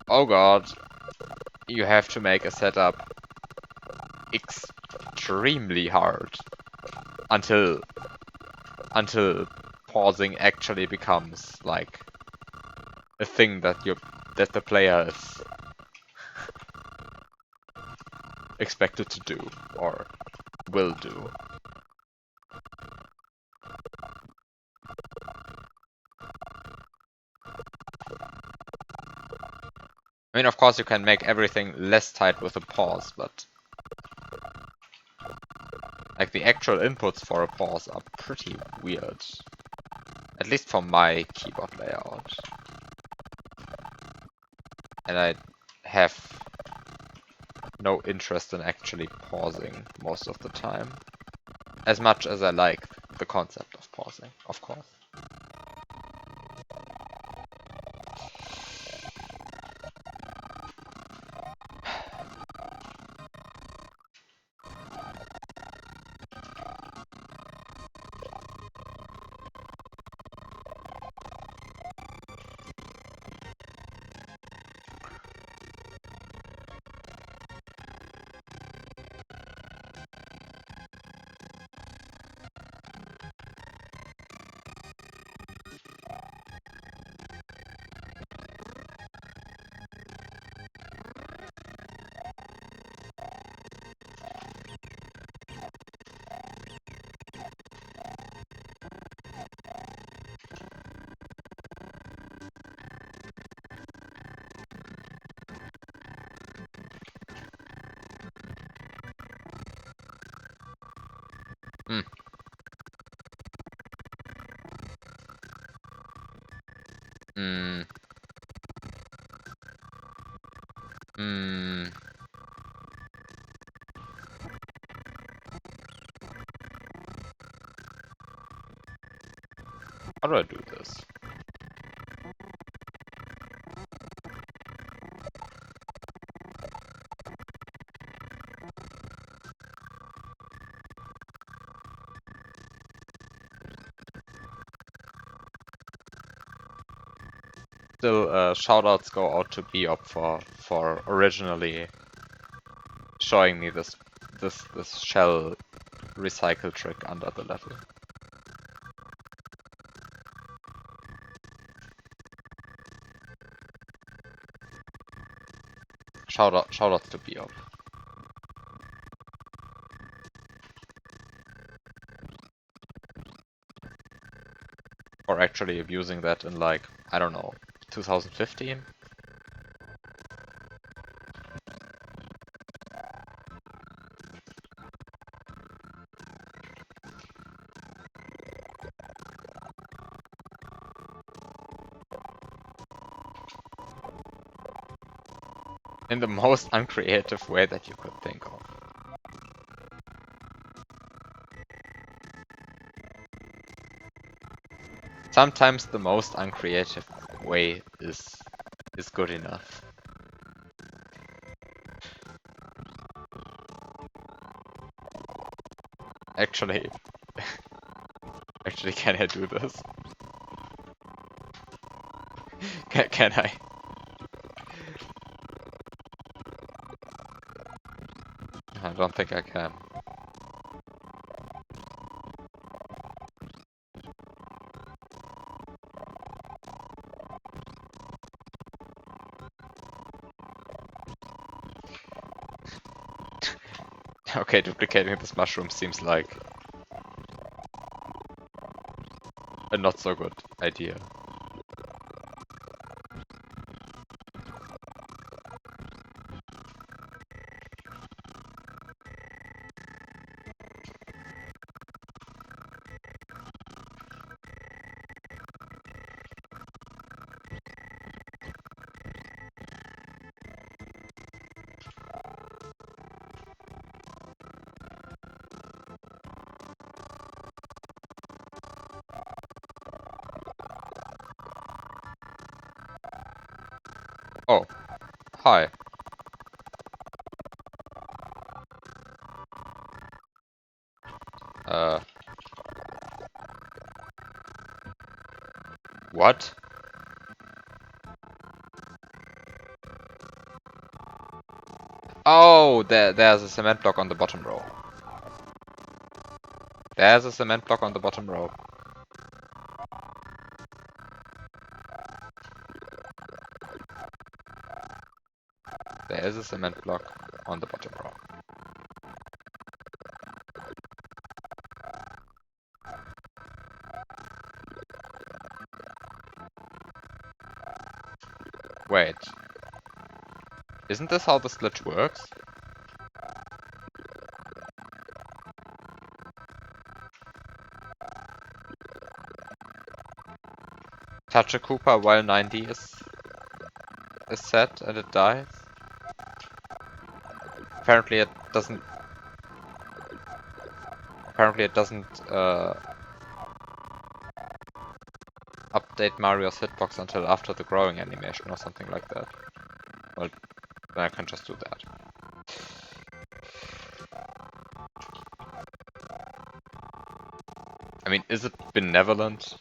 Speaker 1: oh god, you have to make a setup extremely hard until pausing actually becomes like a thing that the player is expected to do or will do. I mean, of course, you can make everything less tight with a pause, but like the actual inputs for a pause are pretty weird. At least for my keyboard layout. And I have no interest in actually pausing most of the time. As much as I like the concept of pausing, of course. Hmm. Hmm. Hmm. How do I do this? Still, shoutouts go out to Biop for originally showing me this shell recycle trick under the level. Shoutouts to Biop. Or actually abusing that in like, I don't know, 2015? In the most uncreative way that you could think of. Sometimes the most uncreative way is good enough. Actually, can I do this? Can I? I don't think I can. Okay, duplicating this mushroom seems like a not so good idea. Oh, hi. What? Oh, there's a cement block on the bottom row. There's a cement block on the bottom row. There is a cement block on the bottom row. Wait. Isn't this how the glitch works? Touch a Koopa while 90 is set and it dies? Apparently it doesn't... Apparently it doesn't update Mario's hitbox until after the growing animation or something like that. Well, then I can just do that. I mean, is it benevolent?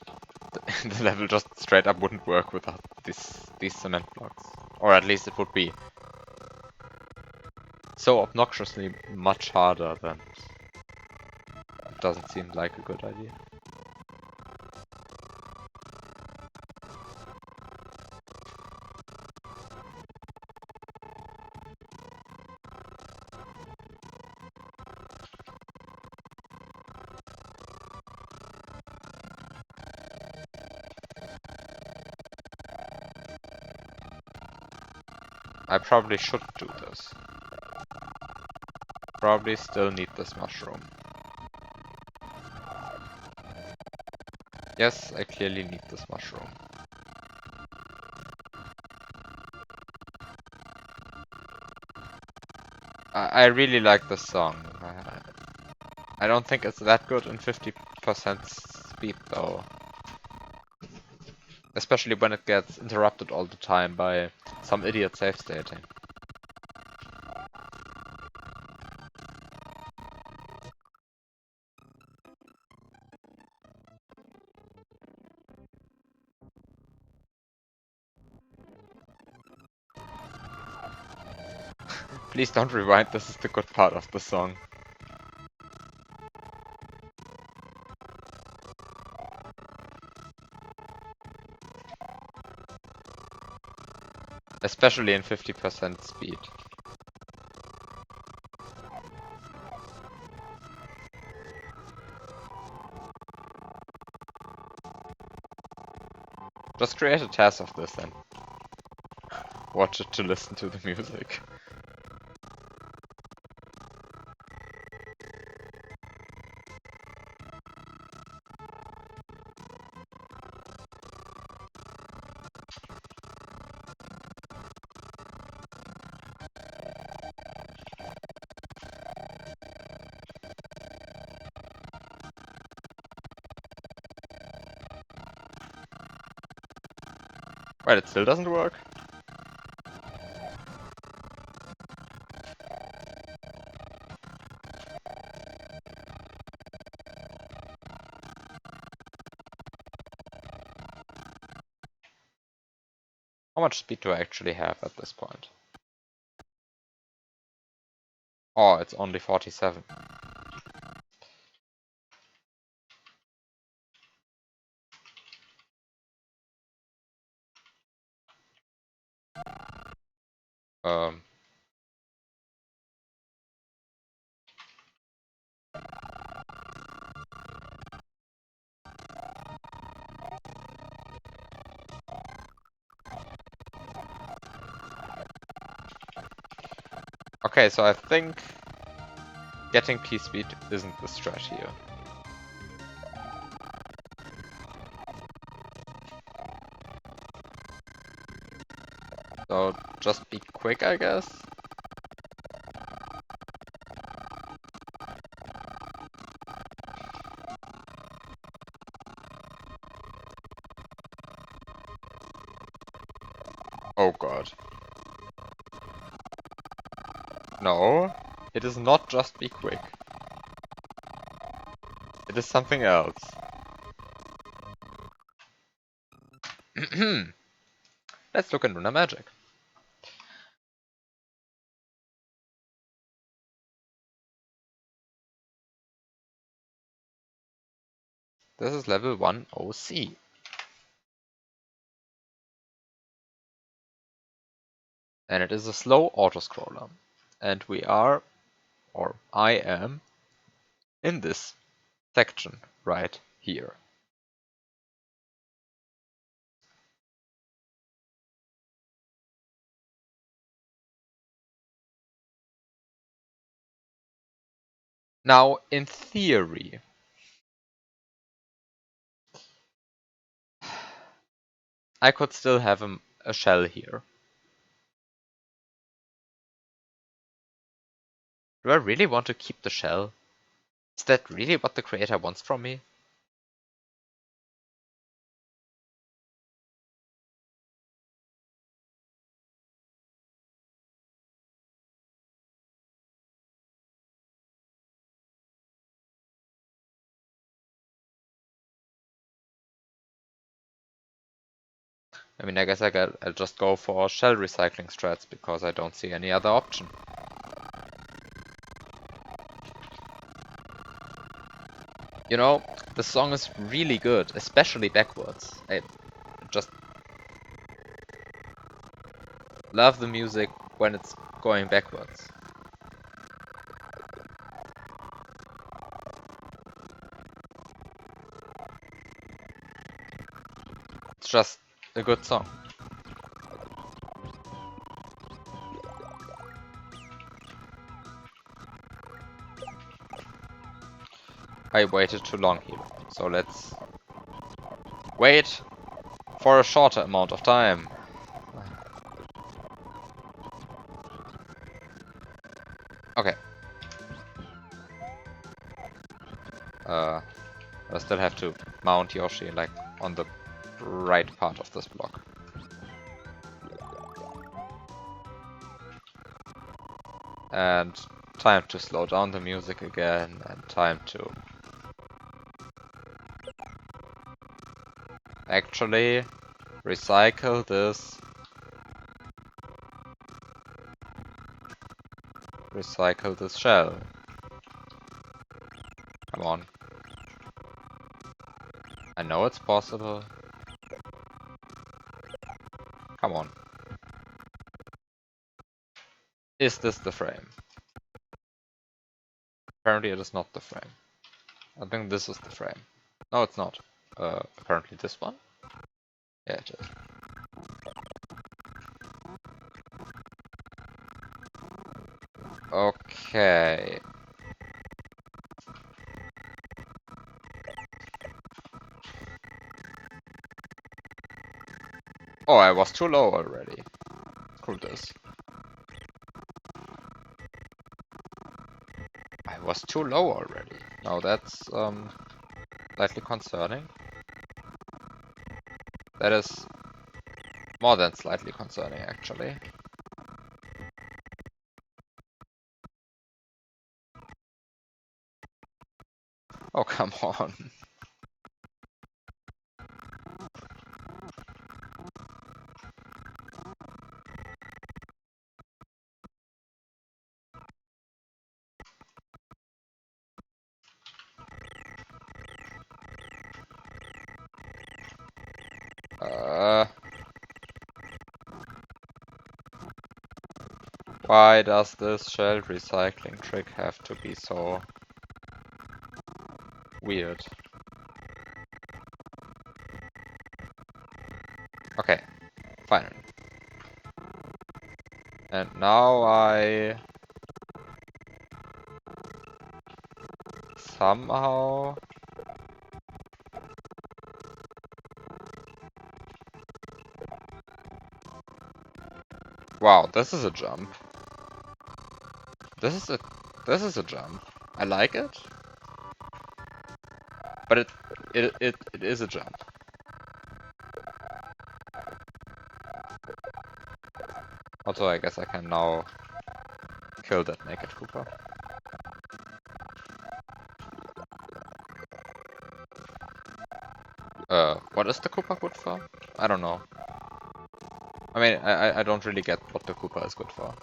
Speaker 1: The level just straight up wouldn't work without these cement blocks. Or at least it would be so obnoxiously much harder than it doesn't seem like a good idea. I probably should do this. Probably still need this mushroom. Yes, I clearly need this mushroom. I really like this song. I don't think it's that good in 50% speed though. Especially when it gets interrupted all the time by some idiot save stating. Please don't rewind, this is the good part of the song. Especially in 50% speed. Just create a task of this and watch it to listen to the music. Wait, it still doesn't work? How much speed do I actually have at this point? Oh, it's only 47. Um, okay, so I think getting P speed isn't the strat here. So just be quick, I guess? Oh god. No, it is not just be quick. It is something else. Let's look into the magic. This is level 1 OC. And it is a slow auto-scroller. And we are, or I am, in this section right here. Now, in theory, I could still have a shell here. Do I really want to keep the shell? Is that really what the creator wants from me? I mean, I guess I'll just go for shell recycling strats because I don't see any other option. You know, the song is really good, especially backwards. I just love the music when it's going backwards. It's just a good song. I waited too long here, so let's Wait for a shorter amount of time. Okay. I still have to mount Yoshi like on the right part of this block. And time to slow down the music again, and time to actually recycle this. Recycle this shell. Come on. I know it's possible. Come on. Is this the frame? Apparently it is not the frame. I think this is the frame. No, it's not. Apparently this one? Yeah, it is. Okay. Oh, I was too low already. Screw this. I was too low already. Now that's slightly concerning. That is more than slightly concerning, actually. Oh, come on. Why does this shell recycling trick have to be so weird? Okay, finally. And now I somehow... Wow, this is a jump. This is a jump. I like it. But it is a jump. Also, I guess I can now kill that naked Koopa. What is the Koopa good for? I don't know. I mean, I don't really get what the Koopa is good for.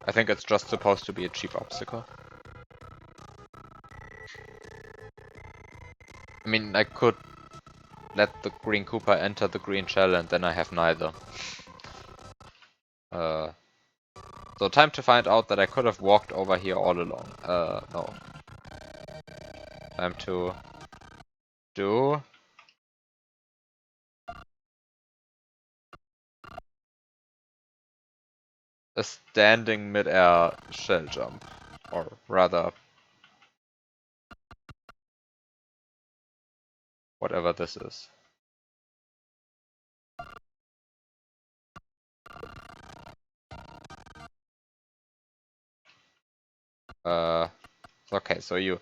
Speaker 1: I think it's just supposed to be a cheap obstacle. I mean, I could let the green Koopa enter the green shell and then I have neither. So time to find out that I could have walked over here all along. No. Time to do a standing mid-air shell jump. Or rather, whatever this is. Okay, so you...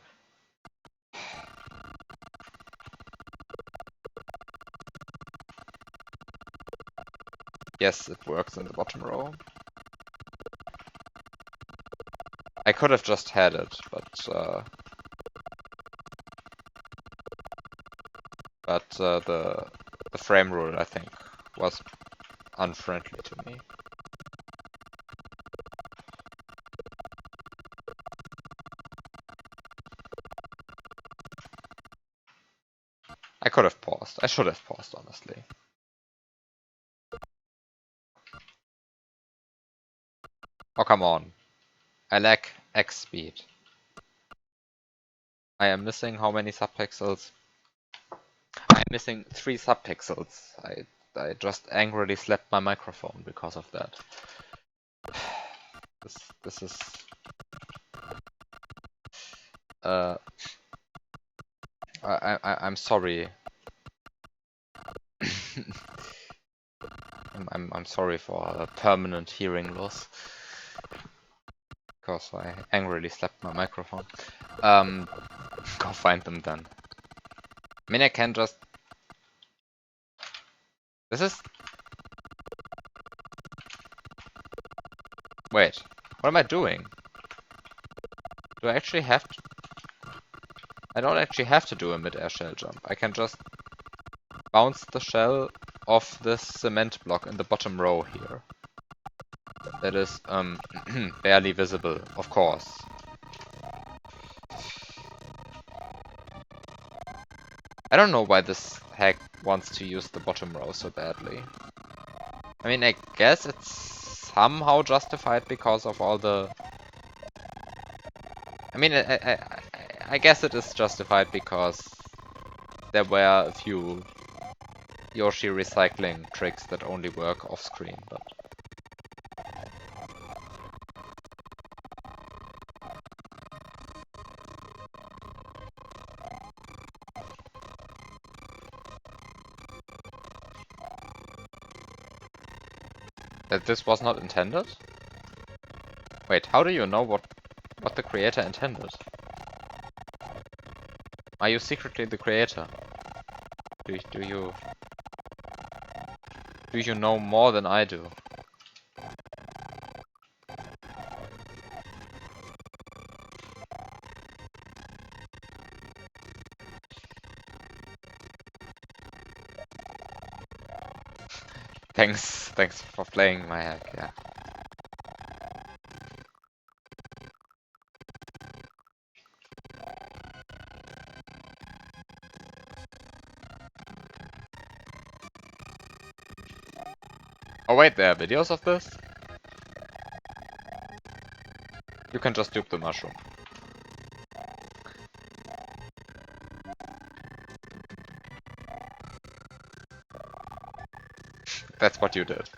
Speaker 1: Yes, it works in the bottom row. I could have just had it, but the frame rule, I think, was unfriendly to me. I could have paused. I should have paused, honestly. Oh, come on. I lack X speed. I am missing how many subpixels? I am missing 3 subpixels. I just angrily slapped my microphone because of that. This is... I'm sorry. I'm sorry for a permanent hearing loss. Because I angrily slapped my microphone. Go find them then. I mean, I can just... This is... Wait, what am I doing? Do I actually have to... I don't actually have to do a mid-air shell jump. I can just bounce the shell off this cement block in the bottom row here. That is, barely visible, of course. I don't know why this hack wants to use the bottom row so badly. I mean, I guess it's somehow justified because of all the... I mean, I guess it is justified because there were a few Yoshi recycling tricks that only work off-screen, but... That this was not intended? Wait, how do you know what the creator intended? Are you secretly the creator? Do you know more than I do? Thanks for playing my hack, yeah. Oh wait, there are videos of this? You can just dupe the mushroom. That's what you did.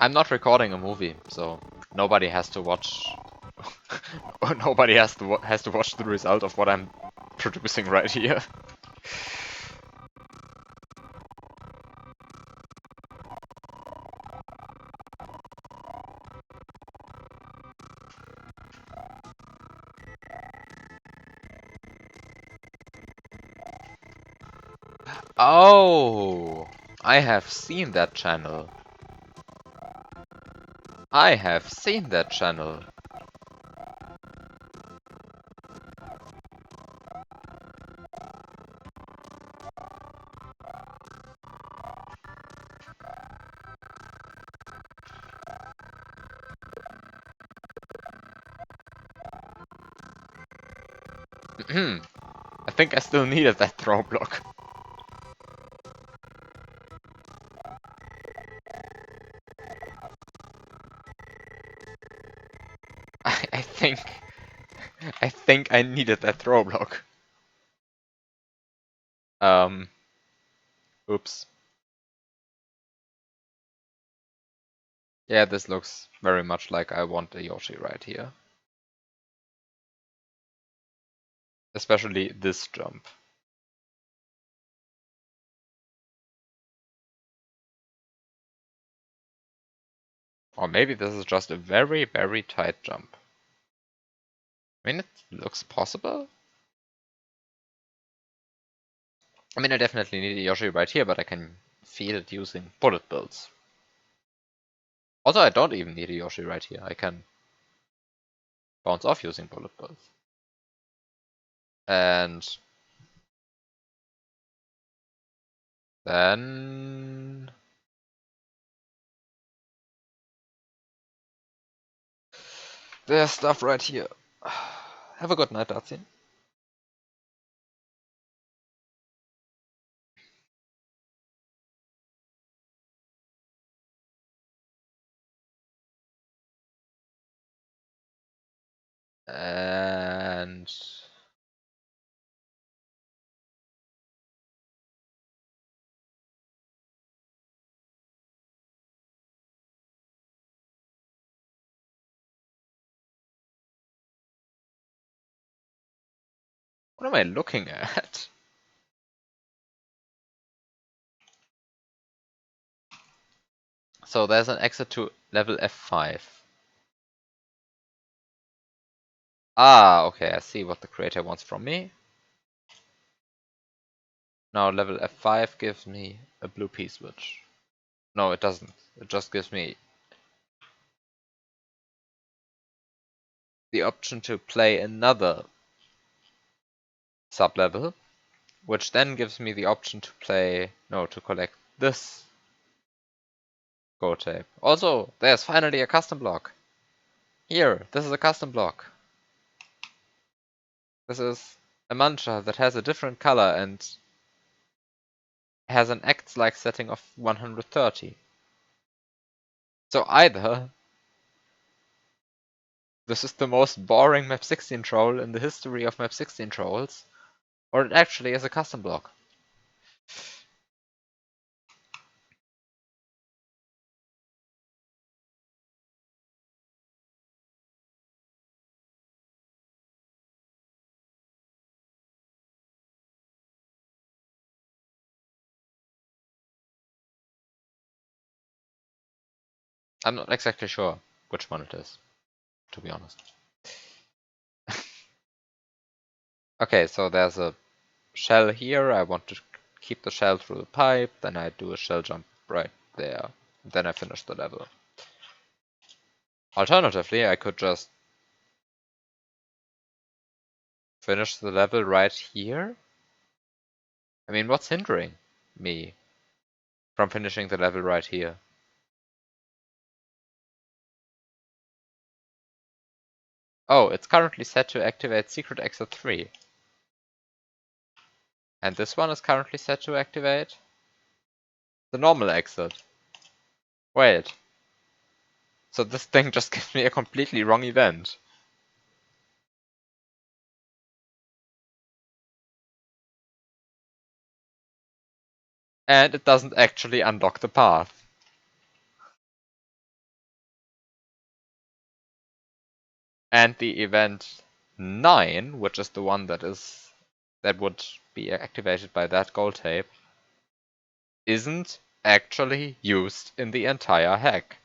Speaker 1: I'm not recording a movie, so nobody has to watch... nobody has to watch the result of what I'm producing right here. Oh, I have seen that channel. I have seen that channel. I think I still needed that throw block. I think I needed that throw block. Oops. Yeah, this looks very much like I want a Yoshi right here. Especially this jump. Or maybe this is just a very, very tight jump. I mean, it looks possible. I mean, I definitely need a Yoshi right here, but I can feel it using bullet bills. Also, I don't even need a Yoshi right here. I can bounce off using bullet bills. And then... there's stuff right here. Have a good night, Datsun. And... What am I looking at? So there's an exit to level F5. Ah, okay, I see what the creator wants from me. Now level F5 gives me a blue P-switch. No, it doesn't. It just gives me the option to play another sub-level, which then gives me the option to to collect this gold tape. Also, there's finally a custom block. Here, this is a custom block. This is a mantra that has a different color and has an acts-like setting of 130. So either this is the most boring map 16 troll in the history of map 16 trolls, or it actually is a custom block. I'm not exactly sure which one it is, to be honest. Okay, so there's a shell here. I want to keep the shell through the pipe, then I do a shell jump right there. Then I finish the level. Alternatively, I could just finish the level right here. I mean, what's hindering me from finishing the level right here? Oh, it's currently set to activate Secret Exit 3. And this one is currently set to activate the normal exit. Wait. So this thing just gives me a completely wrong event. And it doesn't actually unlock the path. And the event 9, which is the one that would be activated by that gold tape, isn't actually used in the entire hack.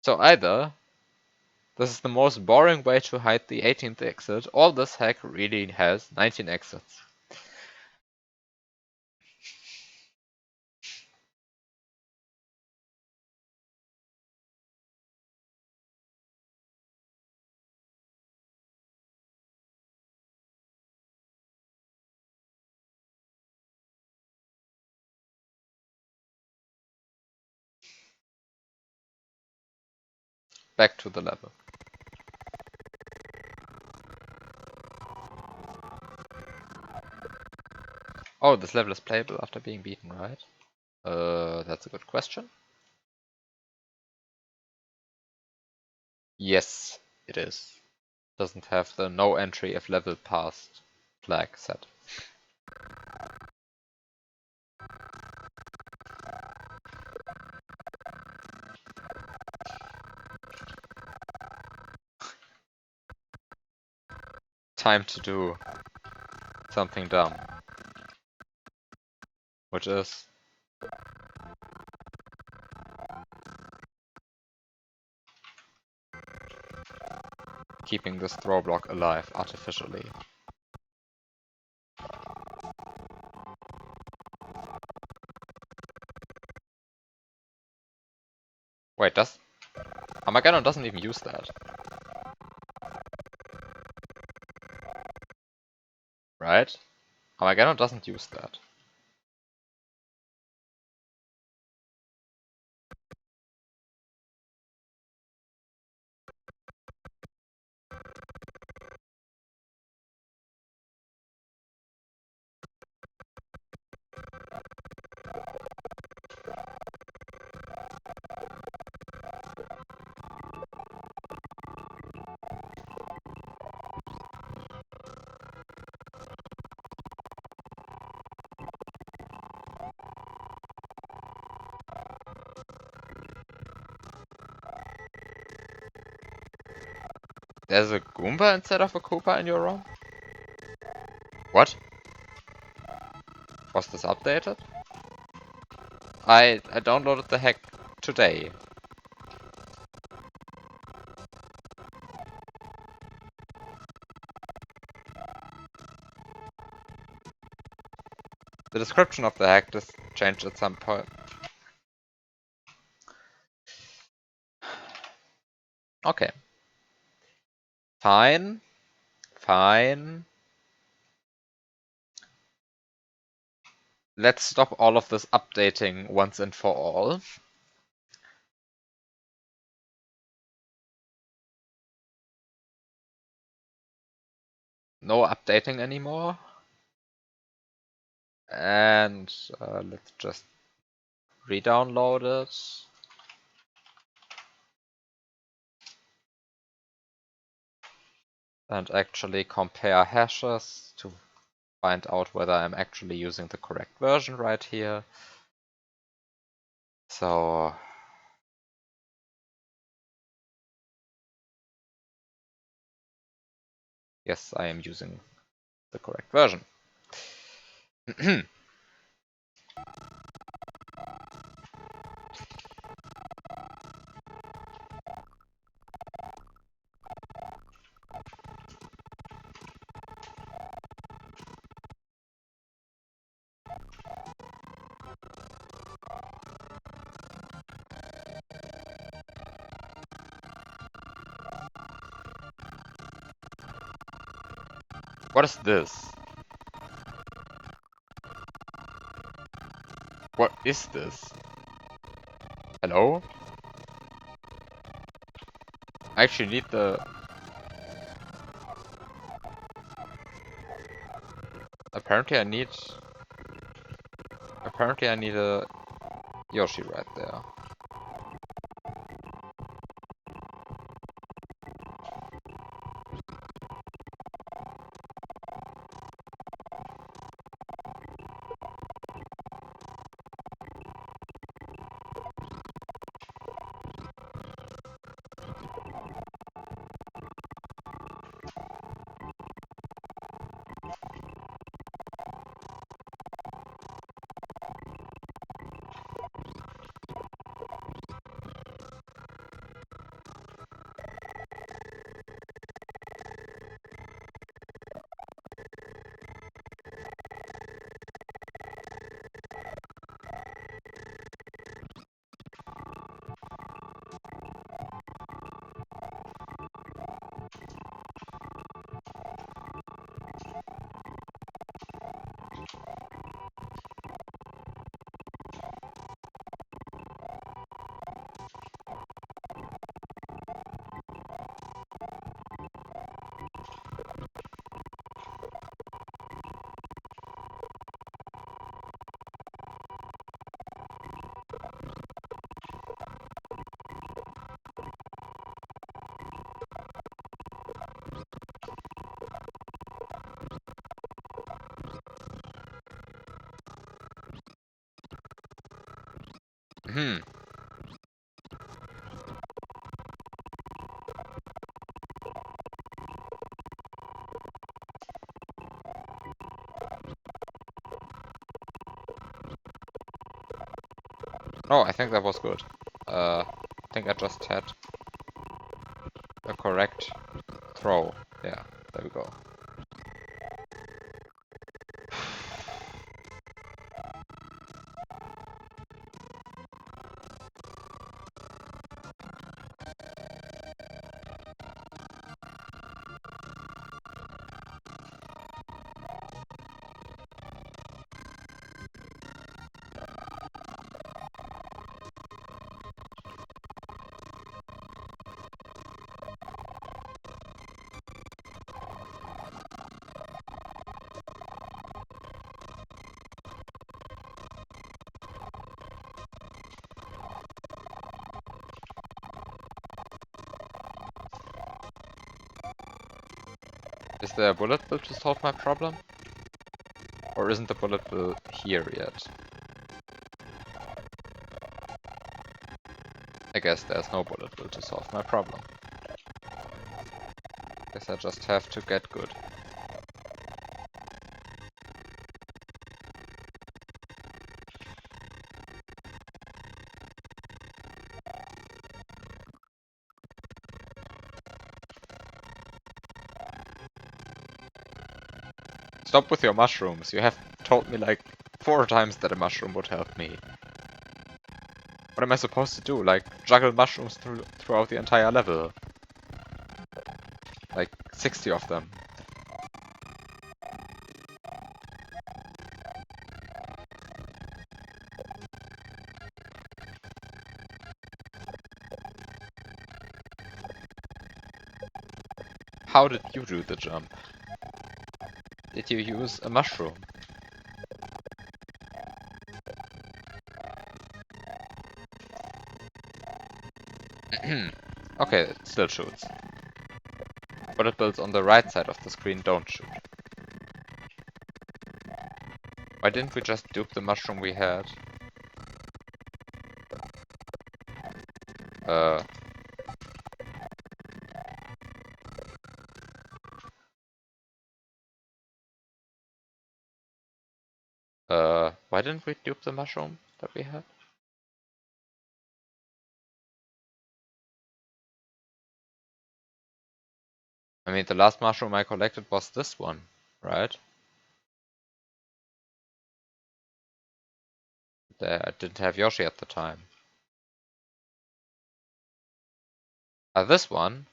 Speaker 1: So either this is the most boring way to hide the 18th exit, or this hack really has 19 exits. Back to the level. Oh, this level is playable after being beaten, right? That's a good question. Yes, it is. Doesn't have the no entry if level passed flag set. Time to do something dumb. Which is keeping this throw block alive artificially. Wait, Armageddon doesn't even use that. Right? Armageddon doesn't use that. There's a Goomba instead of a Koopa in your ROM? What? Was this updated? I downloaded the hack today. The description of the hack just changed at some point. Okay. Fine. Fine. Let's stop all of this updating once and for all. No updating anymore. And let's just re-download it. And actually compare hashes to find out whether I'm actually using the correct version right here. So yes, I am using the correct version. What is this? What is this? Hello? I actually need the... Apparently I need a Yoshi right there. Hmm. Oh, I think that was good. I think I just had the correct throw. Yeah, there we go. Is there a bullet bill to solve my problem? Or isn't the bullet bill here yet? I guess there's no bullet bill to solve my problem. Guess I just have to get good. Stop with your mushrooms. You have told me like 4 times that a mushroom would help me. What am I supposed to do? Like, juggle mushrooms throughout the entire level? Like, 60 of them. How did you do the jump? Did you use a mushroom? Okay, it still shoots. Bullet bills on the right side of the screen don't shoot. Why didn't we just dupe the mushroom we had? Why didn't we dupe the mushroom that we had? I mean, the last mushroom I collected was this one, right? I didn't have Yoshi at the time. This one?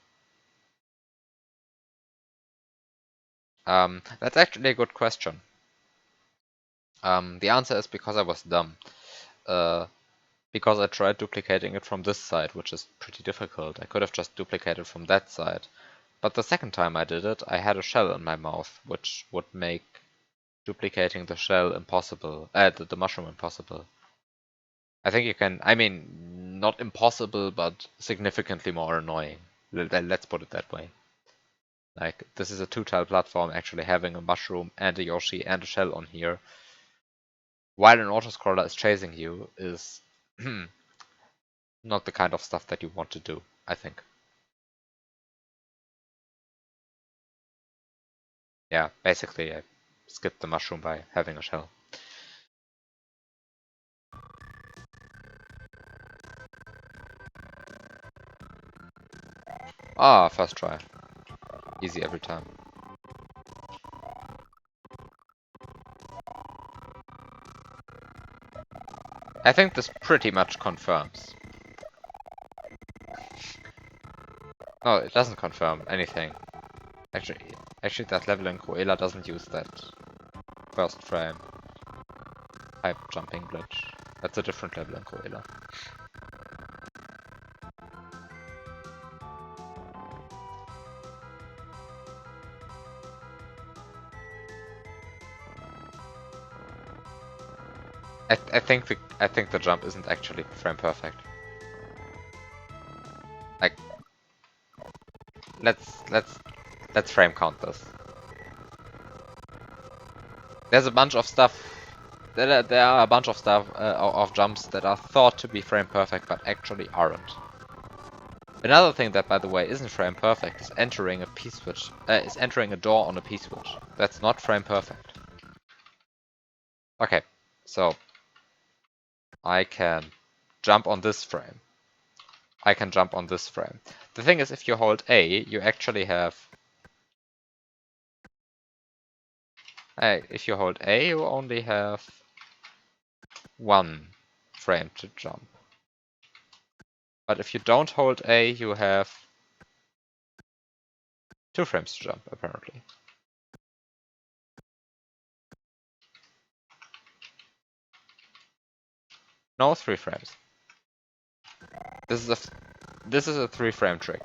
Speaker 1: That's actually a good question. The answer is because I was dumb. Because I tried duplicating it from this side, which is pretty difficult. I could have just duplicated from that side. But the second time I did it, I had a shell in my mouth, which would make duplicating the shell impossible. The mushroom impossible. I think you can, I mean, not impossible, but significantly more annoying. Let's put it that way. Like, this is a 2-tile platform, actually having a mushroom and a Yoshi and a shell on here, while an autoscroller is chasing you, is not the kind of stuff that you want to do, I think. Yeah, basically I skipped the mushroom by having a shell. Ah, first try. Easy every time. I think this pretty much confirms. No, it doesn't confirm anything. Actually that level in Cruella doesn't use that first frame type jumping glitch. That's a different level in Cruella. I think the jump isn't actually frame perfect. Like, let's frame count this. There's a bunch of stuff. There are a bunch of stuff of jumps that are thought to be frame perfect, but actually aren't. Another thing that, by the way, isn't frame perfect is entering a P-switch. Is entering a door on a P-switch. That's not frame perfect. Okay, so I can jump on this frame. I can jump on this frame. The thing is, if you hold A, you actually have... if you hold A, you only have 1 frame to jump. But if you don't hold A, you have 2 frames to jump, apparently. No, 3 frames. This is a 3-frame trick.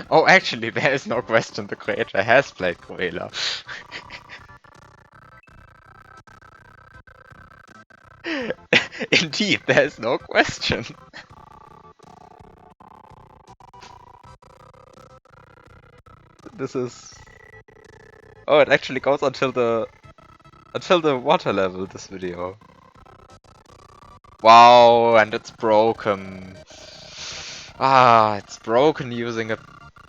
Speaker 1: Oh, actually, there is no question. The creator has played Cruella. deep, there's no question. This is... Oh, it actually goes until the water level, this video. Wow, and it's broken. Ah, it's broken using a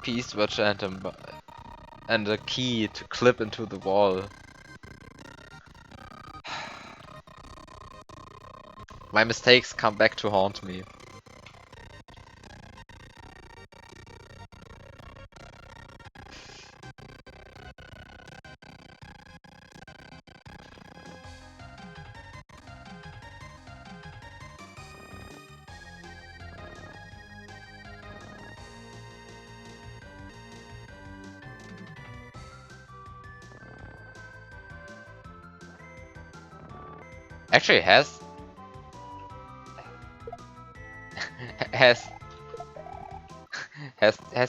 Speaker 1: P-switch and a key to clip into the wall. My mistakes come back to haunt me. Actually, has has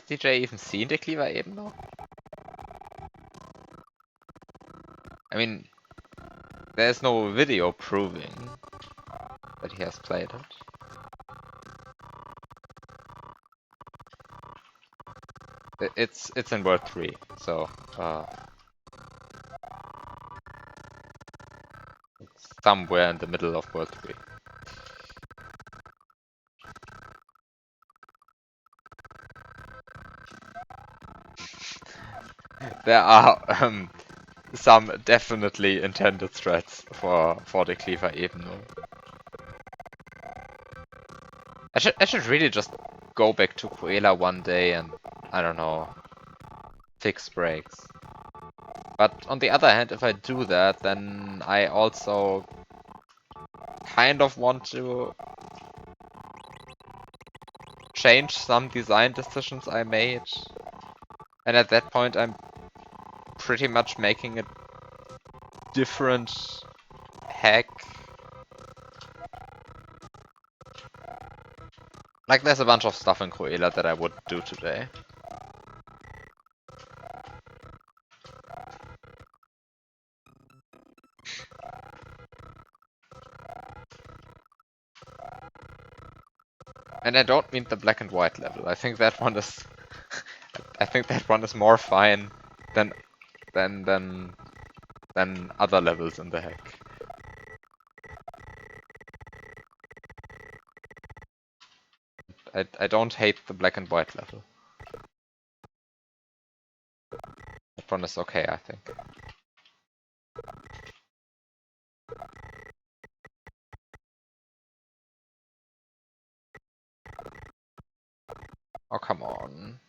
Speaker 1: DJ even seen the Cleaver eben noch? I mean, there's no video proving that he has played it. It's in World 3, so it's somewhere in the middle of World 3. There are some definitely intended threats for the Cleaver eben. I should really just go back to Cruella one day and, I don't know, fix breaks. But on the other hand, if I do that, then I also kind of want to change some design decisions I made. And at that point, I'm pretty much making a different hack. Like, there's a bunch of stuff in Cruella that I would do today. And I don't mean the black and white level. I think that one is I think that one is more fine than other levels in the hack. I don't hate the black and white level. That one is okay, I think. Oh, come on.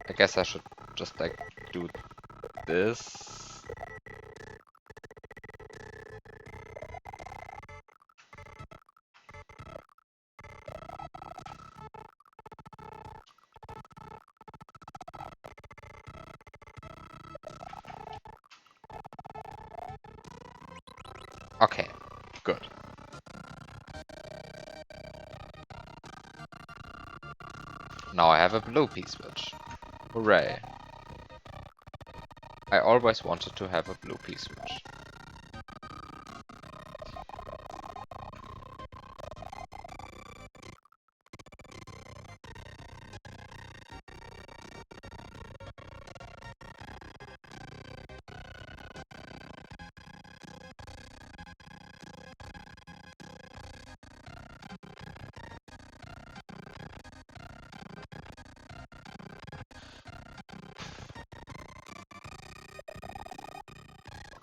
Speaker 1: I guess I should just, like, do this. Okay, good. Now I have a blue P-switch. Hooray. I always wanted to have a blue P-switch.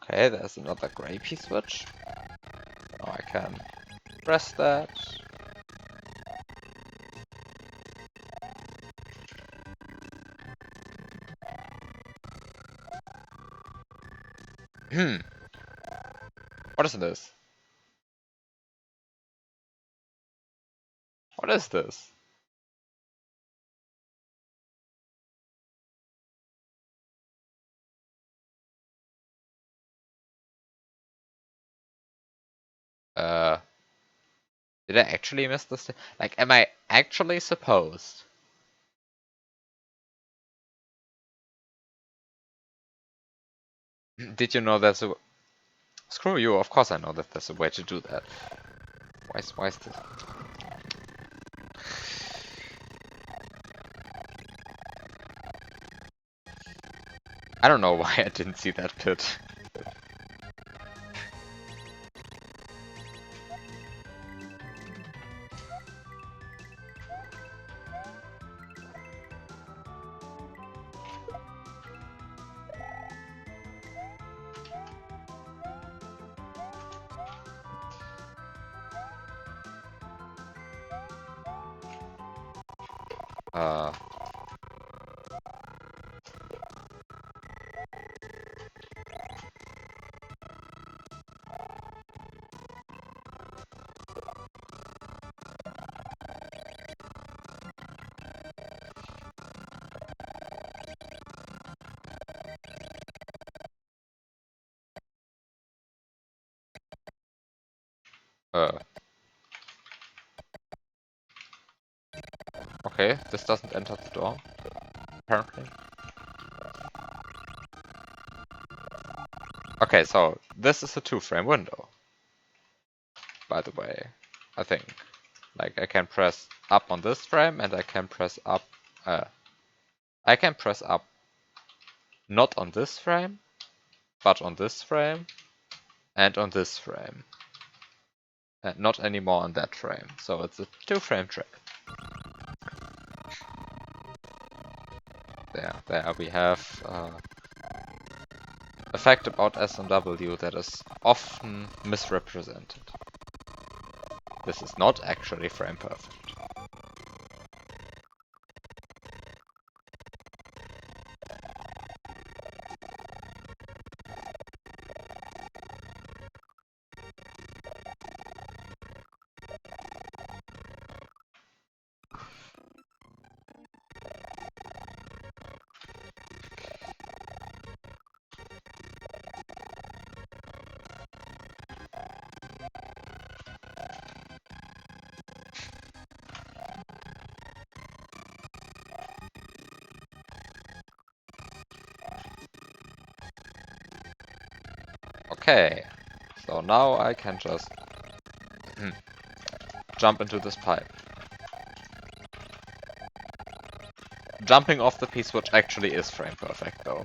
Speaker 1: Okay, there's another gray P-switch. Now I can press that. What is this? What is this? Did I actually miss this? Like, am I actually supposed? Did you know there's a... Screw you, of course I know that there's a way to do that. Why is this? I don't know why I didn't see that pit. Uh, uh. Okay, this doesn't enter the door, apparently. Okay, so this is a 2-frame window, by the way, I think. Like, I can press up on this frame, and I can press up, I can press up not on this frame, but on this frame, and on this frame. And not anymore on that frame, so it's a 2-frame track. There we have a fact about SMW that is often misrepresented. This is not actually frame perfect. Okay, so now I can just jump into this pipe. Jumping off the piece, which actually is frame perfect though.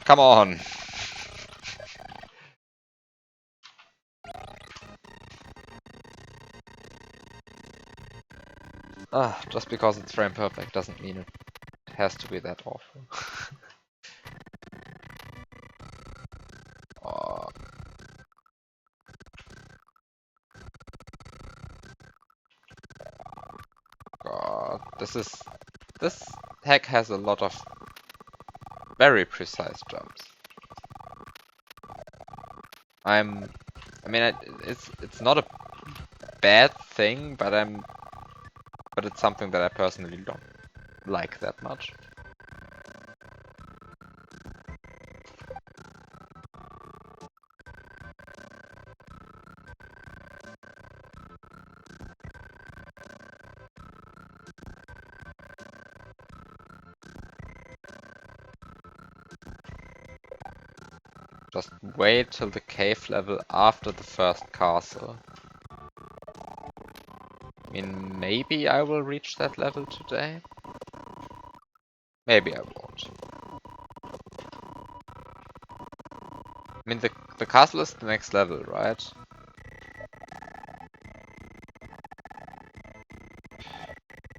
Speaker 1: Come on! Just because it's frame perfect doesn't mean it has to be that awful. Oh. God, this hack has a lot of very precise jumps. I mean, it's not a bad thing, but it's something that I personally don't like that much. Just wait till the cave level after the first castle. I mean, maybe I will reach that level today. Maybe I won't. I mean, the castle is the next level, right?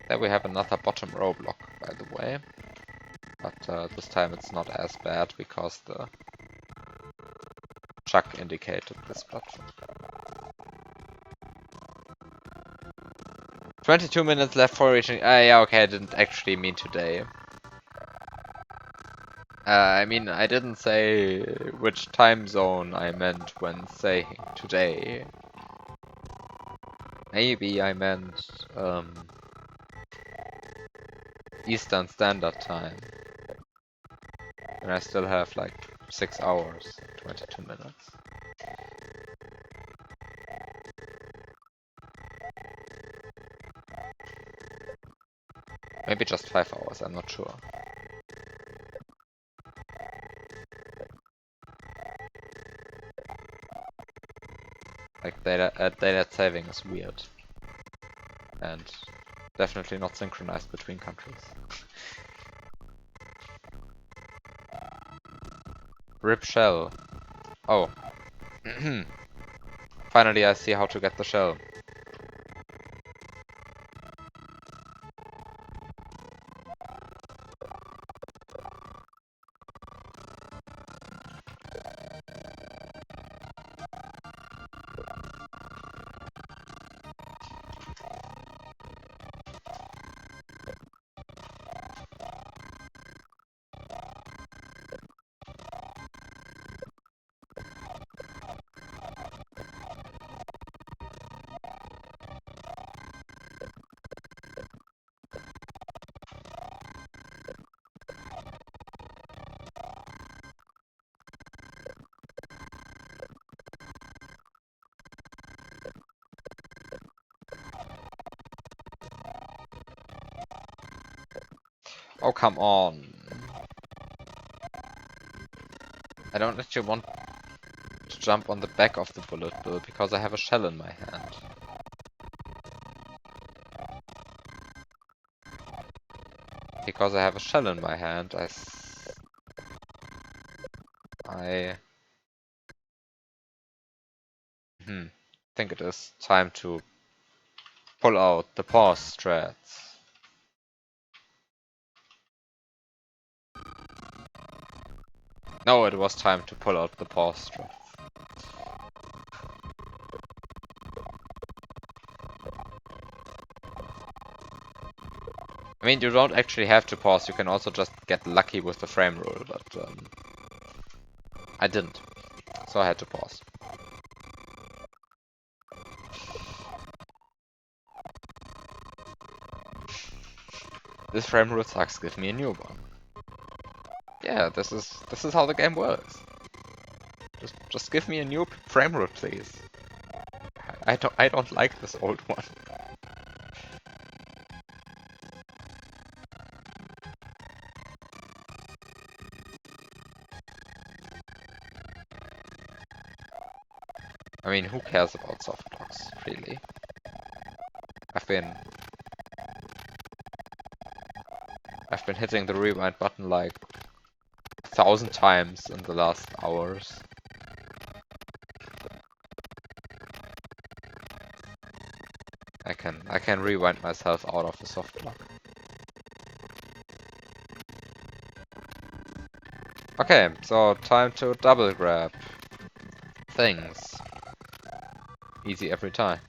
Speaker 1: There we have another bottom row block, by the way. But this time it's not as bad because the chuck indicated this platform. 22 minutes left for reaching. Yeah, okay, I didn't actually mean today. I mean, I didn't say which time zone I meant when saying today. Maybe I meant Eastern Standard Time. And I still have like 6 hours, 22 minutes. Maybe just 5 hours, I'm not sure. Like daylight saving is weird. And definitely not synchronized between countries. Rip shell. Oh. Finally I see how to get the shell. Oh, come on. I don't actually want to jump on the back of the bullet bill because I have a shell in my hand. Because I have a shell in my hand, I think it is time to pull out the pause strats. No, it was time to pull out the pause strats. I mean, you don't actually have to pause, you can also just get lucky with the frame rule, but I didn't, so I had to pause. This frame rule sucks, give me a new one. Yeah, this is how the game works. Just give me a new frame rule, please. I don't like this old one. I mean, who cares about soft blocks, really? I've been hitting the rewind button like 1,000 times in the last hours. I can rewind myself out of a soft block. Okay, so time to double grab things. Easy every time.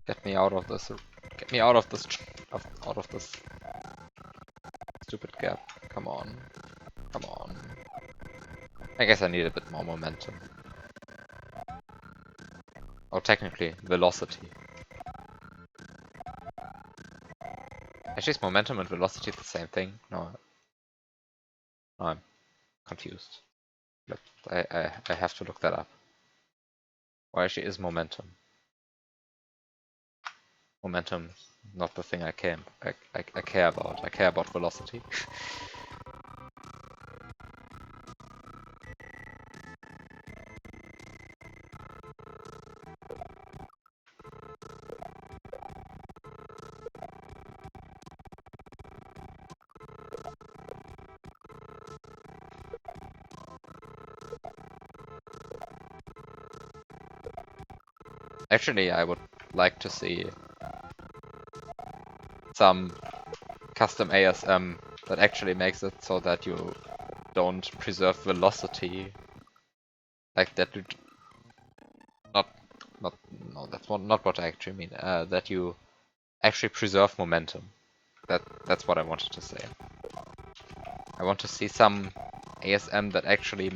Speaker 1: Get me out of this. Get me out of this. Out of this stupid gap. Come on. Come on. I guess I need a bit more momentum. Oh, technically, velocity. Actually, is momentum and velocity the same thing? No. I'm confused. But I have to look that up. Or actually is momentum? Momentum, not the thing I care about. I care about velocity. Actually, I would like to see some custom ASM that actually makes it so that you don't preserve velocity. Like that you no, that's not what I actually mean. That you actually preserve momentum. That's what I wanted to say. I want to see some ASM that actually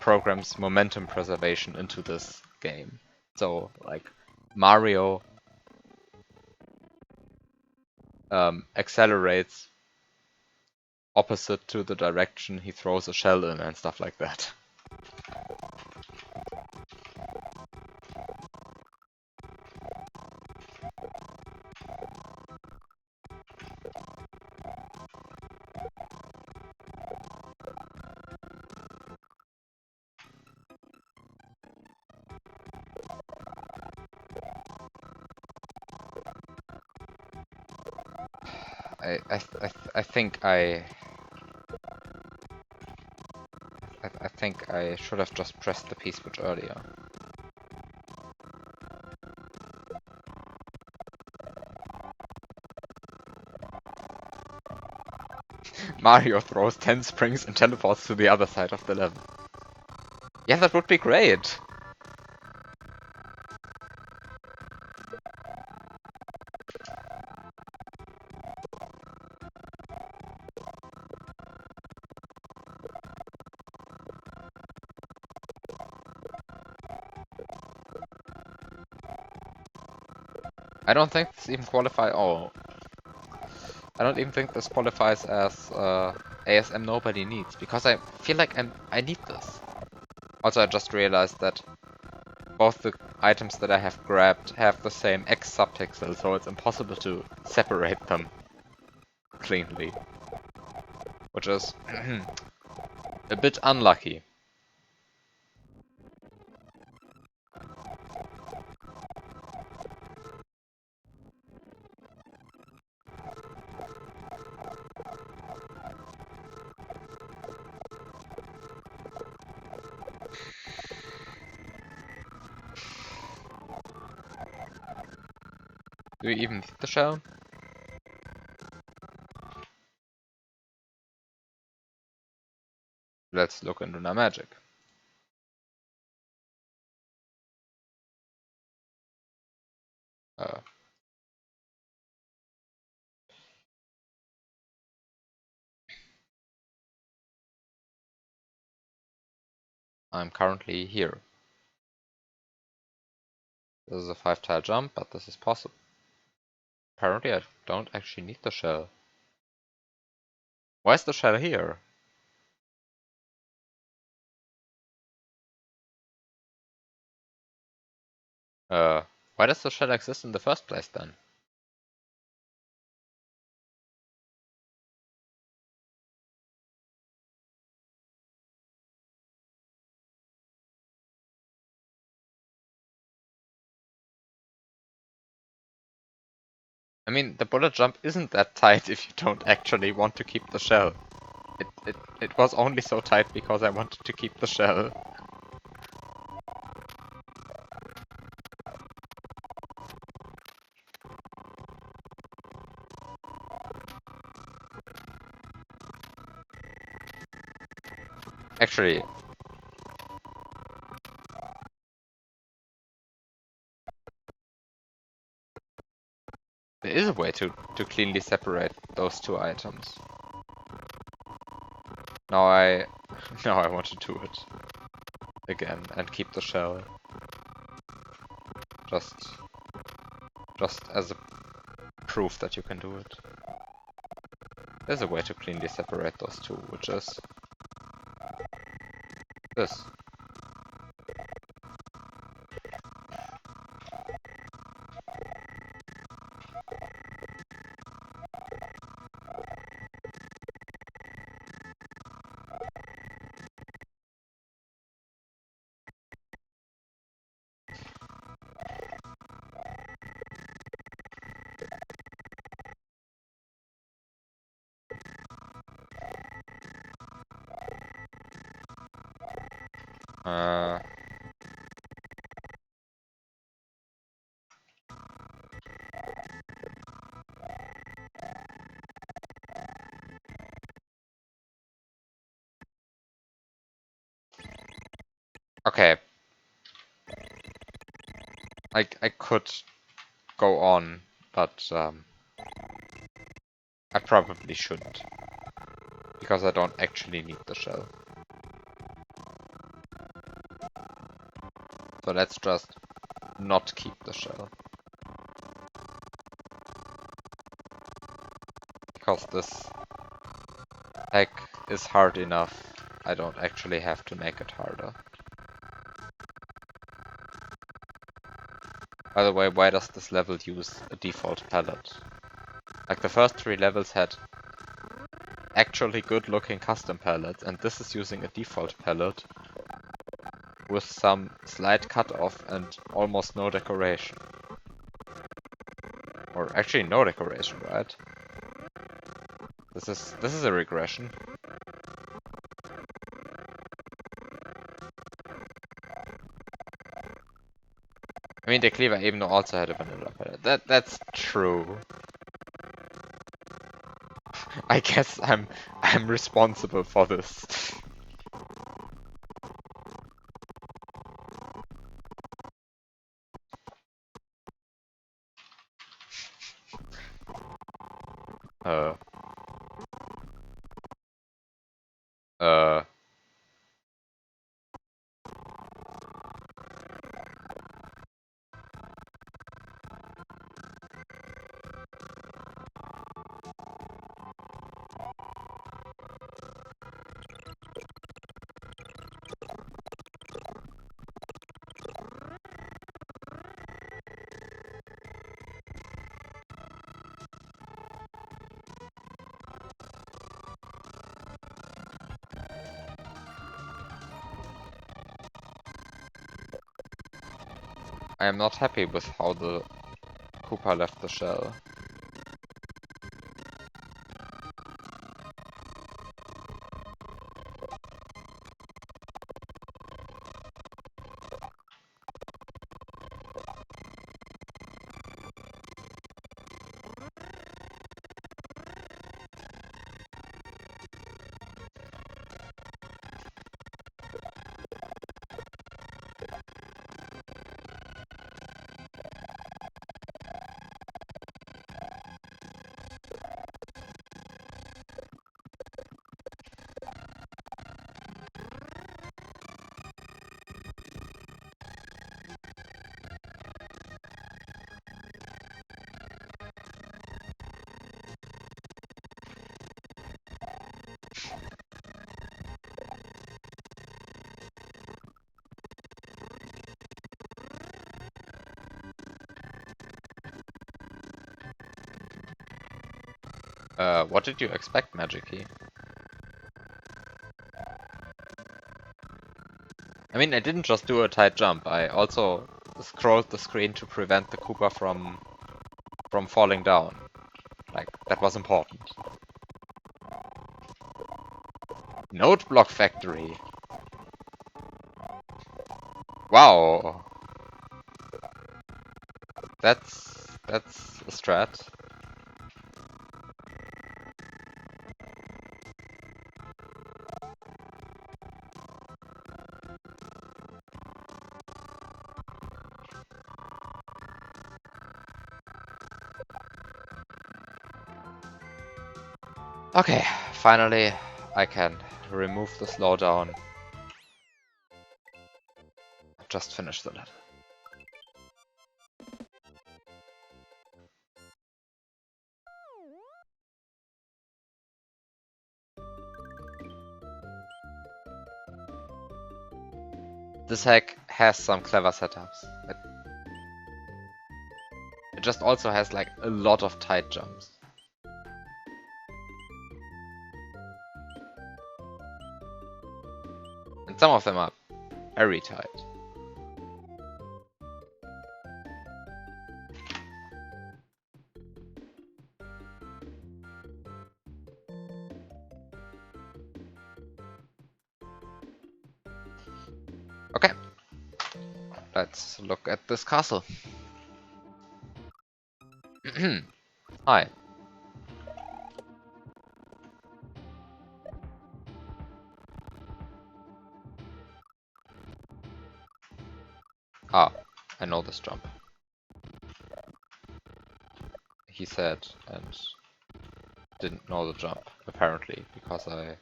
Speaker 1: programs momentum preservation into this game. So like Mario accelerates opposite to the direction he throws a shell in and stuff like that. I think I think I should have just pressed the P switch earlier. Mario throws 10 springs and teleports to the other side of the level. Yeah, that would be great. I don't think this even qualifies. Oh, I don't even think this qualifies as ASM nobody needs, because I feel like I need this. Also, I just realized that both the items that I have grabbed have the same X subpixel, so it's impossible to separate them cleanly, which is a bit unlucky. Do we even need the shell? Let's look into the magic. I'm currently here. This is a 5-tile jump, but this is possible. Apparently I don't actually need the shell. Why is the shell here? Why does the shell exist in the first place then? I mean, the bullet jump isn't that tight if you don't actually want to keep the shell. It was only so tight because I wanted to keep the shell. Actually, there is a way to cleanly separate those two items. Now I want to do it again and keep the shell. Just as a proof that you can do it. There's a way to cleanly separate those two, which is this. Uh, okay. I could go on, but I probably shouldn't. Because I don't actually need the shell. So let's just not keep the shell. Because this hack is hard enough, I don't actually have to make it harder. By the way, why does this level use a default palette? Like the first 3 levels had actually good looking custom palettes, and this is using a default palette with some slight cutoff and almost no decoration. Or actually no decoration, right? This is a regression. I mean, the Cleaver Ebene also had a vanilla palette. That's true. I guess I'm responsible for this. Uh. Uh. I am not happy with how the Koopa left the shell. What did you expect, Magic-y? I mean, I didn't just do a tight jump, I also scrolled the screen to prevent the Koopa from falling down. Like, that was important. Note block factory! Wow! That's a strat. Okay, finally I can remove the slowdown. Just finish the level. This hack has some clever setups. It just also has like a lot of tight jumps. And some of them are very tight. Okay, let's look at this castle. Hi. Ah, I know this jump. He said, and didn't know the jump, apparently, because I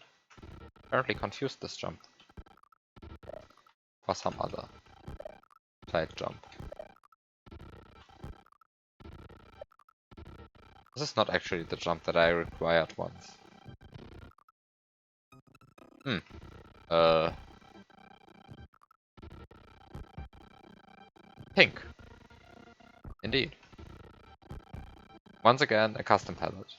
Speaker 1: apparently confused this jump for some other tight jump. This is not actually the jump that I required once. Uh... Pink. Indeed. Once again, a custom palette.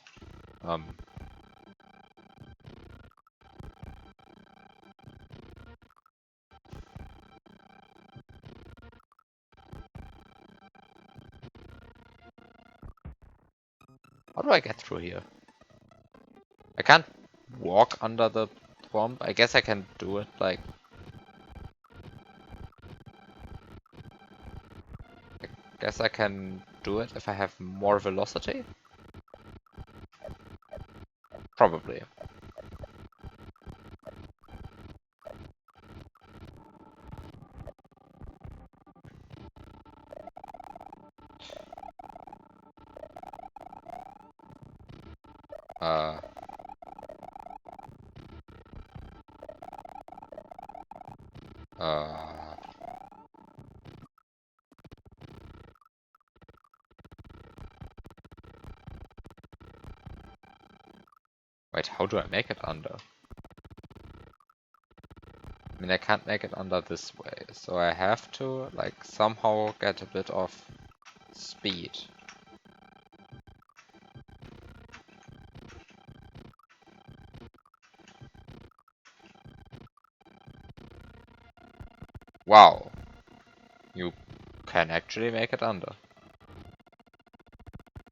Speaker 1: How do I get through here? I can't walk under the bomb. I guess I can do it, like... I guess I can do it if I have more velocity? Probably. Uh... Uh... Wait, how do I make it under? I mean, I can't make it under this way, so I have to, like, somehow get a bit of speed. Wow. You can actually make it under.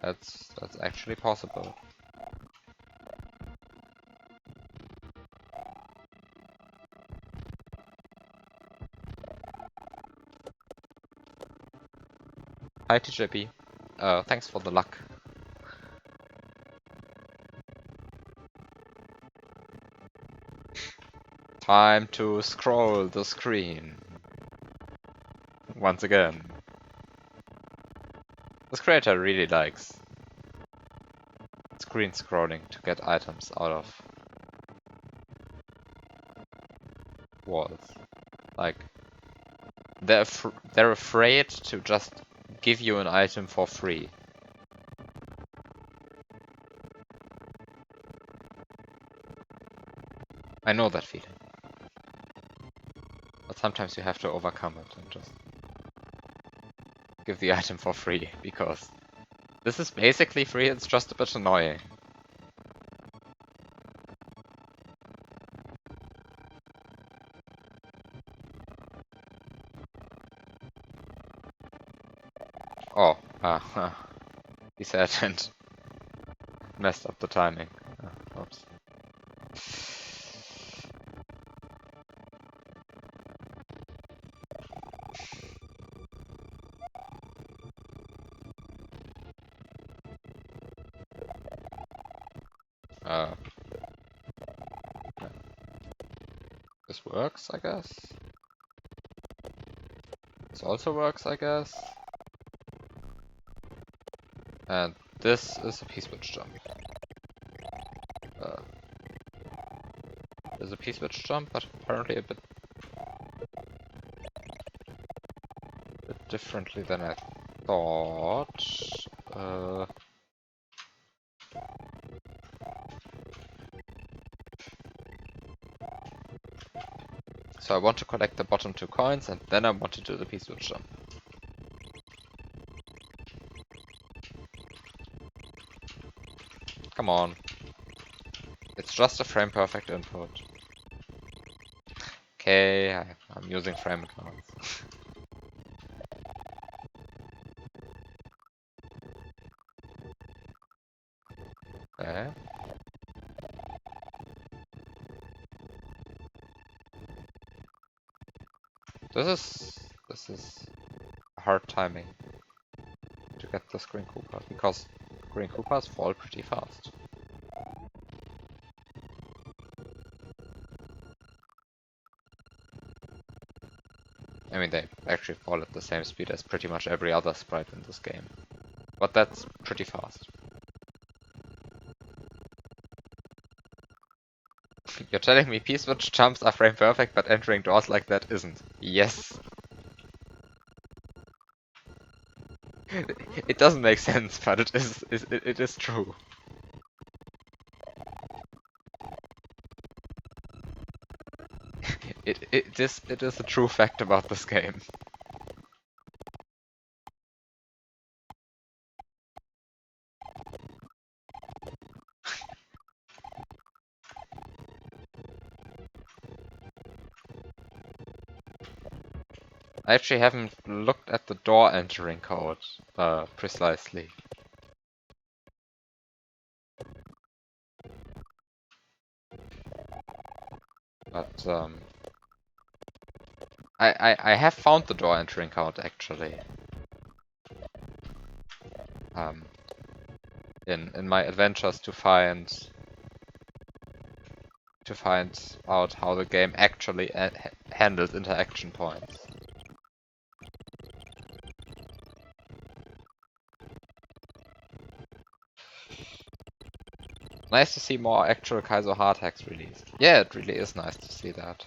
Speaker 1: That's actually possible. Hi TJP. Thanks for the luck. Time to scroll the screen. Once again. This creator really likes screen scrolling to get items out of walls. Like, they're afraid to just give you an item for free. I know that feeling. But sometimes you have to overcome it and just give the item for free, because this is basically free, it's just a bit annoying. Oh, he said and messed up the timing. Oops. This works, I guess. This also works, I guess. And this is a P-switch jump. There's a P-switch jump, but apparently a bit differently than I thought. So I want to collect the bottom 2 coins, and then I want to do the P-switch jump. Come on. It's just a frame perfect input. Okay, I'm using frame counts. Okay. This is hard timing to get the Green Koopa, because Green Koopas fall pretty fast. I mean, they actually fall at the same speed as pretty much every other sprite in this game. But that's pretty fast. You're telling me P-switch jumps are frame perfect, but entering doors like that isn't? Yes. It doesn't make sense, but it is true. It is a true fact about this game. I actually haven't looked at the door entering code precisely. But I have found the door entering code actually. Um, in my adventures to find out how the game actually handles interaction points. Nice to see more actual Kaizo hard hacks released. Yeah, it really is nice to see that.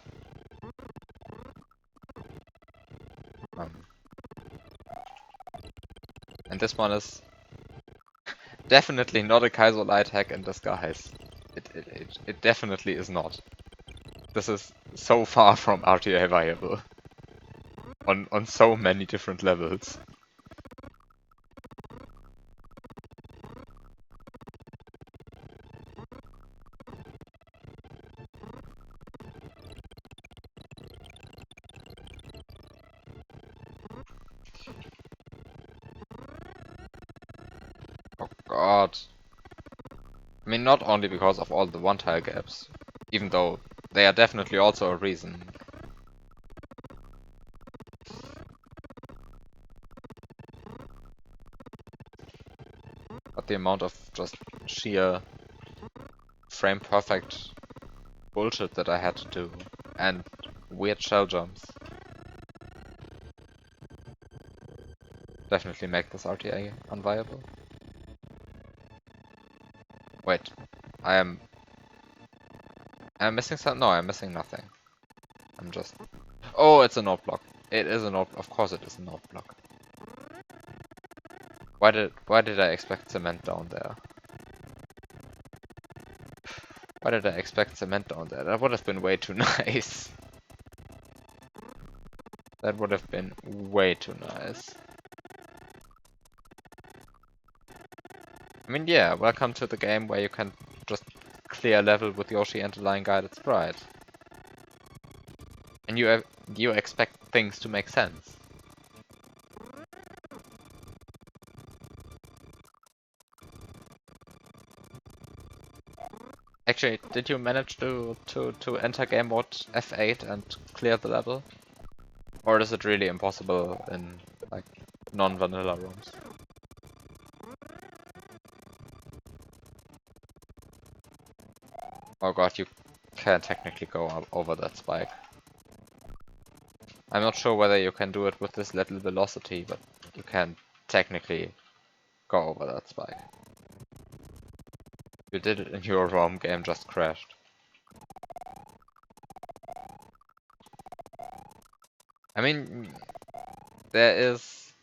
Speaker 1: And this one is definitely not a Kaizo light hack in disguise. It definitely is not. This is so far from RTA viable. On so many different levels. Oh god. I mean, not only because of all the one-tile gaps, even though they are definitely also a reason. But the amount of just sheer frame perfect bullshit that I had to do, and weird shell jumps, definitely make this RTA unviable. Wait, I'm missing something? No, I'm missing nothing. I'm just... Oh, it's a note block. It is a note... Of course it is a note block. Why did I expect cement down there? Why did I expect cement down there? That would have been way too nice. That would have been way too nice. I mean, yeah, welcome to the game where you can just clear a level with Yoshi and a line guided sprite. And you expect things to make sense. Actually, did you manage to enter game mode F8 and clear the level? Or is it really impossible in like non-vanilla rooms? Oh god, you can technically go over that spike. I'm not sure whether you can do it with this little velocity, but you can technically go over that spike. You did it in your ROM game, just crashed. I mean, there is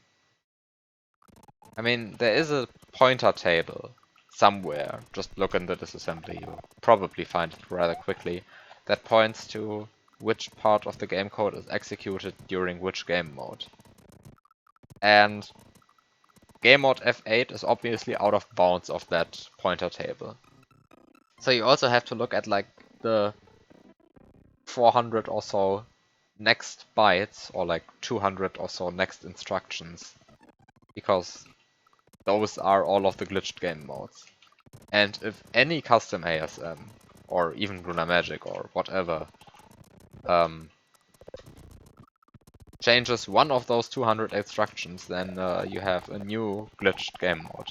Speaker 1: a pointer table somewhere. Just look in the disassembly, you'll probably find it rather quickly. That points to which part of the game code is executed during which game mode. And game mode F8 is obviously out of bounds of that pointer table. So you also have to look at like the 400 or so next bytes, or like 200 or so next instructions, because those are all of the glitched game modes. And if any custom ASM, or even Lunar Magic or whatever, changes one of those 200 instructions, then you have a new glitched game mode.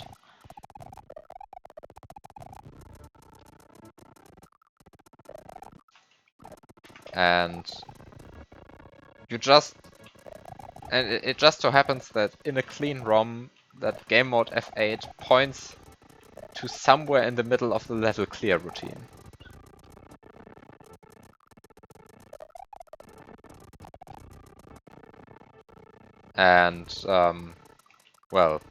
Speaker 1: And it just so happens that in a clean ROM, that game mode F8 points to somewhere in the middle of the level clear routine. And Well,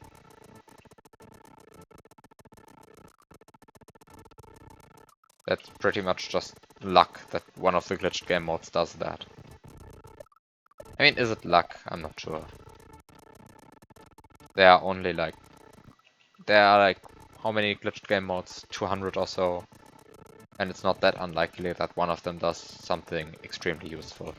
Speaker 1: that's pretty much just luck that one of the glitched game modes does that. I mean, is it luck? I'm not sure. There are only like... There are like... How many glitched game modes? 200 or so. And it's not that unlikely that one of them does something extremely useful.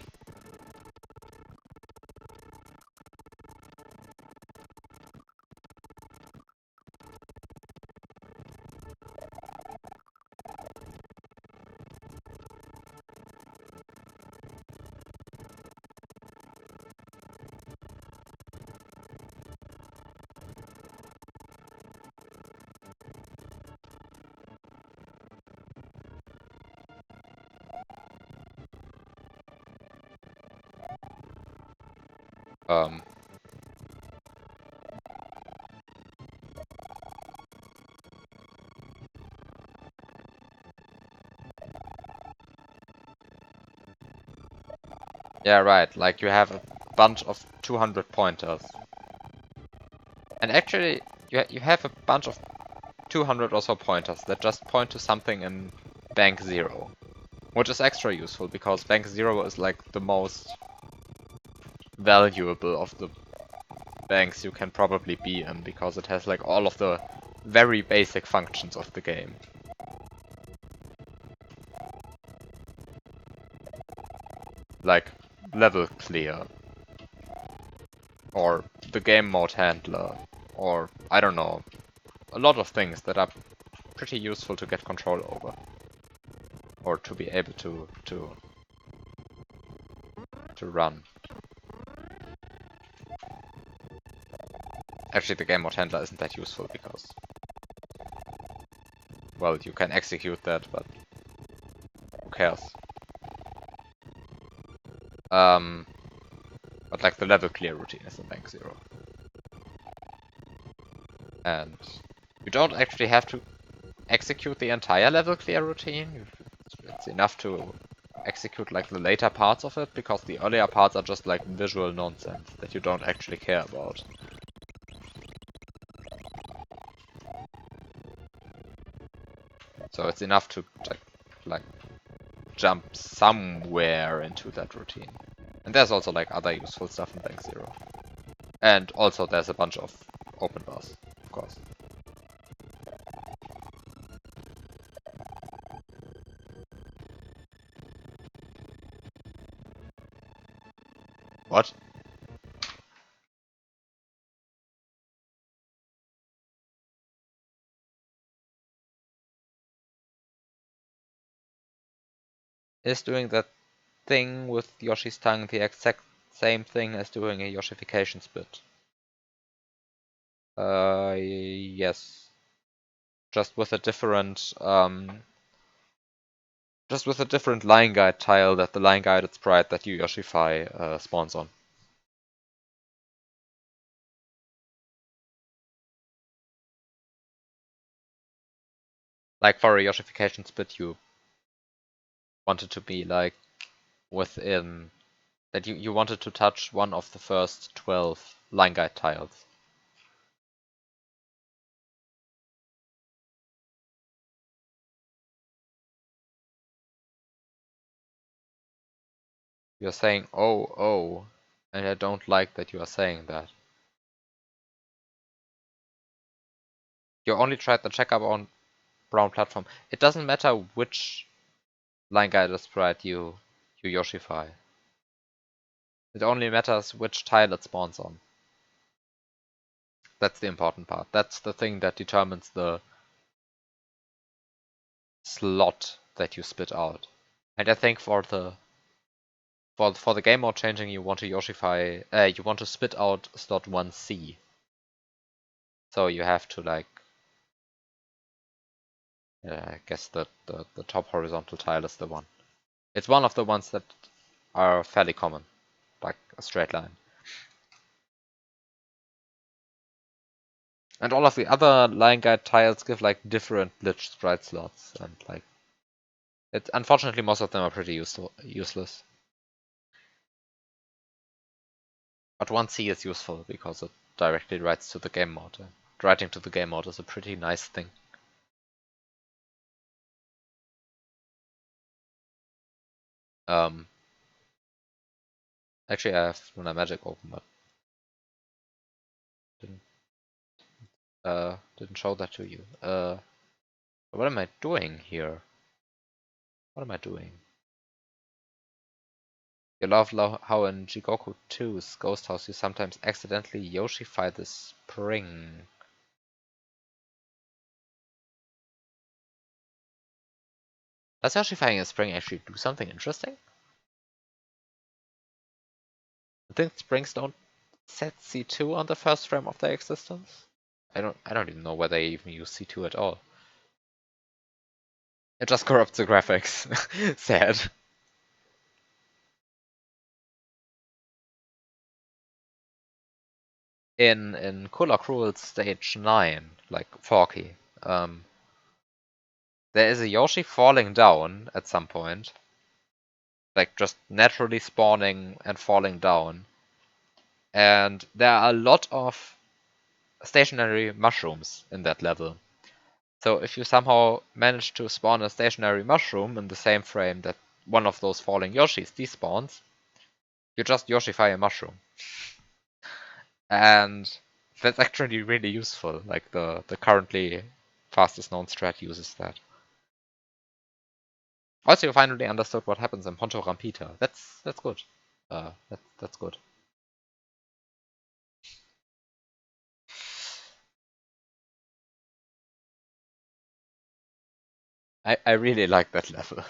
Speaker 1: Um, yeah, right, like you have a bunch of 200 pointers. And actually, you have a bunch of 200 or so pointers that just point to something in Bank 0. Which is extra useful, because Bank 0 is like the most valuable of the banks you can probably be in, because it has like all of the very basic functions of the game. Like level clear, or the game mode handler, or I don't know, a lot of things that are pretty useful to get control over, or to be able to run. Actually, the game mode handler isn't that useful because, well, you can execute that, but who cares? But like the level clear routine is in Bank 0. And you don't actually have to execute the entire level clear routine. It's enough to execute like the later parts of it, because the earlier parts are just like visual nonsense that you don't actually care about. So it's enough to like jump somewhere into that routine. And there's also like other useful stuff in Bank 0. And also there's a bunch of open bars, of course. What? Is doing that thing with Yoshi's tongue the exact same thing as doing a Yoshification spit? Yes. Just with a different line guide tile that the line guided sprite that you Yoshify spawns on. Like for a Yoshification split, you wanted to be like within that you wanted to touch one of the first 12 line guide tiles. You're saying oh, and I don't like that you are saying that. You only tried the checkup on brown platform. It doesn't matter which line guided sprite you Yoshify. It only matters which tile it spawns on. That's the important part. That's the thing that determines the slot that you spit out. And I think for the game mode changing, you want to Yoshify, you want to spit out slot 1C. So you have to like, I guess the top horizontal tile is the one. It's one of the ones that are fairly common, like a straight line. And all of the other line guide tiles give like different glitch sprite slots, and like unfortunately most of them are pretty useless. But 1C is useful because it directly writes to the game mode. Writing to the game mode is a pretty nice thing. Actually, I have Lunar Magic open, but didn't show that to you. What am I doing here? What am I doing? You love how in Jigoku 2's Ghost House you sometimes accidentally Yoshify the spring. Does Yoshifying a spring actually do something interesting? I think springs don't set C2 on the first frame of their existence. I don't even know whether they even use C2 at all. It just corrupts the graphics. Sad. In Cooler Cruel stage 9, like Forky, there is a Yoshi falling down at some point. Like just naturally spawning and falling down. And there are a lot of stationary mushrooms in that level. So if you somehow manage to spawn a stationary mushroom in the same frame that one of those falling Yoshis despawns, you just Yoshify a mushroom. And that's actually really useful. Like the currently fastest known strat uses that. Also, you finally understood what happens in Ponto Rampita. That's good. That's good. I really like that level.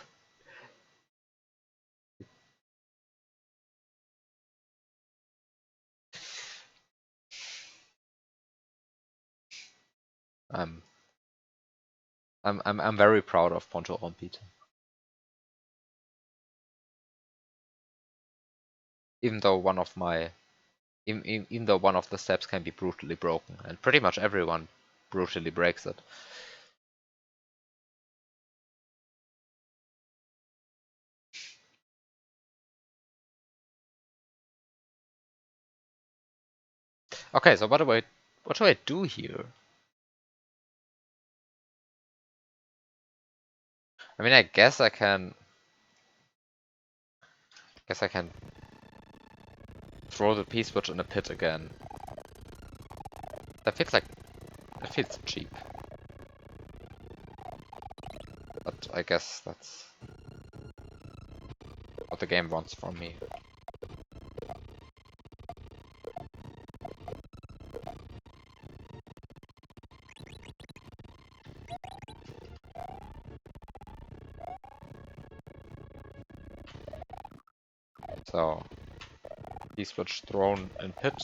Speaker 1: I'm I'm very proud of Ponto Rampita. Even though one of my even though one of the steps can be brutally broken, and pretty much everyone brutally breaks it. Okay, so what do I do here? I mean, I guess I can throw the P-switch in a pit again. That feels cheap. But I guess that's what the game wants from me. So, P-switch thrown in pit.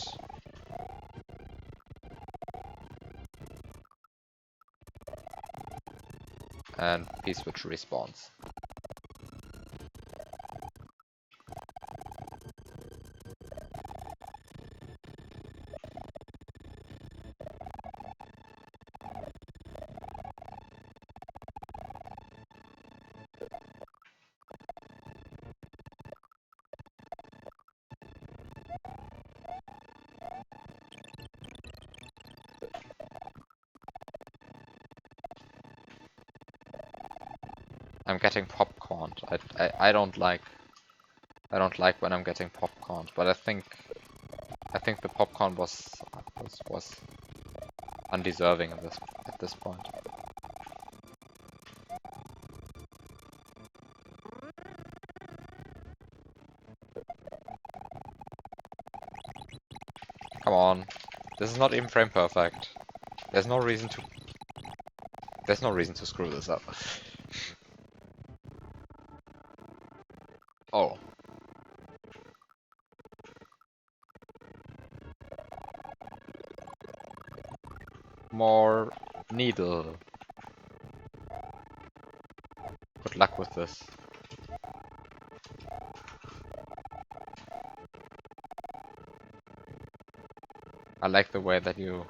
Speaker 1: And P-switch respawns. I'm getting popcorned. I don't like when I'm getting popcorned, but I think the popcorn was undeserving at this point. Come on. This is not even frame perfect. There's no reason to screw this up. Oh. More needle. Good luck with this. I like the way that you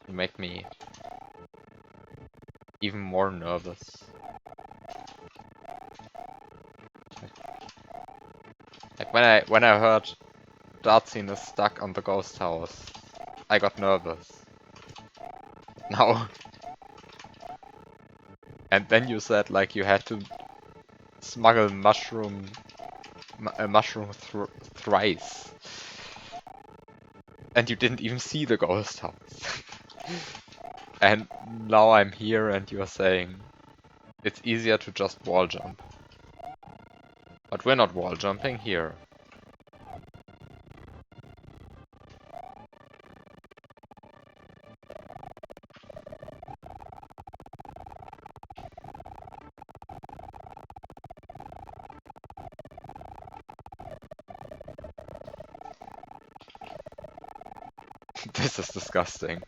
Speaker 1: make me even more nervous. Like when I heard Dartzine is stuck on the ghost house, I got nervous. No. And then you said like you had to smuggle a mushroom thrice. And you didn't even see the ghost house. And now I'm here and you're saying it's easier to just wall jump. But we're not wall jumping here. This is disgusting.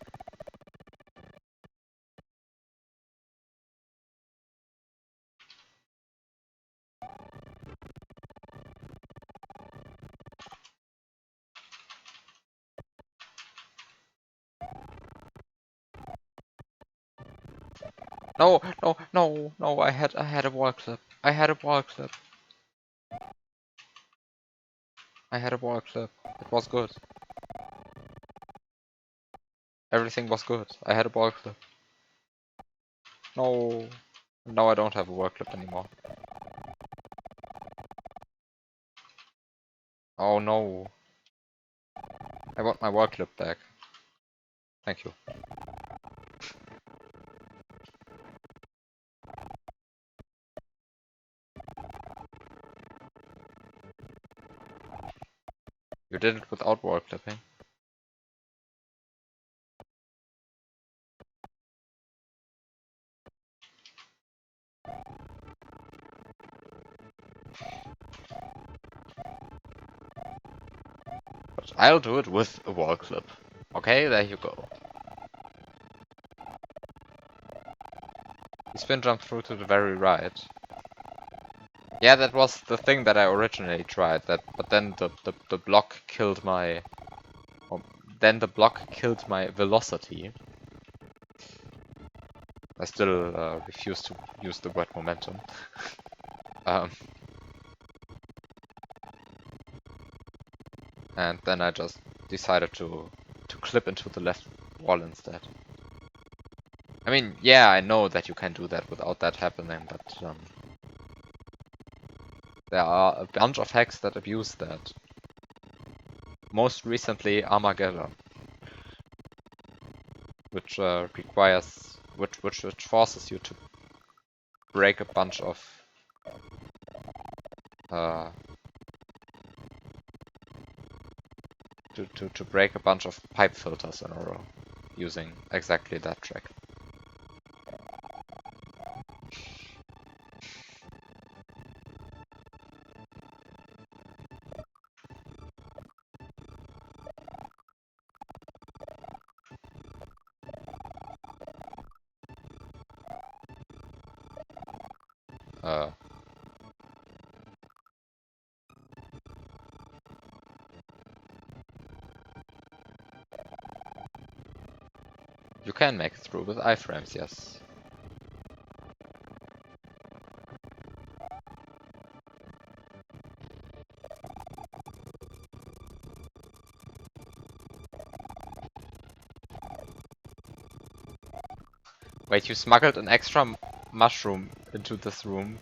Speaker 1: No, no, no, no, I had a wall clip. I had a wall clip. I had a wall clip. It was good. Everything was good. I had a wall clip. No. Now I don't have a wall clip anymore. Oh no. I want my wall clip back. Thank you. You did it without wall clipping. But I'll do it with a wall clip. Okay, there you go. You spin jump through to the very right. Yeah, that was the thing that I originally tried. But then the block killed my. Then the block killed my velocity. I still refuse to use the word momentum. And then I just decided to clip into the left wall instead. I mean, yeah, I know that you can do that without that happening, but there are a bunch of hacks that abuse that. Most recently, Armageddon, which which forces you to break a bunch of to break a bunch of pipe filters in a row using exactly that trick. You can make it through with iframes, yes. Wait, you smuggled an extra mushroom into this room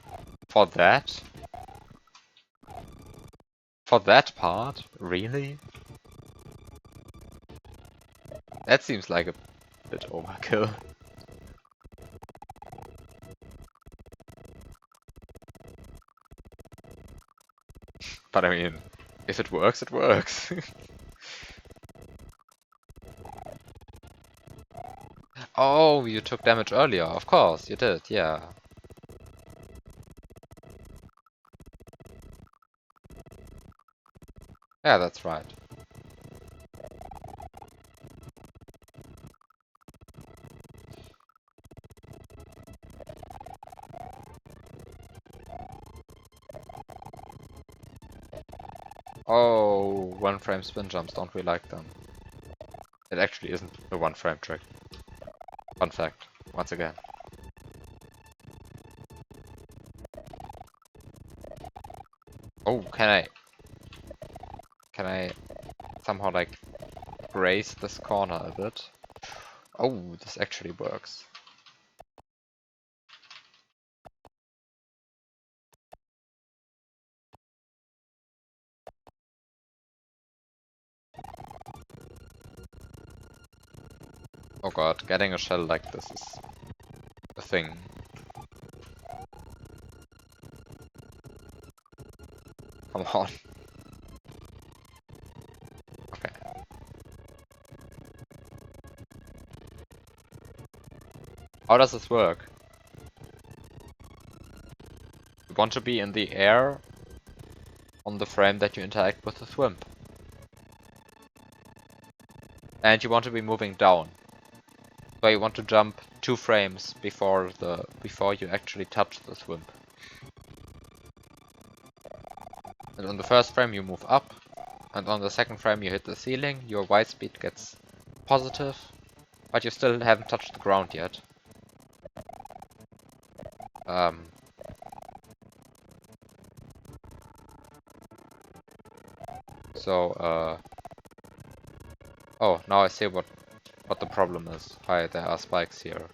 Speaker 1: for that? For that part? Really? That seems like a bit overkill. But I mean, if it works, it works. Oh, you took damage earlier. Of course, you did, yeah. Yeah, that's right. Oh, one frame spin jumps, don't we like them? It actually isn't a one frame trick. Fun fact, once again. Oh, can I somehow like graze this corner a bit. Oh, this actually works. Oh god, getting a shell like this is a thing. Come on. Okay. How does this work? You want to be in the air on the frame that you interact with the thwimp. And you want to be moving down. So you want to jump 2 frames before you actually touch the thwimp. And on the first frame you move up, and on the second frame you hit the ceiling, your Y speed gets positive, but you still haven't touched the ground yet. Oh, now I see what the problem is. Hi, there are spikes here.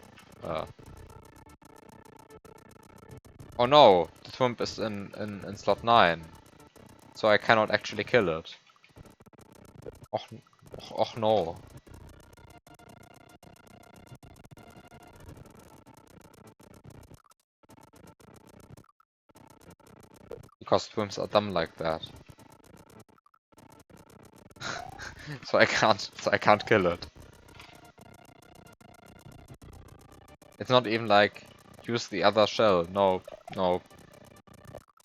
Speaker 1: Oh no, the thwimp is in slot 9, so I cannot actually kill it. Oh no. Because thwimps are dumb like that. So I can't kill it. It's not even like use the other shell. No, no.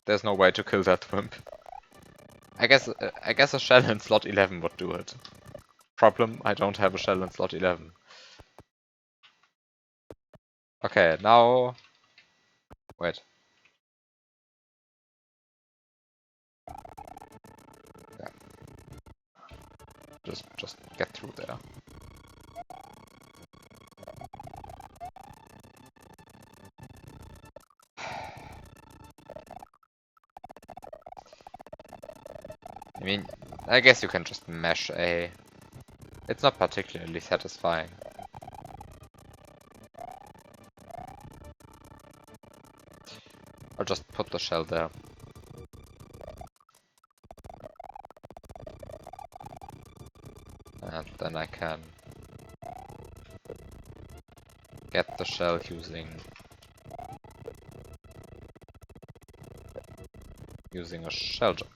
Speaker 1: There's no way to kill that thwimp. I guess a shell in slot 11 would do it. Problem, I don't have a shell in slot 11. Okay, now wait. Yeah. Just get through there. I mean, I guess you can just mash A. It's not particularly satisfying. I'll just put the shell there. And then I can get the shell using a shell jump.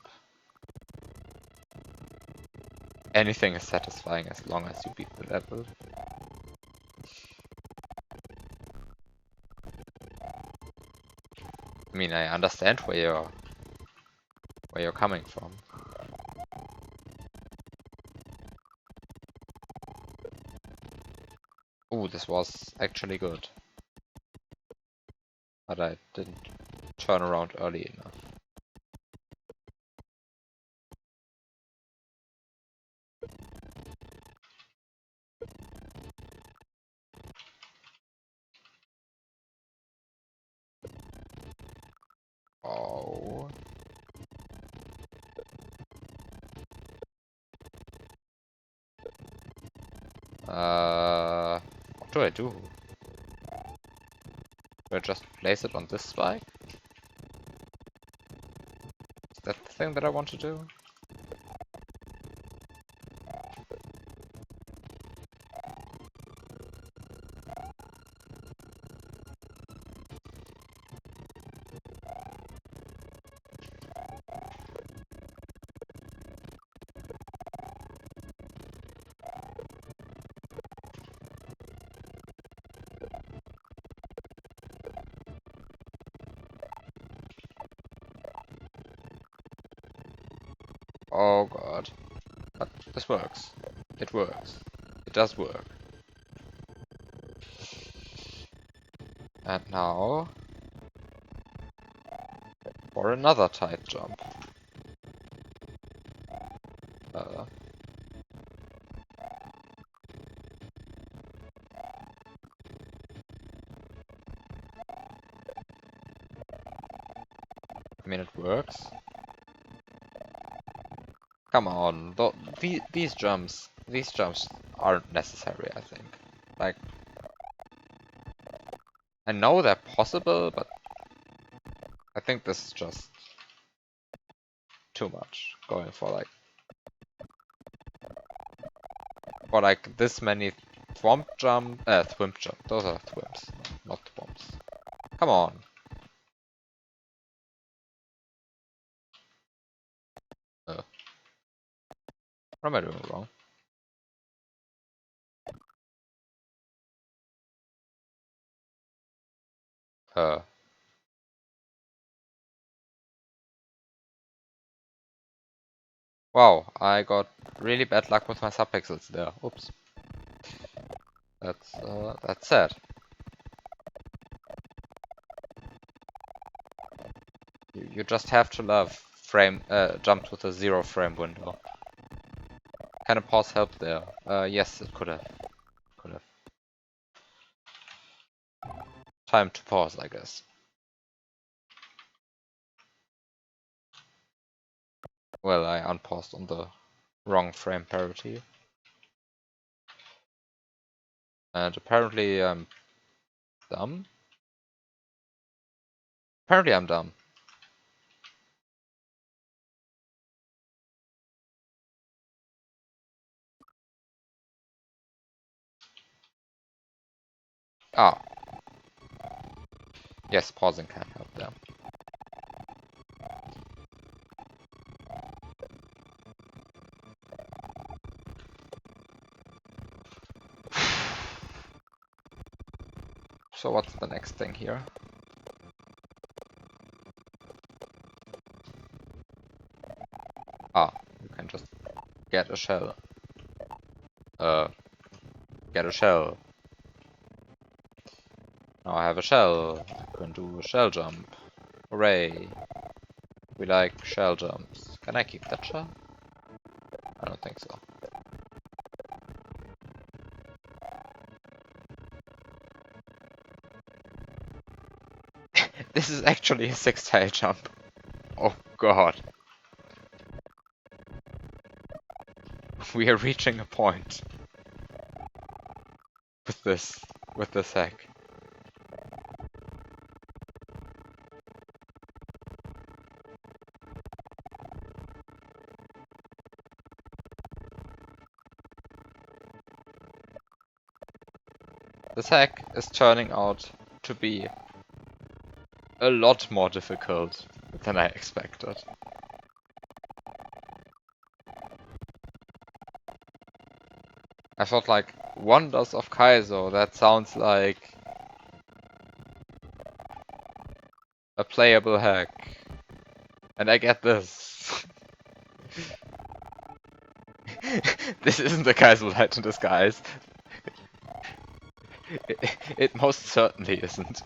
Speaker 1: Anything is satisfying as long as you beat the level. I mean, I understand where you're coming from. Ooh, this was actually good. But I didn't turn around early enough. Oh. What do I do? Do I just place it on this spike? Is that the thing that I want to do? Oh god. But this works. It works. It does work. And now for another tight jump. I mean, it works. Come on, these jumps these jumps aren't necessary, I think. Like, I know they're possible, but I think this is just too much. Going for like this many thwomp jump. Those are thwimps, not thwomps. Come on. What am I doing wrong? Uh, wow, I got really bad luck with my subpixels there. Oops. That's sad. You just have to love jump with a 0 frame window. Can a pause help there? Yes, it could have. Could have. Time to pause, I guess. Well, I unpaused on the wrong frame parity. And apparently I'm dumb? Apparently I'm dumb. Ah. Yes, pausing can help them. So what's the next thing here? Ah, you can just get a shell. Get a shell. Now I have a shell. I can do a shell jump. Hooray. We like shell jumps. Can I keep that shell? I don't think so. This is actually a 6-tail jump. Oh god. We are reaching a point. With this hack. This hack is turning out to be a lot more difficult than I expected. I thought like Wonders of Kaizo, that sounds like a playable hack. And I get this. This isn't the Kaizo light in disguise. It most certainly isn't.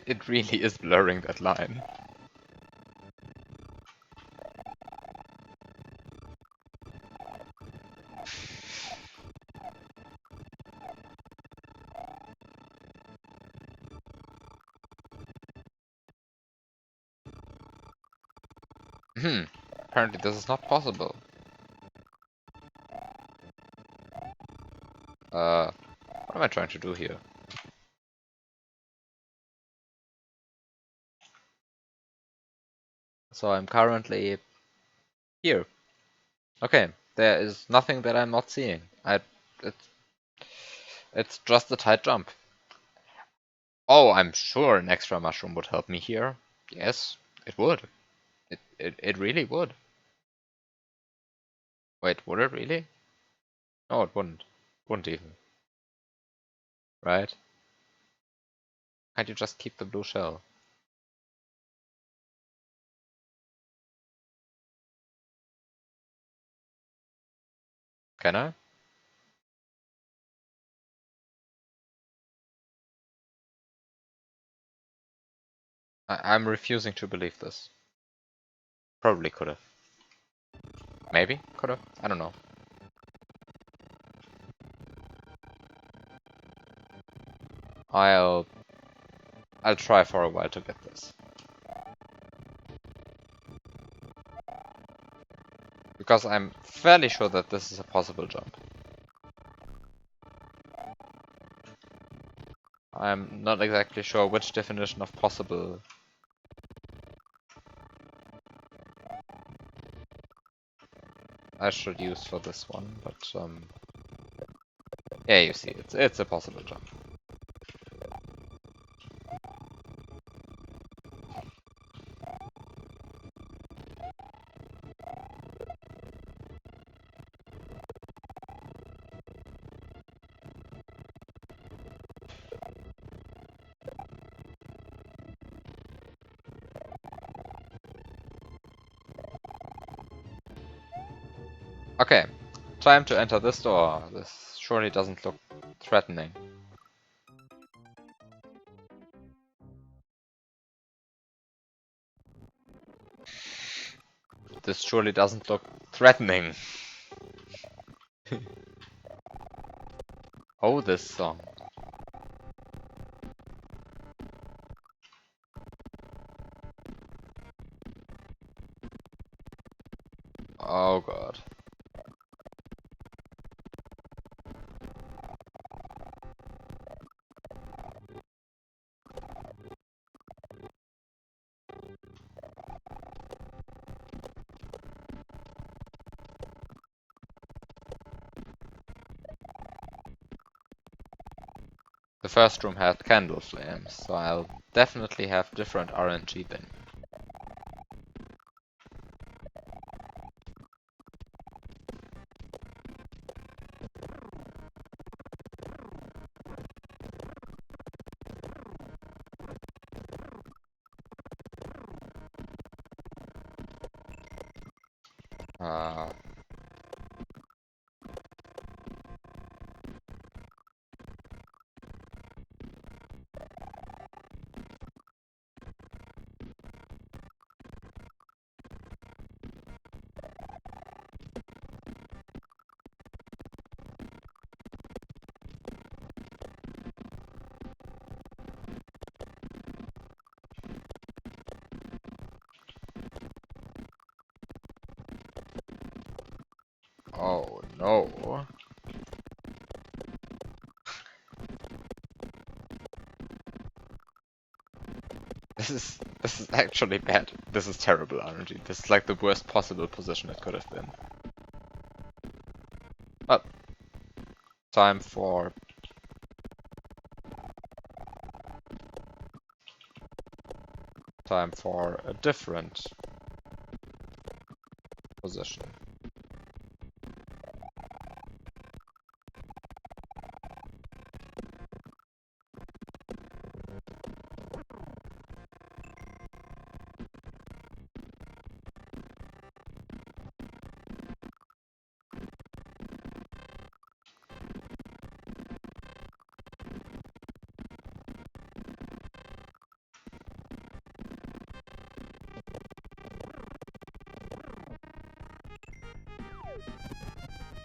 Speaker 1: It really is blurring that line. Apparently this is not possible. What am I trying to do here? So I'm currently here. Okay, there is nothing that I'm not seeing. It's just a tight jump. Oh, I'm sure an extra mushroom would help me here. Yes, it would. It really would. Wait, would it really? No, it wouldn't. Wouldn't even. Right? Can't you just keep the blue shell? Can I? I'm refusing to believe this. Probably could have. Maybe could have. I don't know. I'll try for a while to get this. Because I'm fairly sure that this is a possible jump. I'm not exactly sure which definition of possible I should use for this one, but yeah, you see, it's a possible jump. Okay, time to enter this door. This surely doesn't look threatening. This surely doesn't look threatening. Oh, this song. Oh god. The first room had candle flames, so I'll definitely have different RNG than you. Oh no. This is actually bad. This is terrible RNG. This is like the worst possible position it could have been. But time for a different position.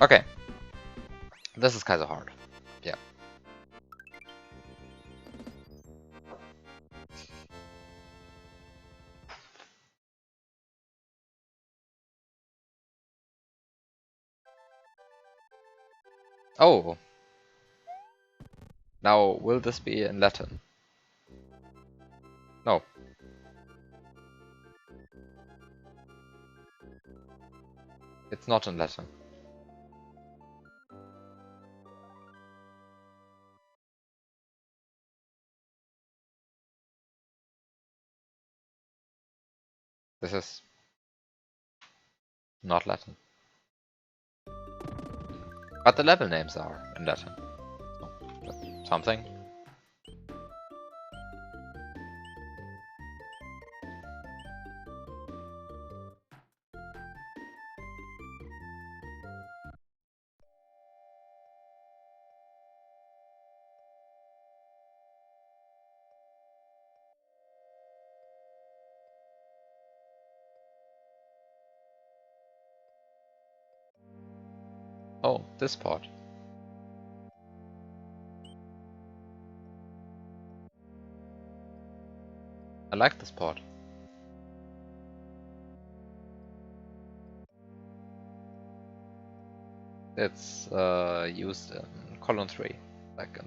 Speaker 1: Okay. This is Kaizo hard. Yeah. Oh. Now, will this be in Latin? No. It's not in Latin. This is not Latin. But the level names are in Latin. So, that's something. Oh, this part. I like this part. It's used in column 3, like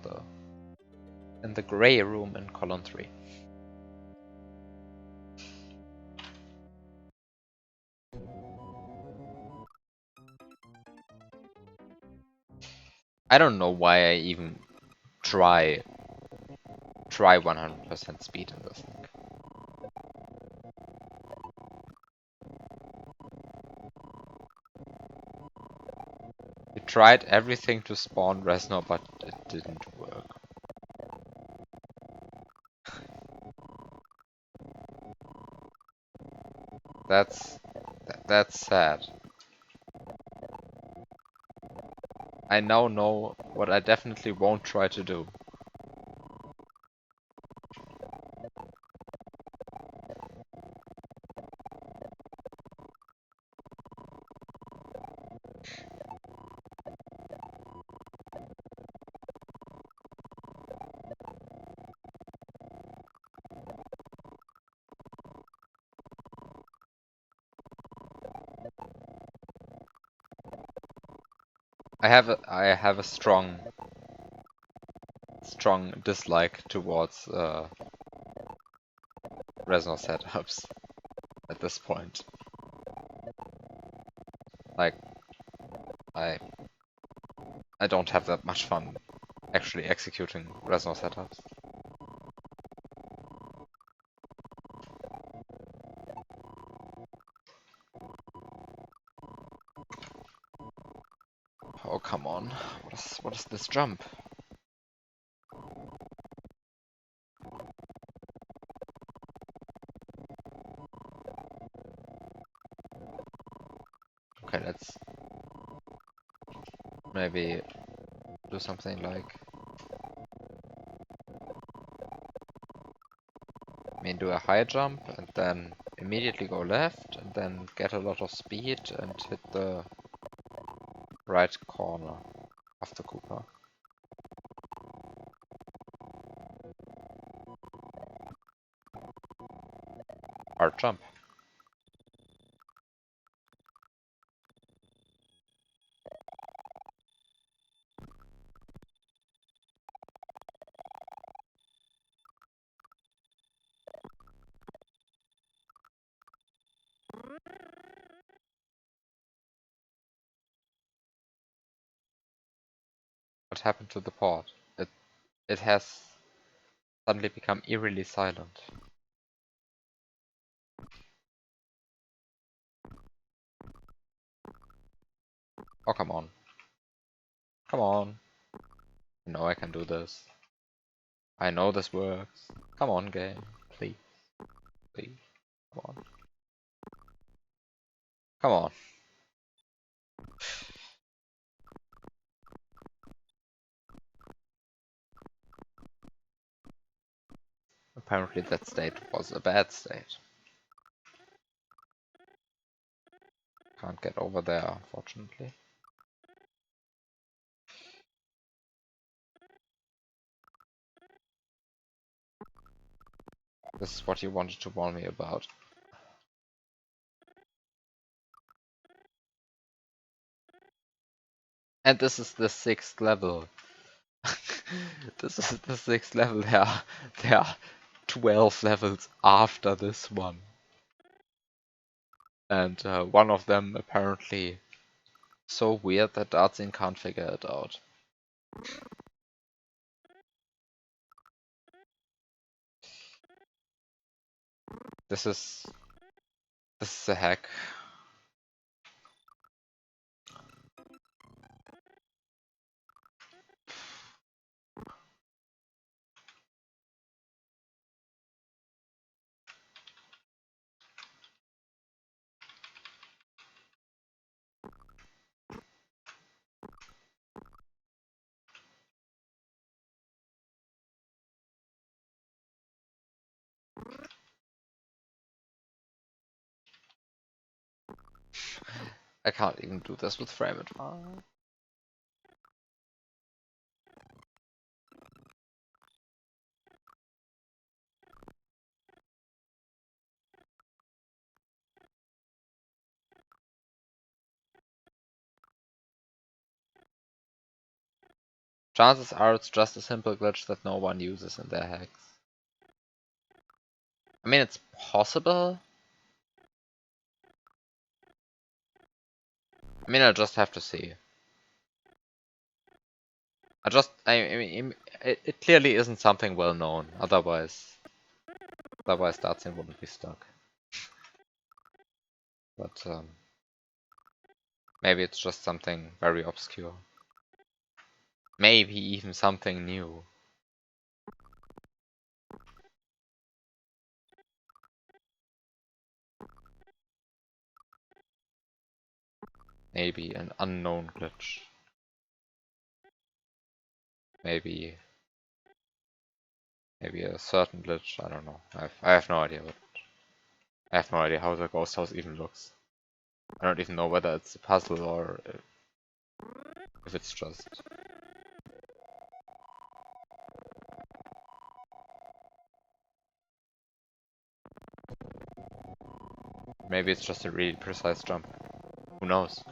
Speaker 1: in the gray room in column 3. I don't know why I even try 100% speed in this thing. We tried everything to spawn Reznor, but it didn't work. That's sad. I now know what I definitely won't try to do. I have a strong dislike towards Reznor setups at this point. Like I I don't have that much fun actually executing Reznor setups. Oh come on. What is this jump? Okay, let's maybe do something like do a high jump and then immediately go left and then get a lot of speed and hit the right corner of the Koopa. Hard jump. What happened to the port? It has suddenly become eerily silent. Oh come on. Come on. I know I can do this. I know this works. Come on, game. Please. Please. Come on. Come on. Apparently that state was a bad state. Can't get over there, unfortunately. This is what you wanted to warn me about. And this is the 6th level. This is the 6th level. There are 12 levels after this one. And one of them apparently so weird that Darzin can't figure it out. This is a hack. I can't even do this with frame advance. Chances are it's just a simple glitch that no one uses in their hacks. I mean, it's possible. I mean, I'll just have to see. I mean, it clearly isn't something well known. Otherwise that thing wouldn't be stuck. But maybe it's just something very obscure. Maybe even something new. Maybe an unknown glitch. Maybe a certain glitch. I don't know. I have no idea. I have no idea how the ghost house even looks. I don't even know whether it's a puzzle or if it's just. Maybe it's just a really precise jump. Who knows?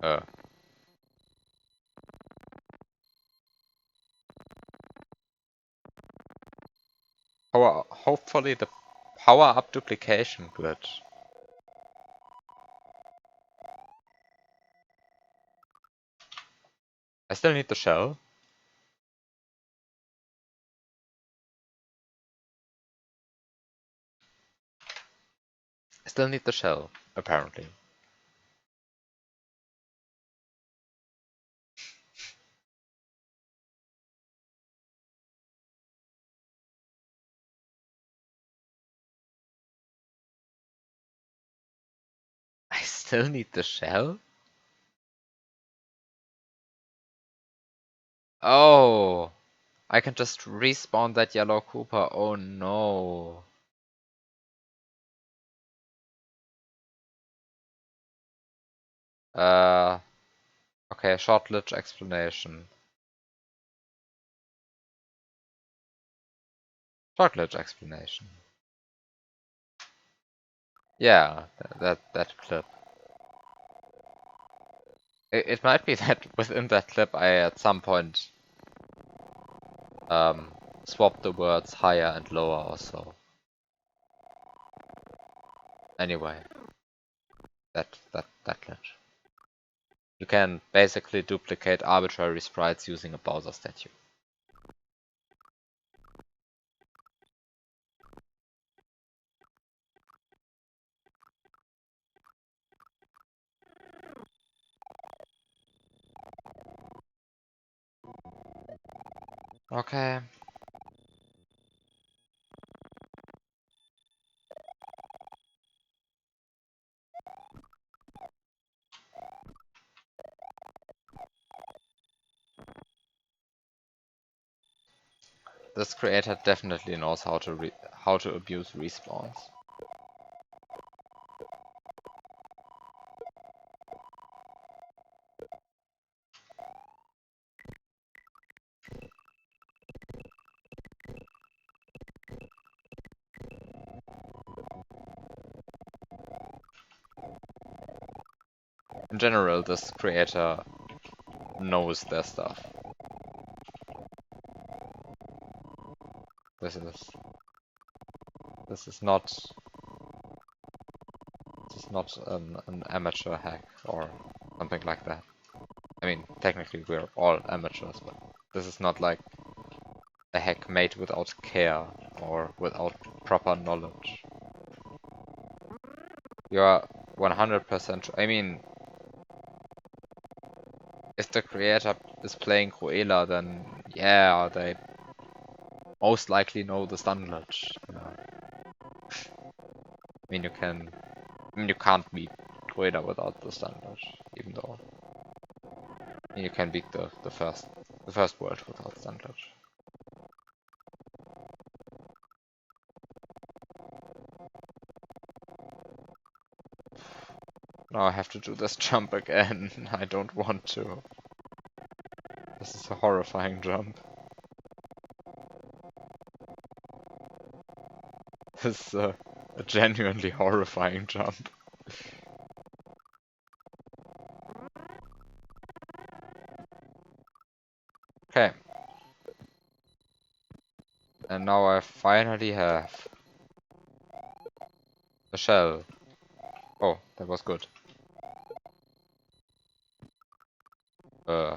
Speaker 1: Uh. Hopefully the power up duplication glitch. I still need the shell. I still need the shell, apparently. I still need the shell? Oh! I can just respawn that yellow Koopa. Oh no. Okay, short glitch explanation. Short glitch explanation. Yeah, that clip. It might be that within that clip I at some point swapped the words higher and lower or so. Anyway, that glitch. You can basically duplicate arbitrary sprites using a Bowser statue. Okay. This creator definitely knows how to abuse respawns. In general, this creator knows their stuff. This is not an amateur hack or something like that. I mean, technically we're all amateurs, but this is not like a hack made without care or without proper knowledge. You are 100%. I mean, if the creator is playing Cruella, then yeah, they most likely know the stun glitch. I mean, you can't beat Cruella without the stun glitch, even though you can beat the first world without stun glitch. Now I have to do this jump again. I don't want to. This is a horrifying jump. This is a genuinely horrifying jump. now I finally have a shell. Oh, that was good. Uh,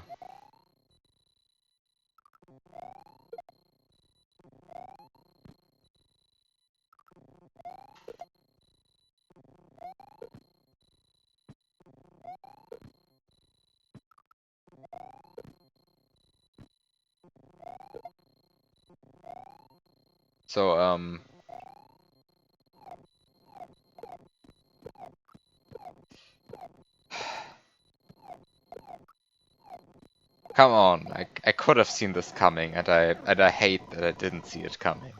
Speaker 1: so, come on, I could have seen this coming, and I hate that I didn't see it coming.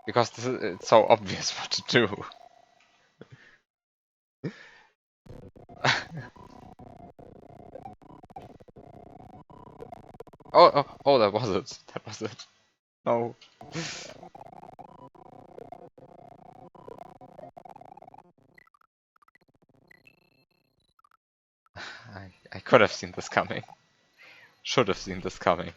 Speaker 1: Because it's so obvious what to do. Oh, that was it. That was it. No. I could have seen this coming. Should have seen this coming.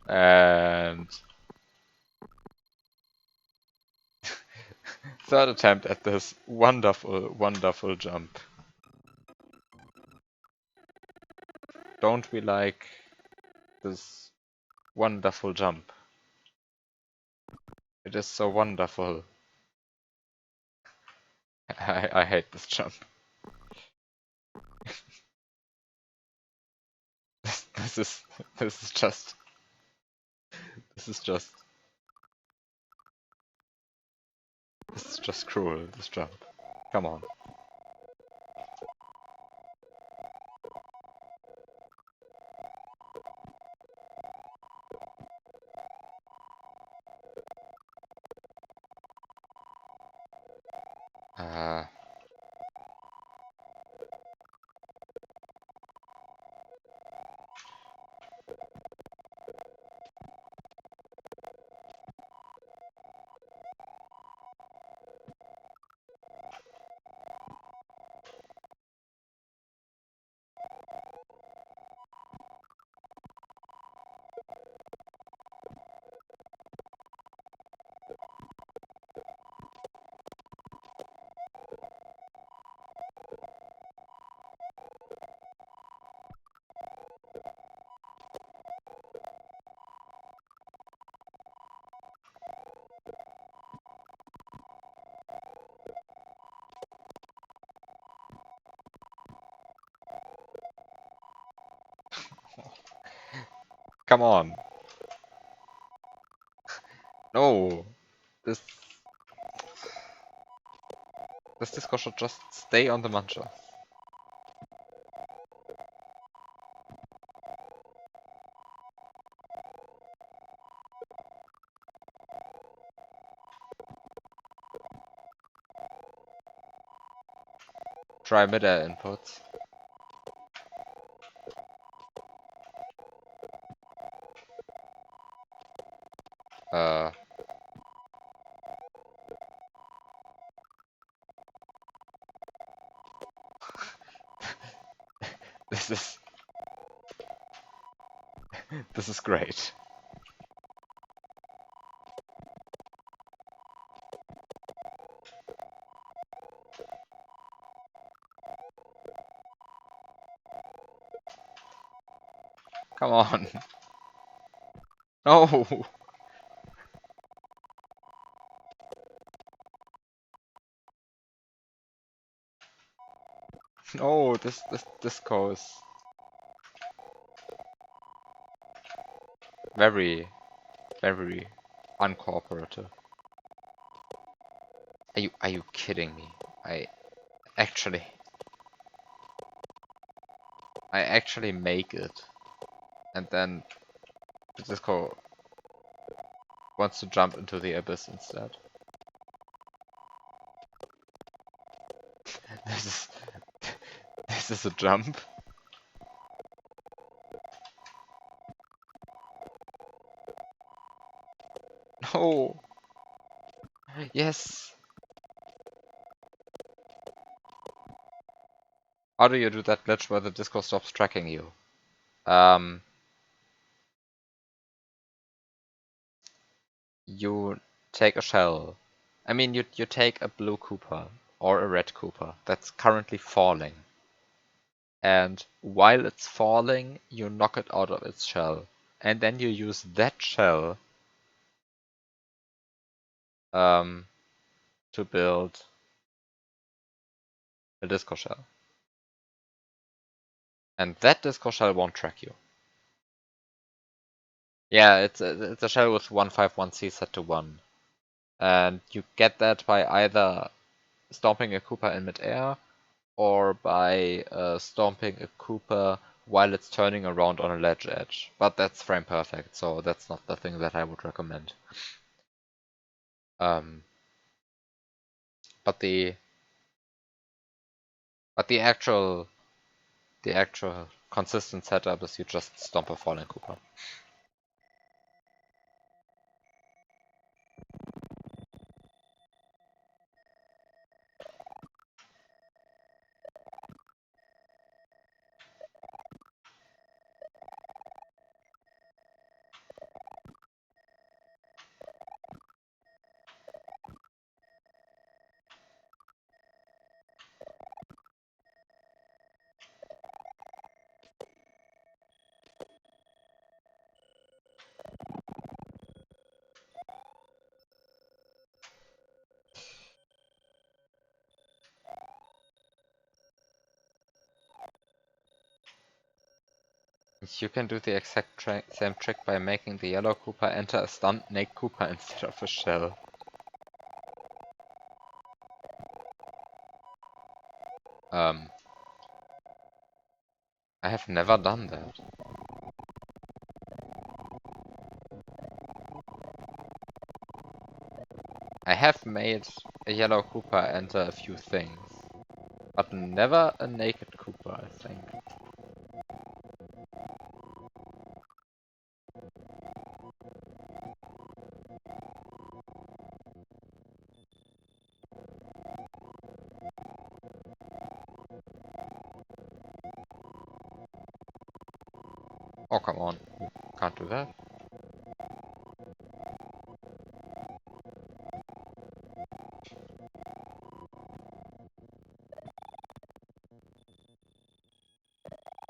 Speaker 1: And third attempt at this wonderful, wonderful jump. Don't we like this wonderful jump? It is so wonderful. I hate this jump. This is this is just this is just this is just cruel, this jump. Come on. Uh, come on. No. This this disco should just stay on the mantra. Try mid-air inputs. Uh, this is this is great. Come on. No. No, this disco is very, very uncooperative. Are you kidding me? I actually I actually make it, and then the disco wants to jump into the abyss instead. This is this is a jump. No. Yes. How do you do that glitch where the disco stops tracking you? You take a shell. I mean, you take a blue Koopa or a red Koopa that's currently falling. And while it's falling, you knock it out of its shell. And then you use that shell to build a disco shell. And that disco shell won't track you. Yeah, it's a shell with 151C set to 1. And you get that by either stomping a Koopa in midair or by stomping a Koopa while it's turning around on a ledge edge. But that's frame perfect, so that's not the thing that I would recommend. Um, but the actual consistent setup is you just stomp a falling Koopa. You can do the exact same trick by making the yellow Koopa enter a stunned Snake Koopa instead of a shell. I have never done that. I have made a yellow Koopa enter a few things, but never a naked Koopa, I think. Oh, come on. Can't do that.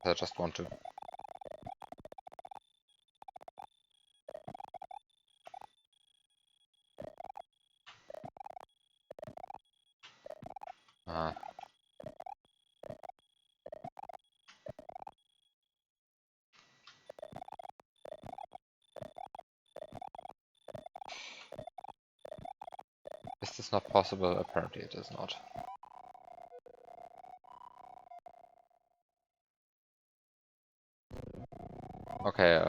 Speaker 1: I just want to. Ah. Is this not possible? Apparently it is not. Okay,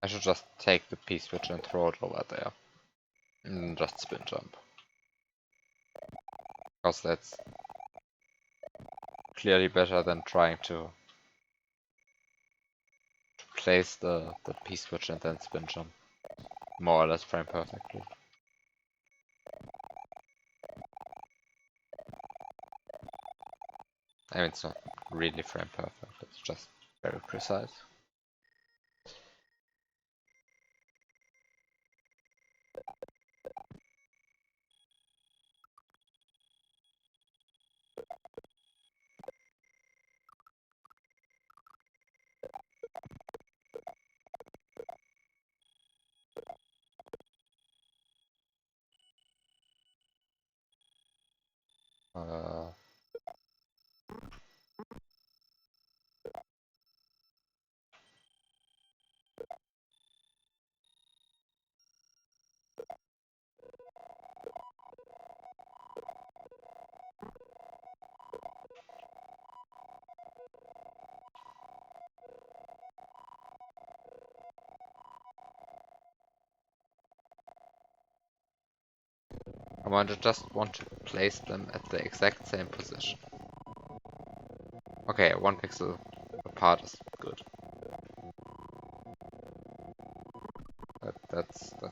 Speaker 1: I should just take the P-switch and throw it over there. And just spin jump. Because that's clearly better than trying to place the P-switch and then spin jump. More or less frame perfectly. I mean, it's not really frame perfect, it's just very precise. Uh, just want to place them at the exact same position. Okay, 1 pixel apart is good. That's good.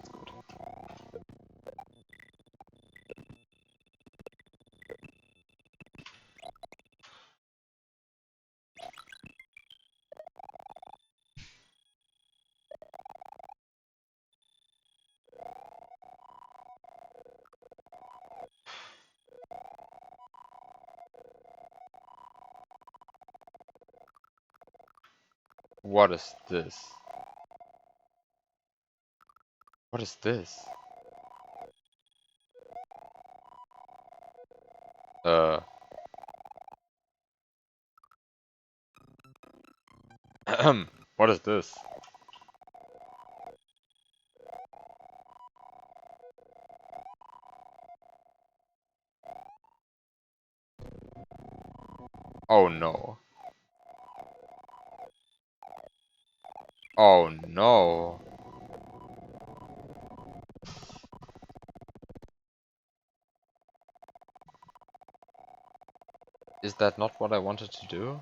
Speaker 1: What is this? What is this? Uh, what is this? Oh no. Oh no. Is that not what I wanted to do?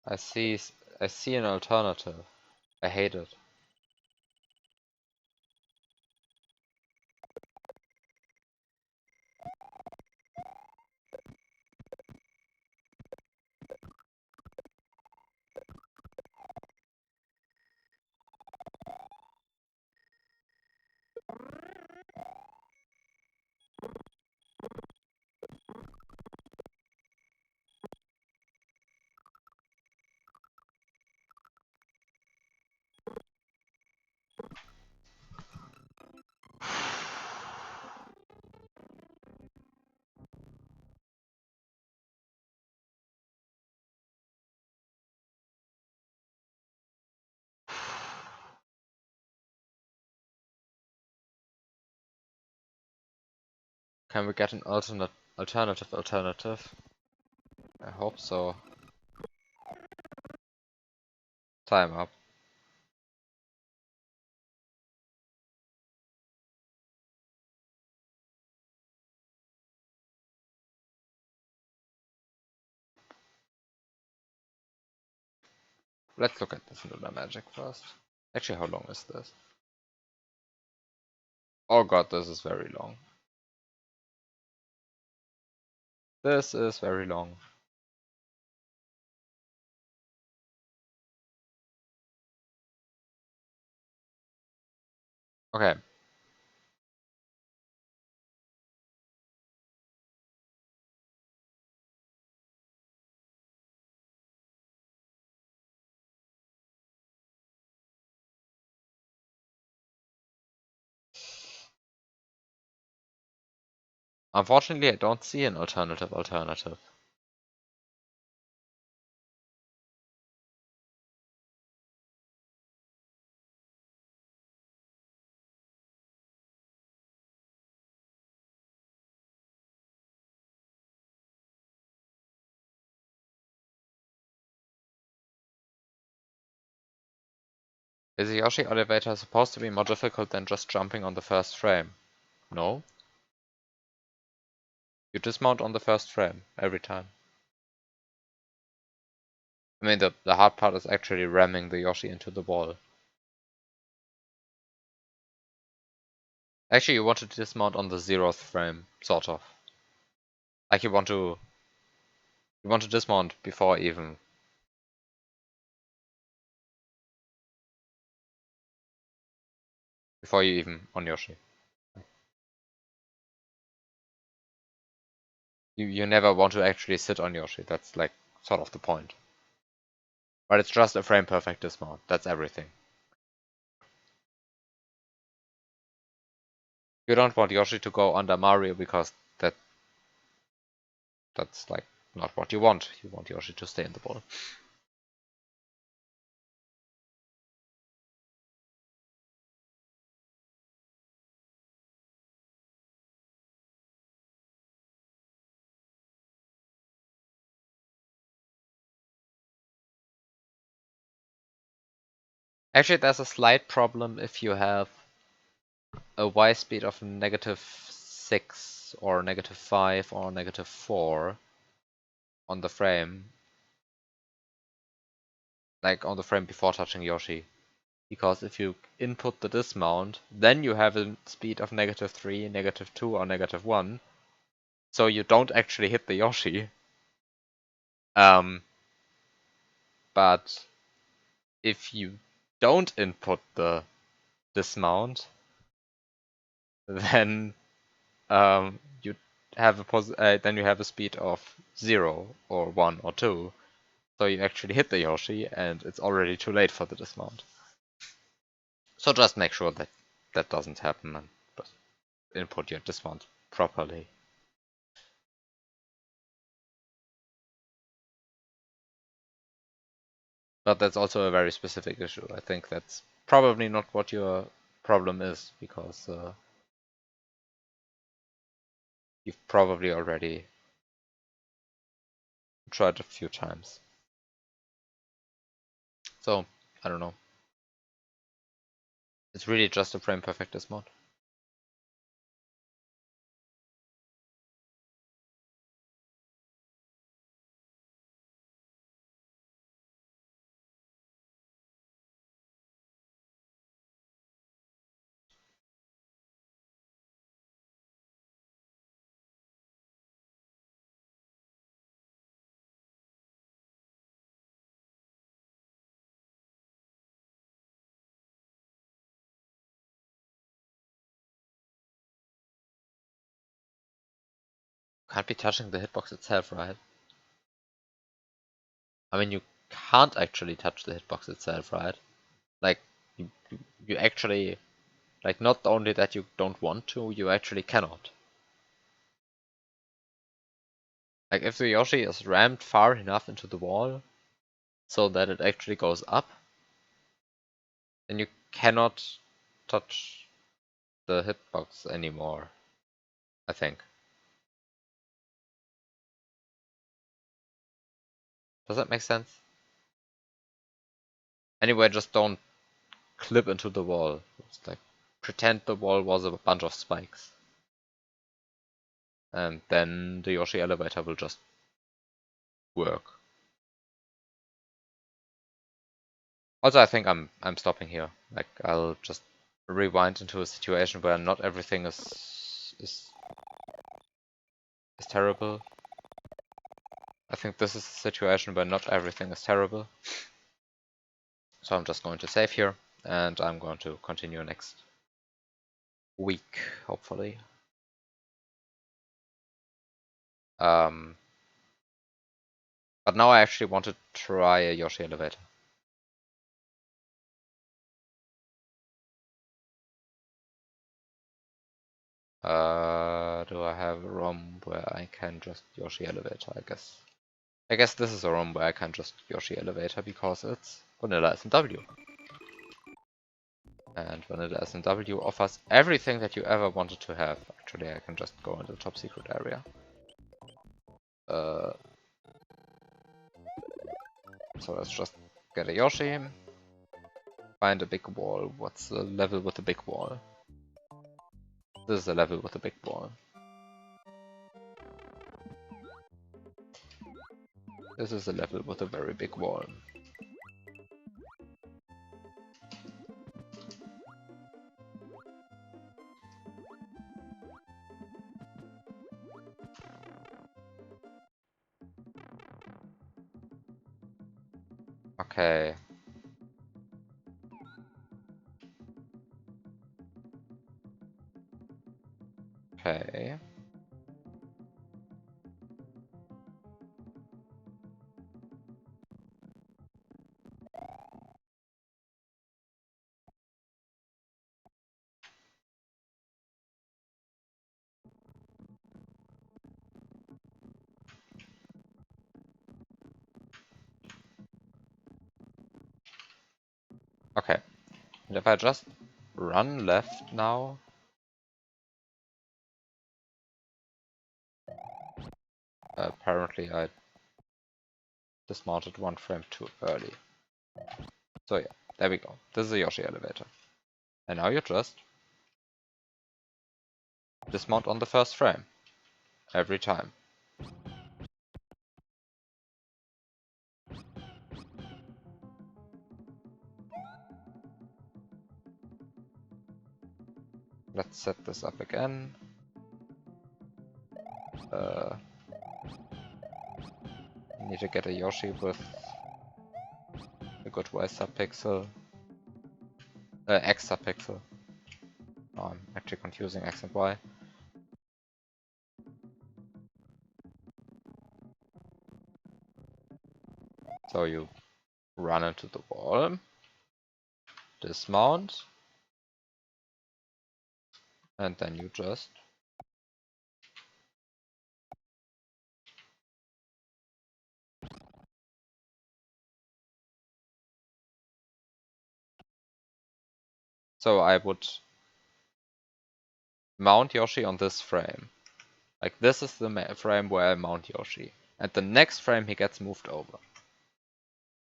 Speaker 1: I see I see an alternative. I hate it. Can we get an alternative? I hope so. Time up. Let's look at this lunar magic first. Actually, how long is this? Oh god, this is very long. This is very long. Okay. Unfortunately, I don't see an alternative. Is the Yoshi elevator supposed to be more difficult than just jumping on the first frame? No. You dismount on the first frame, every time. I mean, the hard part is actually ramming the Yoshi into the wall. Actually, you want to dismount on the 0th frame, sort of. Like you want to dismount before you even on Yoshi. You never want to actually sit on Yoshi. That's like sort of the point. But it's just a frame perfect dismount. That's everything. You don't want Yoshi to go under Mario because that's like not what you want. You want Yoshi to stay in the ball. Actually, there's a slight problem if you have a Y speed of -6 or -5 or -4 on the frame, like on the frame before touching Yoshi. Because if you input the dismount, then you have a speed of -3, -2, or -1, so you don't actually hit the Yoshi. But if you don't input the dismount, then you have then you have a speed of 0 or 1 or 2. So you actually hit the Yoshi and it's already too late for the dismount. So just make sure that that doesn't happen and just input your dismount properly. But that's also a very specific issue. I think that's probably not what your problem is, because you've probably already tried a few times. So, I don't know. It's really just a frame perfect dismount. Can't be touching the hitbox itself, right? I mean, you can't actually touch the hitbox itself, right? Like, you actually, like, not only that you don't want to, you actually cannot. Like, if the Yoshi is rammed far enough into the wall so that it actually goes up, then you cannot touch the hitbox anymore, I think. Does that make sense? Anyway, just don't clip into the wall. It's like, pretend the wall was a bunch of spikes. And then the Yoshi elevator will just work. Also, I think I'm stopping here. Like, I'll just rewind into a situation where not everything is terrible. I think this is a situation where not everything is terrible. So I'm just going to save here, and I'm going to continue next week, hopefully. But now I actually want to try a Yoshi elevator. Do I have a room where I can just Yoshi elevator? I guess this is a room where I can just Yoshi elevator because it's vanilla SMW. And vanilla SMW offers everything that you ever wanted to have. Actually, I can just go into the top secret area. So let's just get a Yoshi. Find a big wall. What's the level with the big wall? This is a level with a big wall. This is a level with a very big wall. Okay. Okay. And if I just run left now... apparently I dismounted one frame too early. So yeah, there we go. This is a Yoshi elevator. And now you just dismount on the first frame. Every time. Let's set this up again. Need to get a Yoshi with a good Y subpixel. X subpixel. Oh, I'm actually confusing X and Y. So you run into the wall, dismount, and then you just so I would mount Yoshi on this frame. Like this is the frame where I mount Yoshi. And the next frame he gets moved over.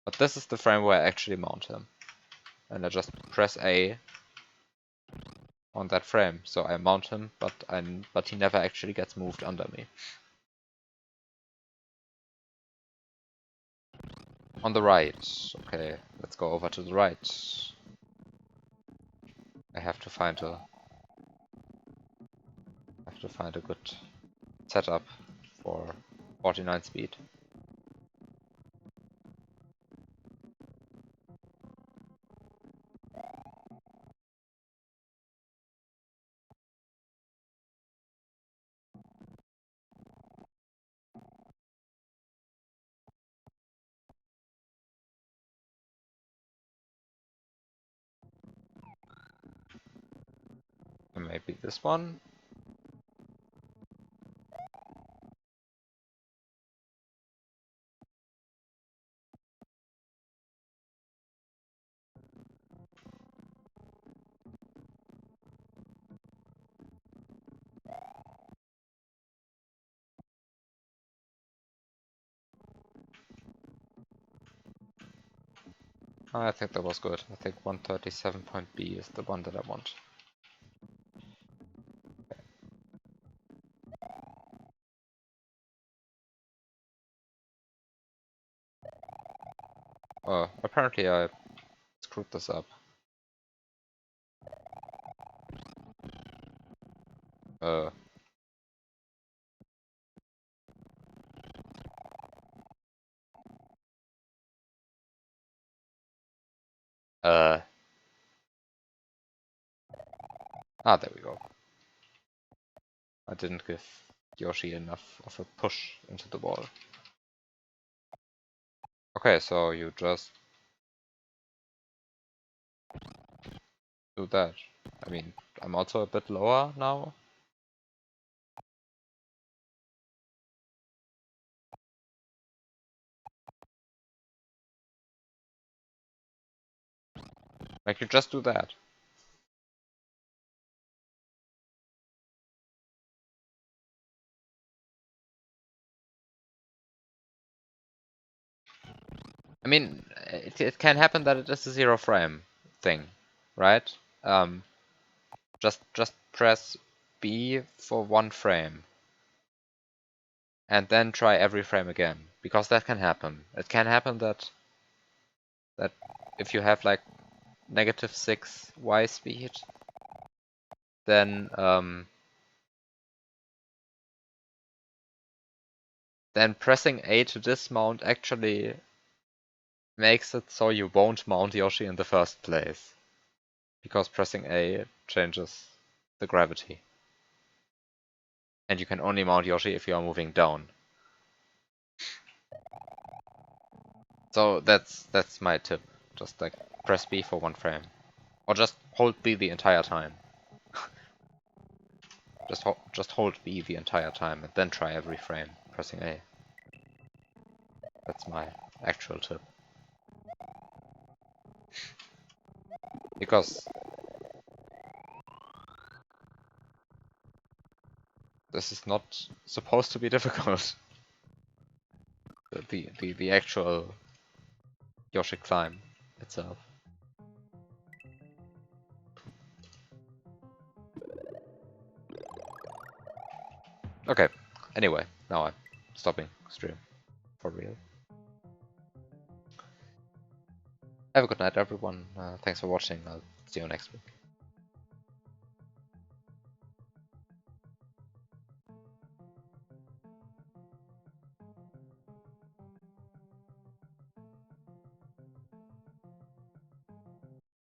Speaker 1: But this is the frame where I actually mount him. And I just press A on that frame. So I mount him, but he never actually gets moved under me. On the right. Okay, let's go over to the right. I have to find a good setup for 49 speed. And maybe this one. I think that was good. I think 137.B is the one that I want. Apparently I screwed this up. Uh, there we go. I didn't give Yoshi enough of a push into the wall. Okay, so you just do that. I mean, I'm also a bit lower now. Like, you just do that. I mean, it can happen that it is a 0 frame thing, right? Just press B for 1 frame. And then try every frame again. Because that can happen. It can happen that if you have like -6 Y speed, then pressing A to dismount actually makes it so you won't mount Yoshi in the first place. Because pressing A changes the gravity. And you can only mount Yoshi if you are moving down. So that's my tip. Just like press B for 1 frame. Or just hold B the entire time. Just hold B the entire time and then try every frame, pressing A. That's my actual tip. Because this is not supposed to be difficult. The actual Yoshi climb itself. Okay, anyway, now I'm stopping stream for real. Have a good night, everyone. Thanks for watching. I'll see you next week.